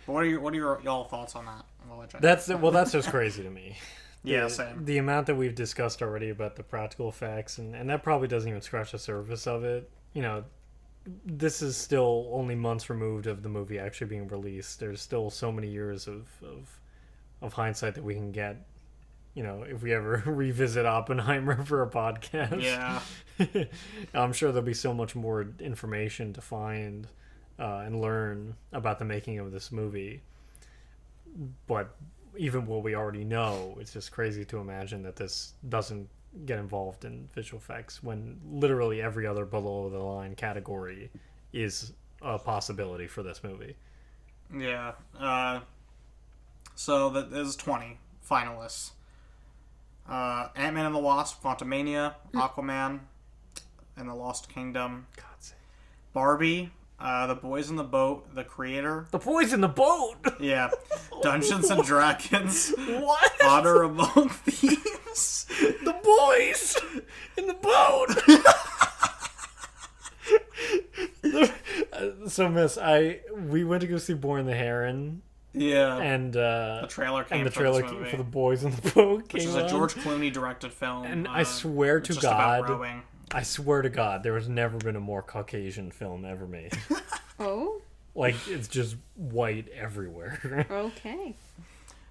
But what are your y'all thoughts on that? I'll let you check. That's just crazy to me. Yeah, same. The amount that we've discussed already about the practical effects, and that probably doesn't even scratch the surface of it. This is still only months removed of the movie actually being released. There's still so many years of hindsight that we can get, if we ever revisit Oppenheimer for a podcast. Yeah. I'm sure there'll be so much more information to find and learn about the making of this movie. But even what we already know, it's just crazy to imagine that this doesn't get involved in visual effects when literally every other below the line category is a possibility for this movie. Yeah. So that is 20 finalists. Ant-Man and the Wasp, Quantumania, Aquaman, and the Lost Kingdom, God's sake. Barbie, The Boys in the Boat, The Creator. The boys in the boat. Yeah. Dungeons and Dragons. What? Honor Among Thieves. The boys in the boat. So, Miss, we went to go see Born the Heron, Yeah. and the trailer came and the for trailer this movie, for the boys in the boat which came is a on. George Clooney directed film. And I swear to just about God, rowing. I swear to God, there has never been a more Caucasian film ever made. Oh, Like, it's just white everywhere. okay.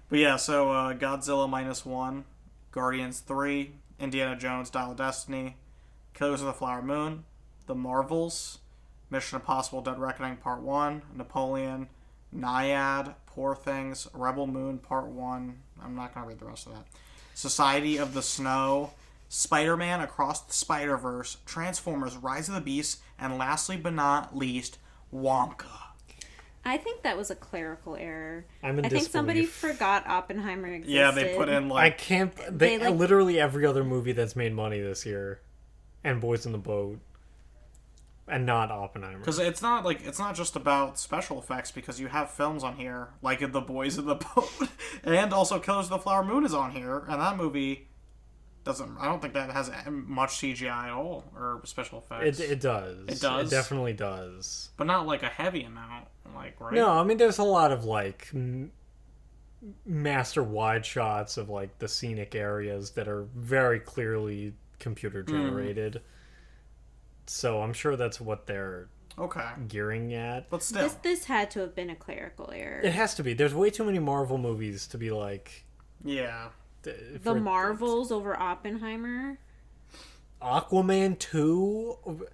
But yeah, so Godzilla -1, Guardians 3, Indiana Jones Dial of Destiny, Killers of the Flower Moon, The Marvels, Mission Impossible Dead Reckoning Part 1, Napoleon, Naiad, Poor Things, Rebel Moon Part 1. I'm not going to read the rest of that. Society of the Snow, Spider-Man Across the Spider-Verse, Transformers Rise of the Beasts, and lastly but not least, Wonka. I think that was a clerical error. I'm in I think somebody disbelief. forgot Oppenheimer existed. Yeah, they put in I like... can't. They, like- literally every other movie that's made money this year, and Boys in the Boat, and not Oppenheimer. Because it's not just about special effects, because you have films on here like The Boys in the Boat, and also Killers of the Flower Moon is on here, and that movie doesn't. I don't think that has much CGI at all or special effects. It does. It does? It definitely does. But not like a heavy amount, like right. No, I mean there's a lot of like master wide shots of like the scenic areas that are very clearly computer generated. So I'm sure that's what they're Okay, gearing at. but still, This had to have been a clerical error. It has to be. There's way too many Marvel movies to be like yeah. The Marvels over Oppenheimer, Aquaman 2,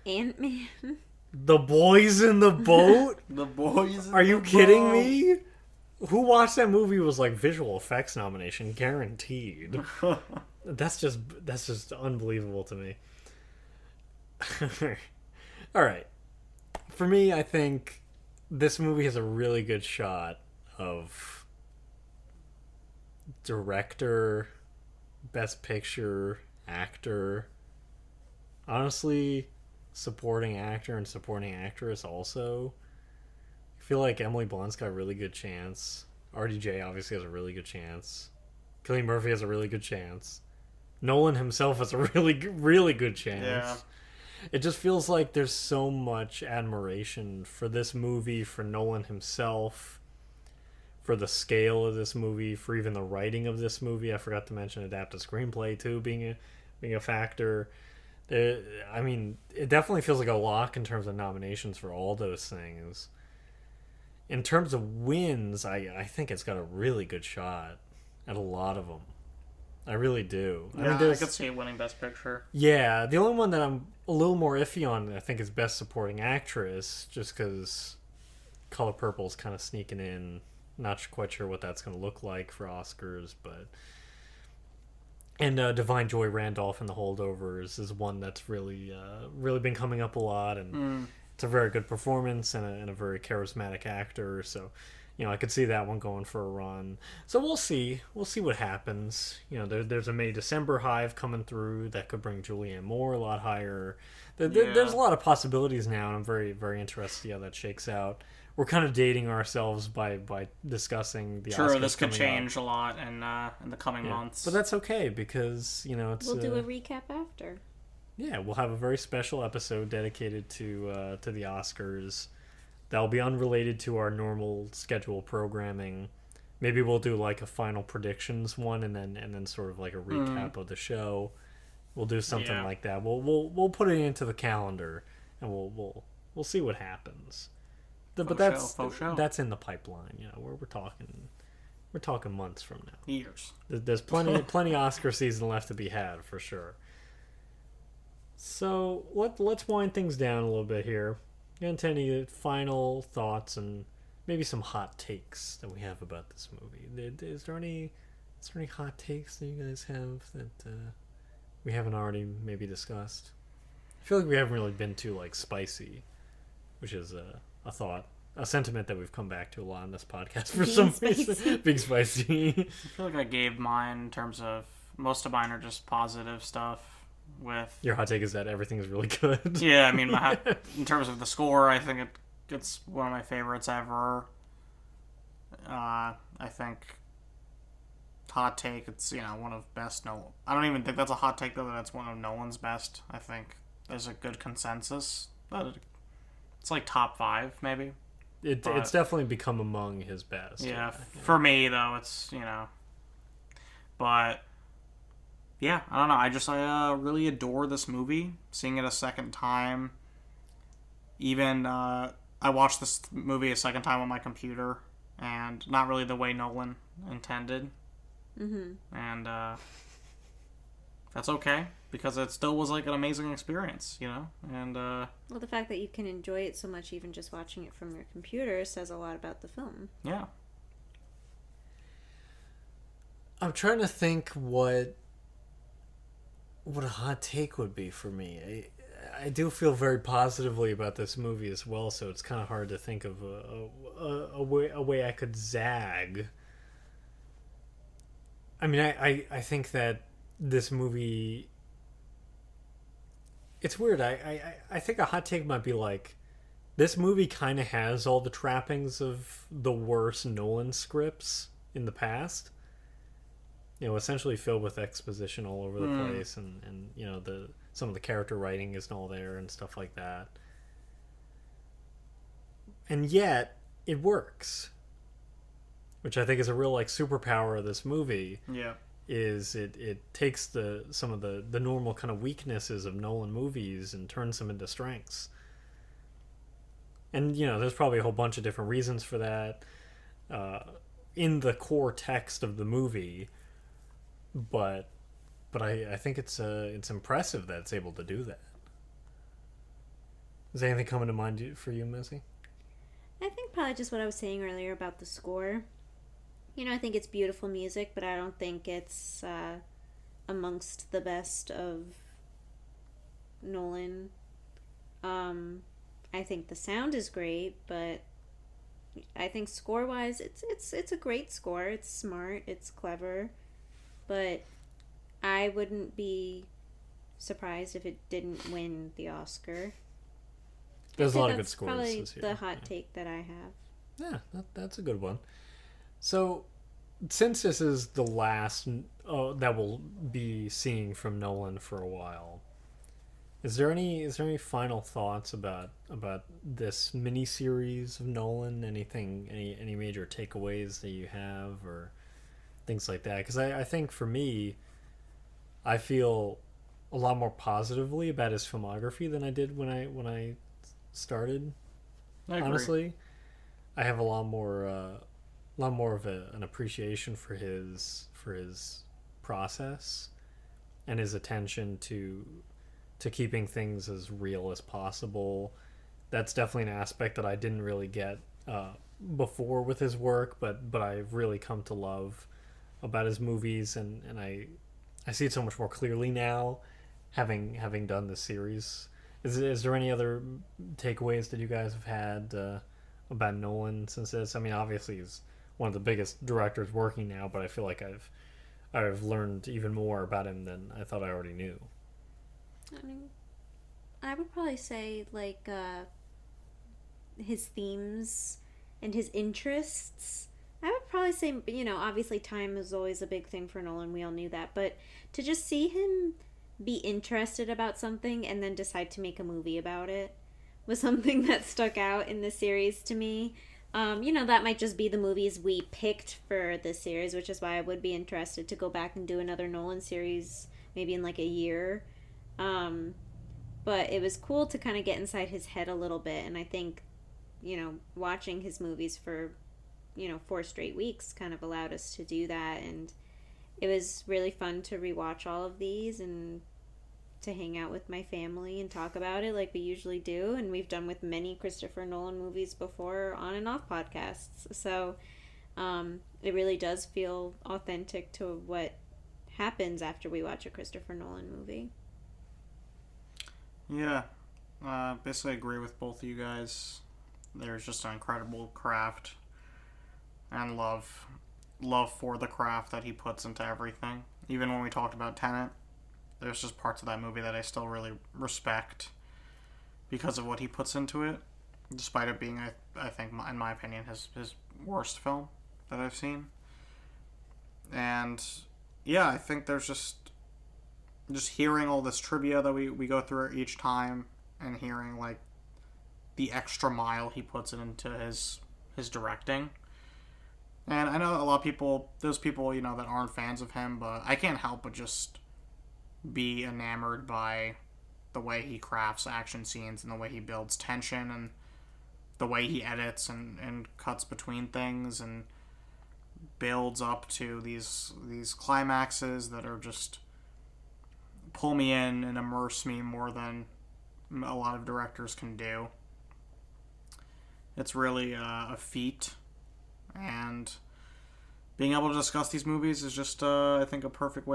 Ant-Man. The Boys in the Boat. The Boys. In Are you the kidding Boat. me? Who watched that movie was like visual effects nomination guaranteed. That's just unbelievable to me. All right. For me, I think this movie has a really good shot of director, best picture, actor. Honestly, supporting actor and supporting actress also. I feel like Emily Blunt's got a really good chance. RDJ obviously has a really good chance. Cillian Murphy has a really good chance. Nolan himself has a really good chance. Yeah. It just feels like there's so much admiration for this movie, for Nolan himself, for the scale of this movie, for even the writing of this movie. I forgot to mention adapted screenplay too being a factor. I mean, it definitely feels like a lock in terms of nominations for all those things. In terms of wins, I think it's got a really good shot at a lot of them. I really do. Yeah, mean, I could see it winning Best Picture. Yeah, the only one that I'm a little more iffy on, I think, is Best Supporting Actress, just because Color Purple is kind of sneaking in. Not quite sure what that's going to look like for Oscars, but... And Divine Joy Randolph in The Holdovers is one that's really been coming up a lot, and it's a very good performance and a very charismatic actor, so... You know, I could see that one going for a run. So we'll see. We'll see what happens. You know, there's a May-December hive coming through that could bring Julianne Moore a lot higher. There's a lot of possibilities now, and I'm very, very interested to see how that shakes out. We're kind of dating ourselves by discussing the Oscars. Sure, this could coming change up. a lot in the coming months. But that's okay, because, you know, it's... We'll do a recap after. Yeah, we'll have a very special episode dedicated to the Oscars. That'll be unrelated to our normal schedule programming. Maybe we'll do like a final predictions one, and then sort of like a recap of the show. We'll do something like that. We'll put it into the calendar, and we'll see what happens. But that's in the pipeline. You know, we're talking months from now. Years. There's plenty Oscar season left to be had for sure. So let's wind things down a little bit here. Get into any final thoughts and maybe some hot takes that we have about this movie. Is there any hot takes that you guys have that we haven't already maybe discussed? I feel like we haven't really been too like spicy, which is a thought, a sentiment that we've come back to a lot on this podcast for Being some spicy. reason. Being spicy. I feel like I gave mine in terms of most of mine are just positive stuff. With Your hot take is that everything is really good. yeah, I mean, in terms of the score, I think it's one of my favorites ever. I think hot take, it's one of best Nolan. I don't even think that's a hot take though. That's one of Nolan's best. I think there's a good consensus, but it's like top 5 maybe. It's definitely become among his best. Yeah, for me though, it's but yeah, I don't know. I really adore this movie. Seeing it a second time, even I watched this movie a second time on my computer, and not really the way Nolan intended. Mm-hmm. And that's okay because it still was like an amazing experience, And Well, the fact that you can enjoy it so much, even just watching it from your computer, says a lot about the film. yeah. I'm trying to think what a hot take would be for me. I do feel very positively about this movie as well, so it's kind of hard to think of a way I could zag. I mean, I think that this movie... It's weird. I think a hot take might be like, this movie kind of has all the trappings of the worst Nolan scripts in the past. Essentially filled with exposition all over the place, and some of the character writing isn't all there and stuff like that. And yet, it works. Which I think is a real superpower of this movie. Yeah. Is it takes some of the normal kind of weaknesses of Nolan movies and turns them into strengths. And there's probably a whole bunch of different reasons for that in the core text of the movie. But I think it's impressive that it's able to do that. Is anything coming to mind for you, Missy? I think probably just what I was saying earlier about the score. I think it's beautiful music, but I don't think it's amongst the best of Nolan. I think the sound is great, but I think score-wise, it's a great score. It's smart, it's clever, but I wouldn't be surprised if it didn't win the Oscar. There's a lot of good That's scores probably this year. the hot take that I have. Yeah, that's a good one. So, since this is the last that we'll be seeing from Nolan for a while, is there any final thoughts about this mini-series of Nolan? Any major takeaways that you have or things like that? Because I think for me, I feel a lot more positively about his filmography than I did when I started. I agree. Honestly, I have a lot more of an appreciation for his process and his attention to keeping things as real as possible. That's definitely an aspect that I didn't really get before with his work, but I've really come to love about his movies, and I see it so much more clearly now, having done this series. Is there any other takeaways that you guys have had about Nolan since this? I mean, obviously he's one of the biggest directors working now, but I feel like I've learned even more about him than I thought I already knew. I mean, I would probably say his themes and his interests. I would probably say, obviously time is always a big thing for Nolan. We all knew that. But to just see him be interested about something and then decide to make a movie about it was something that stuck out in the series to me. That might just be the movies we picked for this series, which is why I would be interested to go back and do another Nolan series maybe in a year. But it was cool to kind of get inside his head a little bit, and I think, watching his movies for, 4 straight weeks kind of allowed us to do that, and it was really fun to rewatch all of these and to hang out with my family and talk about it like we usually do, and we've done with many Christopher Nolan movies before on and off podcasts. So it really does feel authentic to happens after we watch a Christopher Nolan movie. Yeah, basically agree with both of you guys. There's just an incredible craft and love for the craft that he puts into everything. Even when we talked about Tenet, there's just parts of that movie that I still really respect because of what he puts into it, despite it being, I think, in my opinion, his worst film that I've seen. And yeah, I think there's just hearing all this trivia that we go through each time, and hearing like the extra mile he puts into his directing. And I know a lot of people, those people, you know, that aren't fans of him, but I can't help but just be enamored by the way he crafts action scenes and the way he builds tension and the way he edits and cuts between things and builds up to these climaxes that are just pull me in and immerse me more than a lot of directors can do. It's really a feat, and being able to discuss these movies is just, I think, a perfect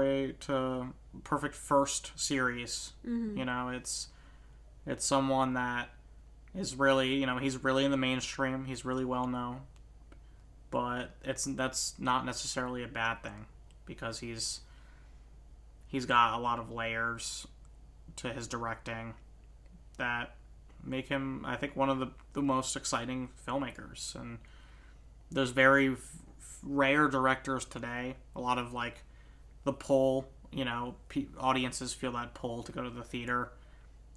first series. Mm-hmm. You know, it's someone that is really, you know, he's really in the mainstream. He's really well known, but that's not necessarily a bad thing, because he's got a lot of layers to his directing that make him, I think, one of the most exciting filmmakers. And there's very rare directors today. A lot of like the pull, you know, audiences feel that pull to go to the theater.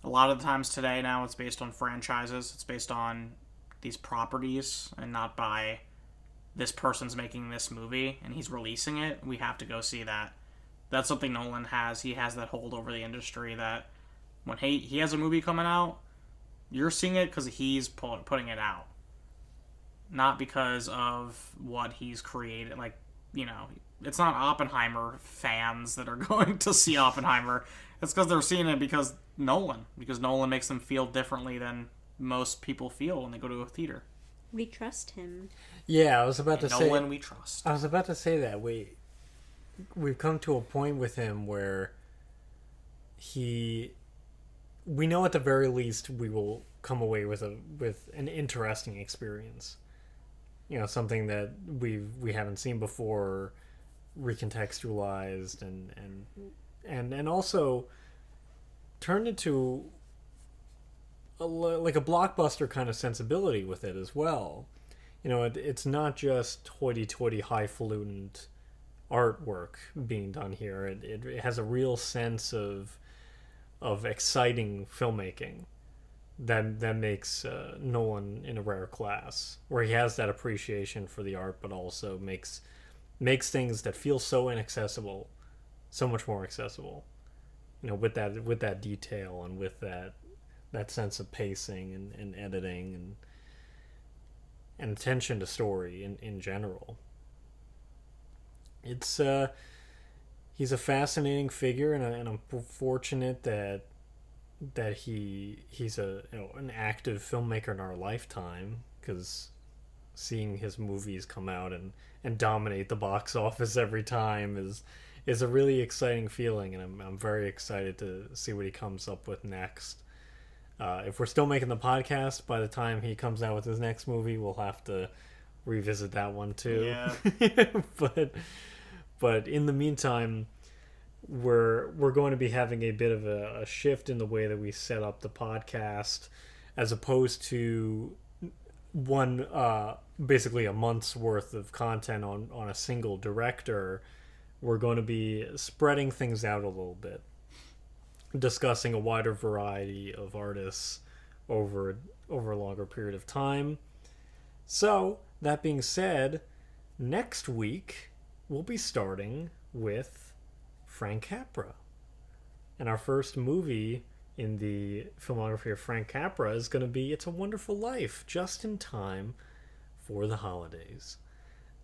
A lot of the times today now it's based on franchises. It's based on these properties and not by this person's making this movie and he's releasing it. We have to go see that. That's something Nolan has. He has that hold over the industry that when he has a movie coming out, you're seeing it because he's putting it out. Not because of what he's created. Like, you know, it's not Oppenheimer fans that are going to see Oppenheimer. It's because they're seeing it because Nolan makes them feel differently than most people feel when they go to a theater. We trust him. Yeah, I was about to say... Nolan we trust. I was about to say that. We've come to a point with him where we know at the very least we will come away with an interesting experience. You know, something that we haven't seen before, recontextualized and also turned into like a blockbuster kind of sensibility with it as well. You know, it's not just hoity-toity, highfalutin artwork being done here. It has a real sense of exciting filmmaking that makes Nolan in a rare class, where he has that appreciation for the art, but also makes things that feel so inaccessible so much more accessible. You know, with that detail and with that sense of pacing and editing and attention to story in general. It's he's a fascinating figure, and I'm fortunate that he's an active filmmaker in our lifetime, because seeing his movies come out and dominate the box office every time is a really exciting feeling, and I'm very excited to see what he comes up with next. If we're still making the podcast, by the time he comes out with his next movie, we'll have to revisit that one too. Yeah. But in the meantime, we're going to be having a bit of a shift in the way that we set up the podcast, as opposed to one basically a month's worth of content on a single director. We're going to be spreading things out a little bit, discussing a wider variety of artists over a longer period of time. So, that being said, next week we'll be starting with Frank Capra. And our first movie in the filmography of Frank Capra is going to be It's a Wonderful Life, just in time for the holidays.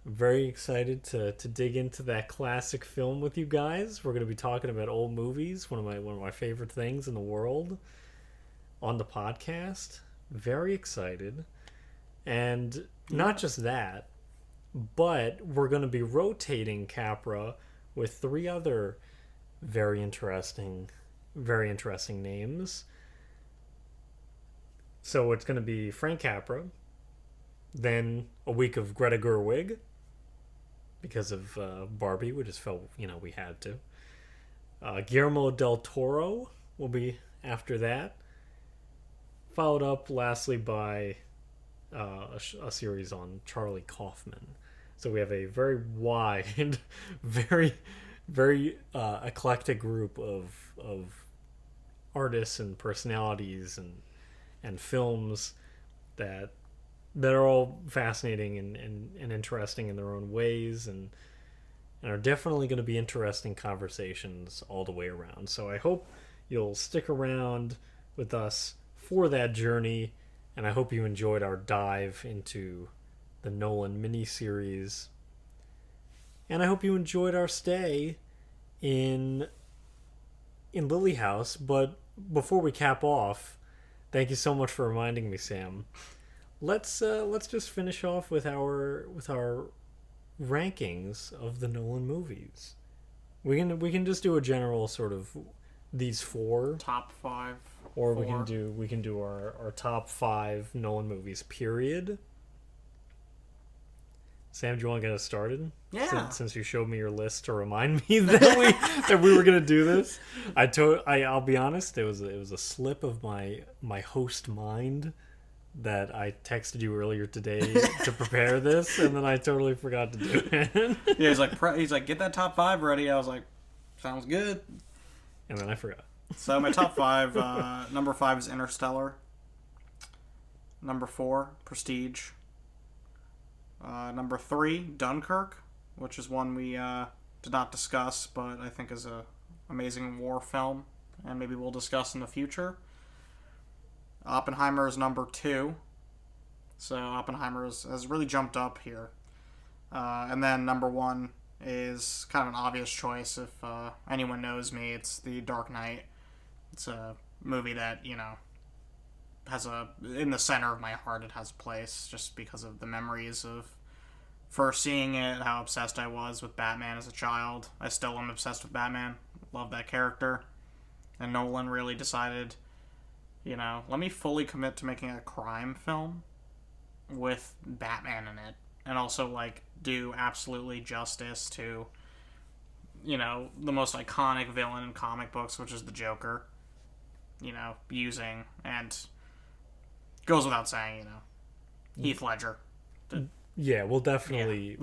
I'm very excited to dig into that classic film with you guys. We're going to be talking about old movies, one of my favorite things in the world, on the podcast. Very excited. And not just that, but we're going to be rotating Capra with three other very interesting names. So it's going to be Frank Capra, then a week of Greta Gerwig, because of Barbie, we just felt, we had to. Guillermo del Toro will be after that. Followed up, lastly, by a series on Charlie Kaufman. So we have a very wide, very, very eclectic group of artists and personalities and films that are all fascinating and interesting in their own ways, and are definitely going to be interesting conversations all the way around. So I hope you'll stick around with us for that journey, and I hope you enjoyed our dive into the Nolan miniseries, and I hope you enjoyed our stay in LilliHouse. But before we cap off, thank you so much for reminding me, Sam. Let's just finish off with our rankings of the Nolan movies. We can just do a general sort of these four top five, or we can do our top 5 Nolan movies. Period. Sam, do you want to get us started? Yeah. Since you showed me your list to remind me that we were gonna do this, I'll be honest. It was a slip of my host mind that I texted you earlier today to prepare this, and then I totally forgot to do it. Yeah, he's like, get that top 5 ready. I was like, sounds good. And then I forgot. So my top 5, number 5 is Interstellar. Number 4, Prestige. Number 3, Dunkirk, which is one we did not discuss, but I think is a amazing war film, and maybe we'll discuss in the future. Oppenheimer is number 2, so Oppenheimer has really jumped up here. And then number 1 is kind of an obvious choice. If anyone knows me, it's The Dark Knight. It's a movie that, has in the center of my heart. It has a place just because of the memories of first seeing it, how obsessed I was with Batman as a child. I still am obsessed with Batman. Love that character. And Nolan really decided, let me fully commit to making a crime film with Batman in it, and also do absolutely justice to the most iconic villain in comic books, which is the Joker. Using, and goes without saying, Heath Ledger. Yeah, we'll definitely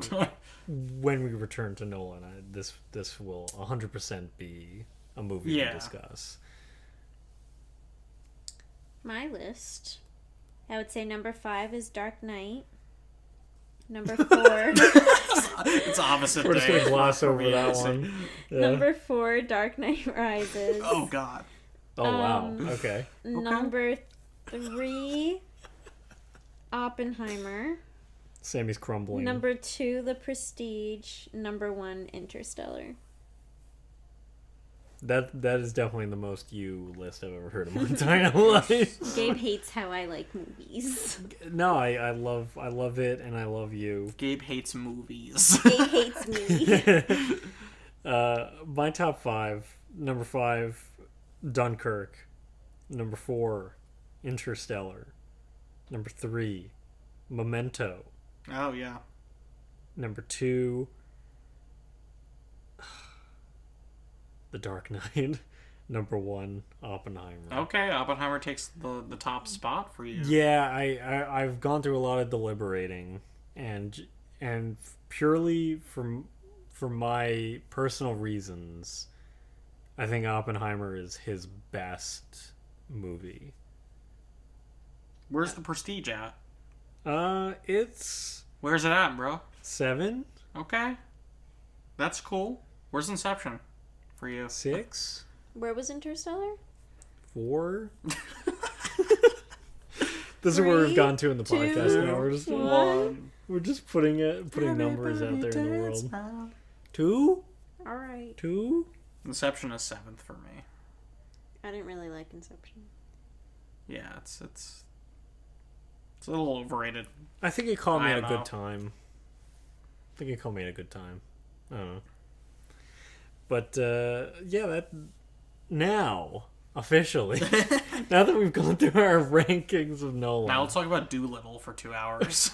when we return to Nolan, this will 100% be a movie to discuss. My list, I would say number 5 is Dark Knight. Number 4. It's opposite. We're just gonna gloss over that one. Yeah. Number 4, Dark Knight Rises. Oh God. Oh wow. Okay. Number 3, Oppenheimer. Sammy's crumbling. Number 2, The Prestige. Number 1, Interstellar. That is definitely the most you list I've ever heard in my entire life. Gabe hates how I like movies. No, I love it, and I love you. Gabe hates movies. Gabe hates me. My top 5. Number 5, Dunkirk. Number 4, Interstellar. Number 3, Memento. Oh yeah. Number 2, The Dark Knight. Number 1, Oppenheimer. Okay, Oppenheimer takes the top spot for you. Yeah, I've gone through a lot of deliberating, and purely for my personal reasons, I think Oppenheimer is his best movie. Where's The Prestige at? It's Where's it at, bro? 7. Okay, that's cool. Where's Inception for you? 6. Where was Interstellar? 4. This is where we've gone to in the podcast now. We're just putting numbers out there in the world. 2. All right. 2. Inception is 7th for me. I didn't really like Inception. Yeah, it's a little overrated. I think it caught me at a IMO. good time. I don't know. But yeah, that now officially, now that we've gone through our rankings of Nolan, Now let's talk about Doolittle for 2 hours.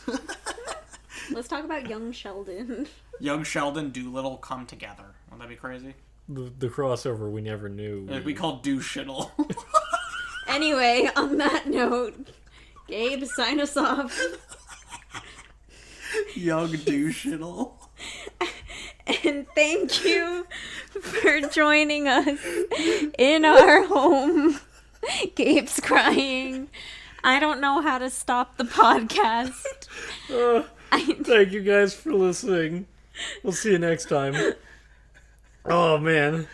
Let's talk about young Sheldon. Young Sheldon, Doolittle come together. Wouldn't that be crazy? the crossover we never knew. It'd be called Do-Shittle. Anyway, on that note, Gabe, sign us off. Young Do-Shittle. And thank you for joining us in our home. Gabe's crying. I don't know how to stop the podcast. Thank you guys for listening. We'll see you next time. Oh man.